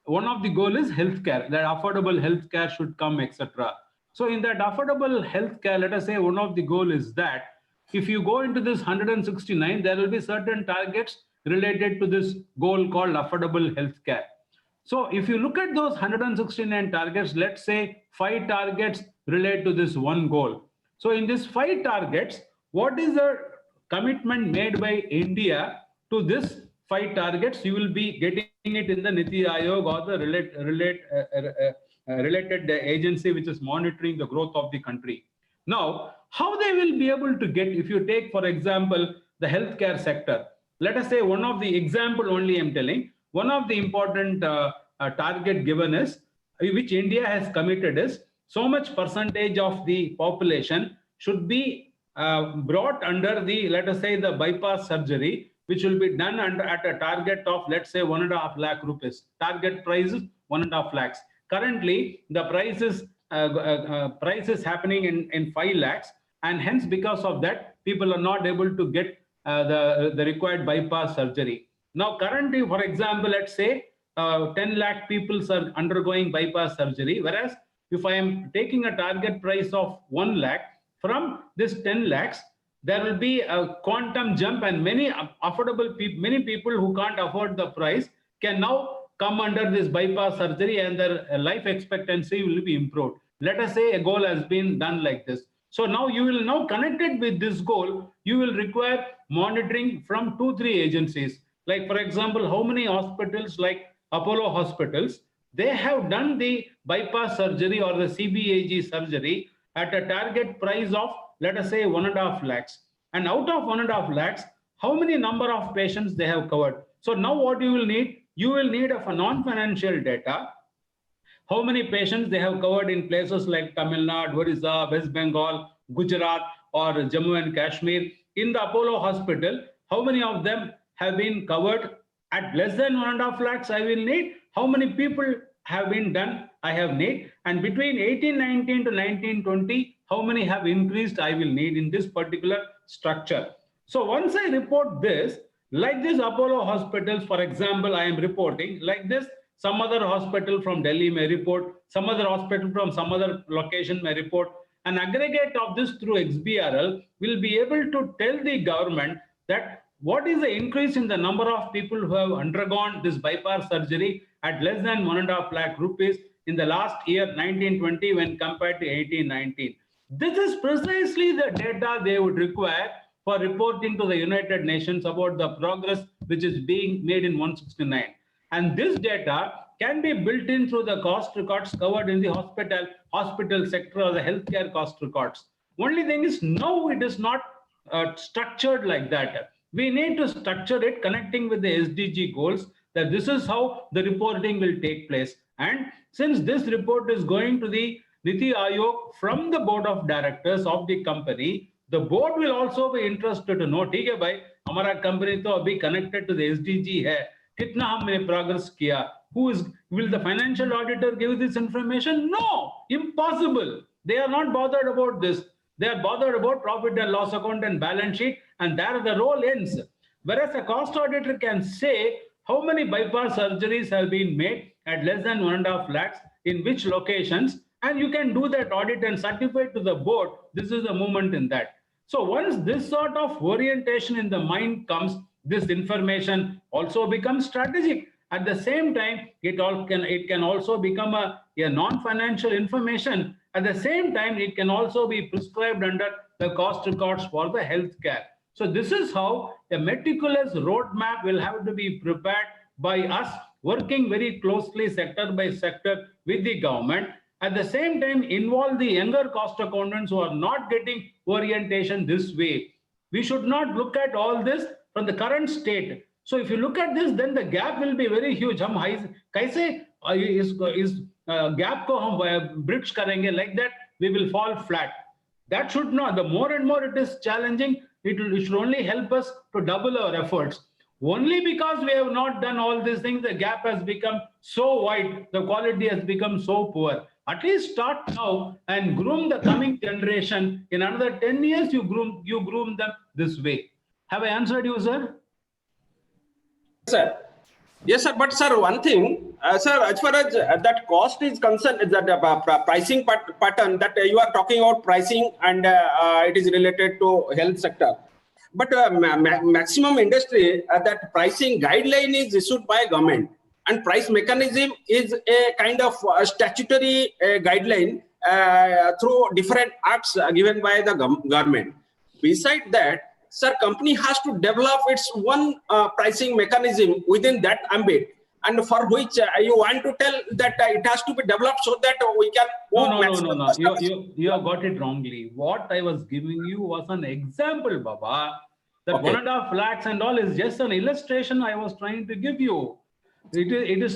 One of the goal is healthcare, that affordable healthcare should come, etc. So in that affordable healthcare, let us say one of the goal is that if you go into this 169, there will be certain targets related to this goal called affordable healthcare. So if you look at those 169 targets, let's say 5 targets relate to this one goal. So in these 5 targets, what is the commitment made by India to this 5 targets? You will be getting it in the Niti Aayog or the related agency which is monitoring the growth of the country. Now, how they will be able to get, if you take, for example, the healthcare sector, let us say one of the example only I'm telling, one of the important target given is, which India has committed is, so much percentage of the population should be brought under the, let us say, the bypass surgery, which will be done at a target of, let's say, 1.5 lakh rupees. Target price is 1.5 lakhs. Currently, the price is happening in 5 lakhs, and hence because of that, people are not able to get the required bypass surgery. Now, currently, for example, let's say 10 lakh people are undergoing bypass surgery, whereas if I am taking a target price of 1 lakh, from this 10 lakhs, there will be a quantum jump, and many affordable people, many people who can't afford the price can now come under this bypass surgery, and their life expectancy will be improved. Let us say a goal has been done like this. So now you will now connected with this goal, you will require monitoring from 2-3 agencies. Like for example, how many hospitals like Apollo hospitals, they have done the bypass surgery or the CBAG surgery at a target price of, let us say, 1.5 lakhs. And out of 1.5 lakhs, how many number of patients they have covered? So now what you will need? You will need a non-financial data. How many patients they have covered in places like Tamil Nadu, Odisha, West Bengal, Gujarat, or Jammu and Kashmir. In the Apollo hospital, how many of them have been covered at less than 1.5 lakhs? I will need how many people have been done I have need, and between 1819 to 1920, how many have increased I will need in this particular structure. So once I report this, like this Apollo hospitals, for example, I am reporting like this. Some other hospital from Delhi may report, some other hospital from some other location may report. An aggregate of this through XBRL will be able to tell the government that what is the increase in the number of people who have undergone this bypass surgery at less than 1.5 lakh rupees in the last year 1920 when compared to 1819. This is precisely the data they would require for reporting to the United Nations about the progress which is being made in 169. And this data can be built in through the cost records covered in the hospital sector or the healthcare cost records. Only thing is now it is not structured like that. We need to structure it connecting with the SDG goals, that this is how the reporting will take place. And since this report is going to the Niti Aayog from the board of directors of the company, the board will also be interested to know, ठीक है भाई, हमारा company तो अभी connected to the SDG है, कितना हमने progress किया, will the financial auditor give this information? No, impossible. They are not bothered about this. They are bothered about profit and loss account and balance sheet, and there the role ends. Whereas a cost auditor can say how many bypass surgeries have been made at less than 1.5 lakhs, in which locations, and you can do that audit and certify to the board. This is the moment in that. So once this sort of orientation in the mind comes, this information also becomes strategic. At the same time, it can also become a non-financial information. At the same time, it can also be prescribed under the cost records for the healthcare. So this is how a meticulous roadmap will have to be prepared by us, working very closely sector by sector with the government. At the same time, involve the younger cost accountants who are not getting orientation this way. We should not look at all this from the current state. So if you look at this, then the gap will be very huge. हम कैसे इस gap को हम bridge करेंगे, like that we will fall flat. That should not. The more and more it is challenging, it should only help us to double our efforts. Only because we have not done all these things, the gap has become so wide, the quality has become so poor. At least start now and groom the coming generation. In another 10 years, you groom them this way. Have I answered you, sir? Sir. Yes, sir. But sir, one thing, sir, as far as that cost is concerned, that pricing pattern that you are talking about pricing, and it is related to health sector. But maximum industry, that pricing guideline is issued by government, and price mechanism is a kind of statutory guideline through different acts given by the government. Besides that, sir, company has to develop its one pricing mechanism within that ambit, and for which you want to tell that it has to be developed so that we can. No. You have got it wrongly. What I was giving you was an example, Baba. That okay. 1.5 lakhs and all is just an illustration I was trying to give you. It is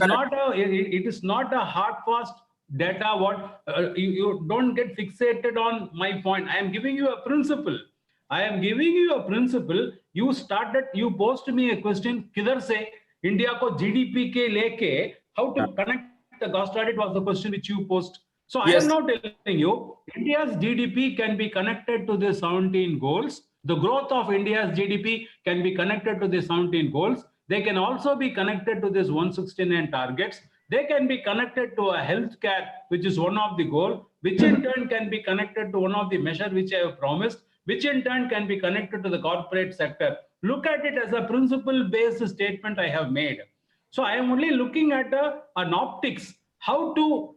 not a hard fast data. What you don't get fixated on my point. I am giving you a principle. You posed me a question, kidhar se India ko GDP ke leke, how to connect the cost audit was the question which you posed. So yes. I am now telling you, India's GDP can be connected to the 17 goals. The growth of India's GDP can be connected to the 17 goals. They can also be connected to this 169 targets. They can be connected to a healthcare, which is one of the goals, which in turn can be connected to one of the measures which I have promised, which in turn can be connected to the corporate sector. Look at it as a principle-based statement I have made. So I am only looking at an optics, how to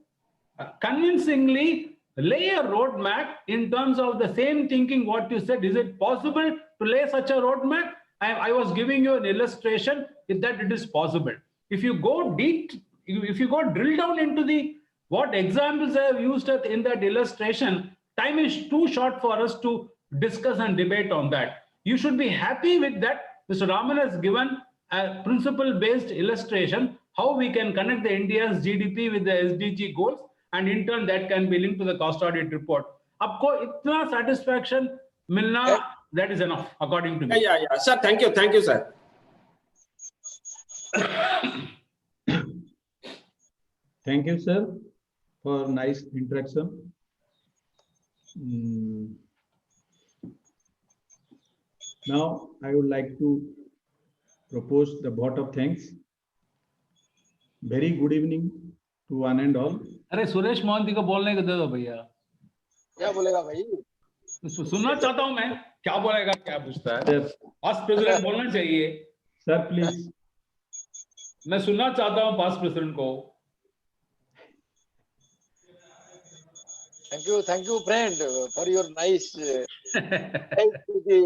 convincingly lay a roadmap in terms of the same thinking what you said. Is it possible to lay such a roadmap? I was giving you an illustration that it is possible. If you go drill down into what examples I have used in that illustration, time is too short for us to discuss and debate on that. You should be happy with that. Mr. Raman has given a principle-based illustration how we can connect the India's GDP with the SDG goals, and in turn that can be linked to the cost audit report. Aapko itna satisfaction milna, that is enough according to me. Yeah. Sir, thank you, sir. Thank you, sir. for nice interaction. Now I would like to propose the vote of thanks. Very good evening to one and all. अरे सुरेश मोहंती को बोलने को दे दो भैया. क्या बोलेगा भाई? सुनना चाहता हूं मैं. क्या बोलेगा, क्या पूछता है? पास्ट प्रेसिडेंट बोलना चाहिए. Sir, please. मैं सुनना चाहता हूं पास्ट प्रेसिडेंट को. Thank you, friend, for your nice help to the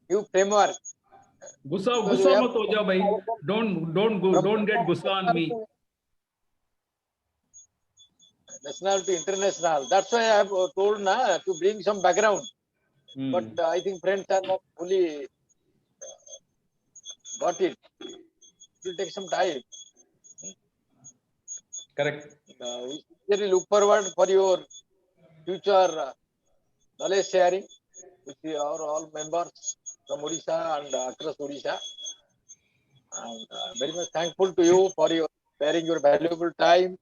new framework. गुस्सा मत हो जाओ भाई. Don't get गुस्सा on me. National to international. That's why I have told to bring some background. But I think friends are not fully got it. It will take some time. Correct. We really look forward for your future knowledge sharing with our all members from Odisha and across Odisha. And very much thankful to you for your sparing your valuable time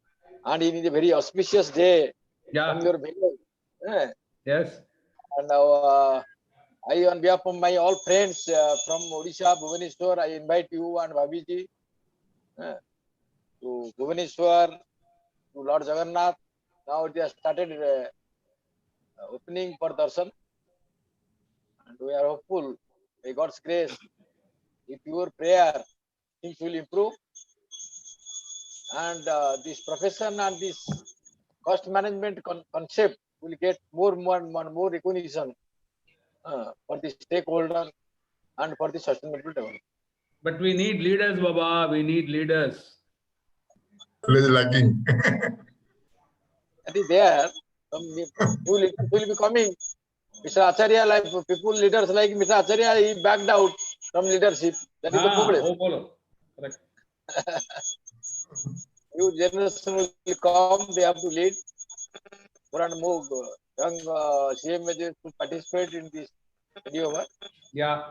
and in a very auspicious day from your village. Yes. And now I, on behalf of my all friends from Odisha, Bhubaneswar, I invite you and Bhabiji to Bhubaneswar, to Lord Jagannath. Now it has started opening for darshan, and we are hopeful, by God's grace, with your prayer, things will improve, and this profession and this cost management concept will get more recognition for the stakeholder and for the sustainable development. But we need leaders, Baba. We need leaders. It is lacking. That is there. Some new leaders will be coming. Mr. Acharya, like people, leaders like Mr. Acharya, he backed out from leadership. That is the problem. Correct. New generation will come, they have to lead. And move young CMA to participate in this video. Yeah.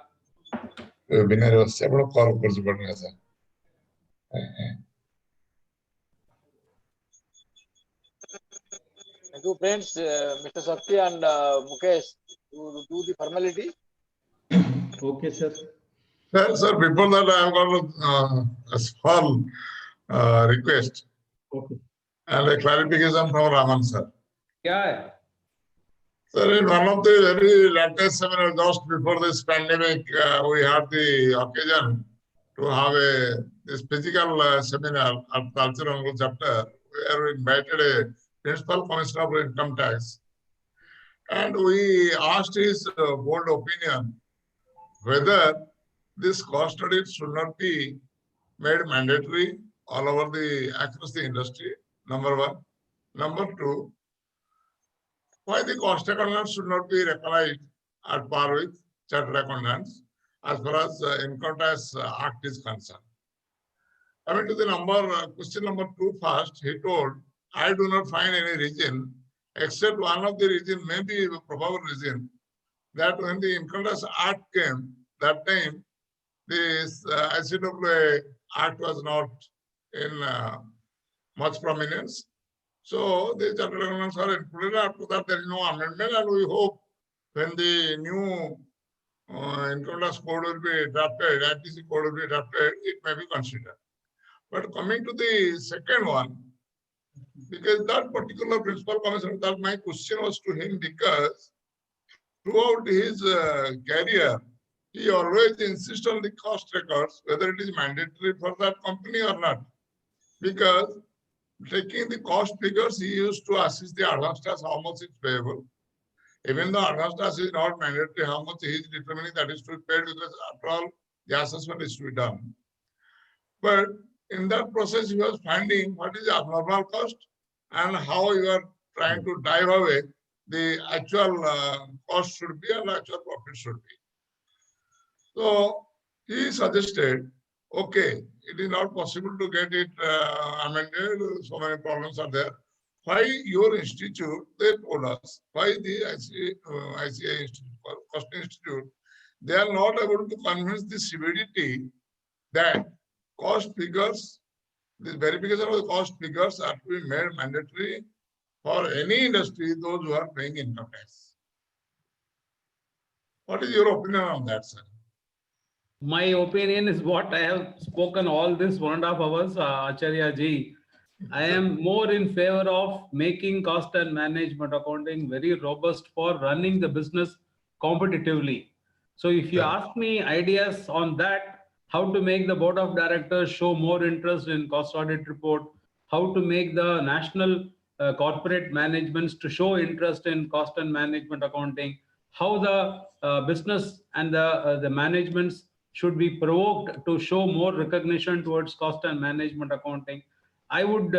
Webinar was several call for the Thank you, friends, Mr. Sakti and Mukesh, to do the formality. Okay, sir. Sir, before that, I have got a small request. Okay. And a clarification from Raman, sir. Yeah. Sir, in one of the very latest seminars, just before this pandemic, we had the occasion to have this physical seminar at the Angul chapter, where we invited a Principal Commissioner of Income Tax. And we asked his bold opinion whether this cost audit should not be made mandatory all over across the industry, number one. Number two, why the cost accountants should not be recognized at par with chartered accountants as far as Income Tax Act is concerned. Coming to the question number 2 first, he told, I do not find any reason, except one of the reason, maybe a probable reason, that when the Income Tax Act came, that time, this ICAI Act was not in much prominence. So the chartered accountants are included. After that, there is no amendment, and we hope when the new Income Tax Code will be drafted, ITC Code will be drafted, it may be considered. But coming to the second one, because that particular principal commissioner, that my question was to him, because throughout his career, he always insists on the cost records, whether it is mandatory for that company or not. Because taking the cost figures, he used to assess the advance tax, how much is payable. Even though advance tax is not mandatory, how much he is determining that is to be paid, because after all, the assessment is to be done. But in that process, he was finding what is the abnormal cost and how you are trying to dive away the actual cost should be and actual profit should be. So he suggested, okay, it is not possible to get it amended, so many problems are there. Why your institute, they told us, why the ICAI Institute, Cost Institute, they are not able to convince the CBDT that cost figures This verification of the cost figures are to be made mandatory for any industry, those who are paying income tax. What is your opinion on that, sir? My opinion is what I have spoken all this 1.5 hours, Acharya ji. I am more in favor of making cost and management accounting very robust for running the business competitively. So if you ask me ideas on that, how to make the board of directors show more interest in cost audit report, how to make the national corporate managements to show interest in cost and management accounting, how the business and the managements should be provoked to show more recognition towards cost and management accounting, I would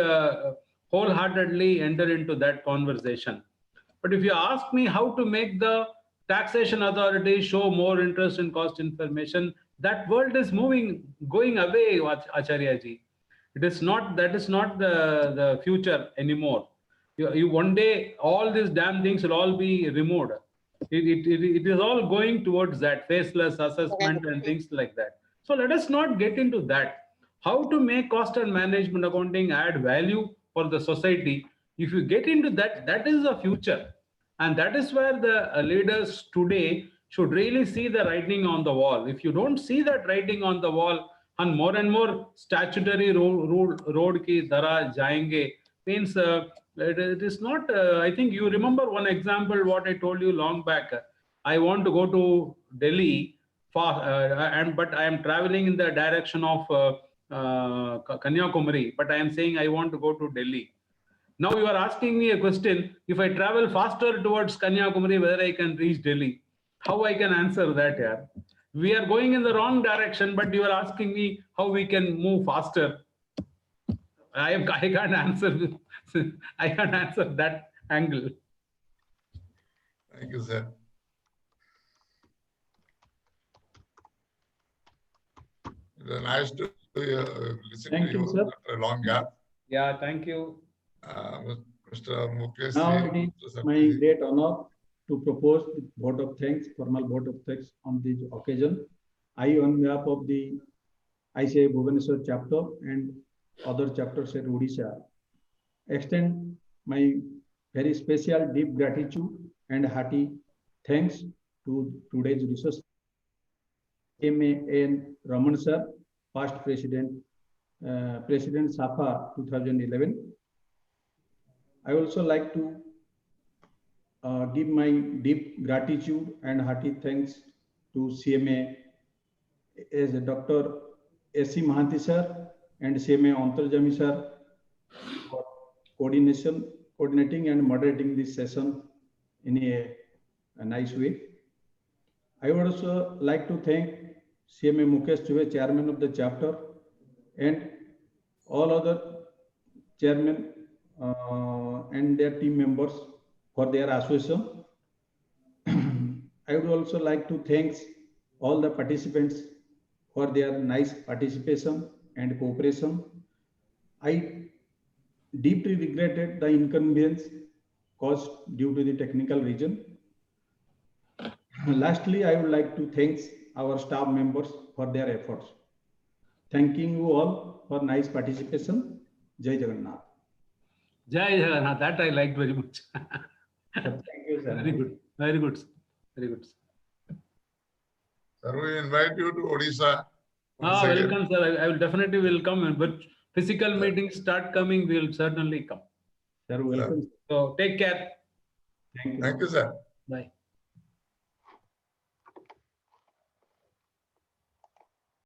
wholeheartedly enter into that conversation. But if you ask me how to make the taxation authority show more interest in cost information, that world is going away, Acharya ji. That is not the future anymore. You one day, all these damn things will all be removed. It is all going towards that faceless assessment and things like that. So let us not get into that. How to make cost and management accounting add value for the society? If you get into that, that is the future. And that is where the leaders today should really see the writing on the wall. If you don't see that writing on the wall, and more statutory road ki dara jayenge, means it is not, I think you remember one example, what I told you long back. I want to go to Delhi, but I am traveling in the direction of Kanyakumari, but I am saying I want to go to Delhi. Now you are asking me a question, if I travel faster towards Kanyakumari, whether I can reach Delhi. How I can answer that here? We are going in the wrong direction, but you are asking me how we can move faster. I can't answer. I can't answer that angle. Thank you, sir. It was nice to listen Thank to you, you sir. after a long gap. Yeah, thank you. Mr. Mukesh. Now it is my great honor to propose the vote of thanks, formal vote of thanks on this occasion. I, on behalf of the ICAI Bhubaneswar chapter and other chapters at Odisha, extend my very special deep gratitude and hearty thanks to today's research CMA Raman sir, past President SAFA 2011. I also like to give my deep gratitude and hearty thanks to CMA as Dr. S.C. Mahanti sir and CMA Antaryami sir for coordinating and moderating this session in a nice way. I would also like to thank CMA Mukesh Chubey, chairman of the chapter, and all other chairmen and their team members for their association. I would also like to thank all the participants for their nice participation and cooperation. I deeply regretted the inconvenience caused due to the technical reason. Lastly, I would like to thank our staff members for their efforts. Thanking you all for nice participation. Jai Jagannath. Jai Jagannath, that I liked very much. Thank you, sir. Very good, very good, very good. Sir, we invite you to Odisha. Welcome, sir. I will definitely will come, but physical meetings start coming, we will certainly come. Sir, welcome. So take care. Thank you. Thank you, sir. Bye.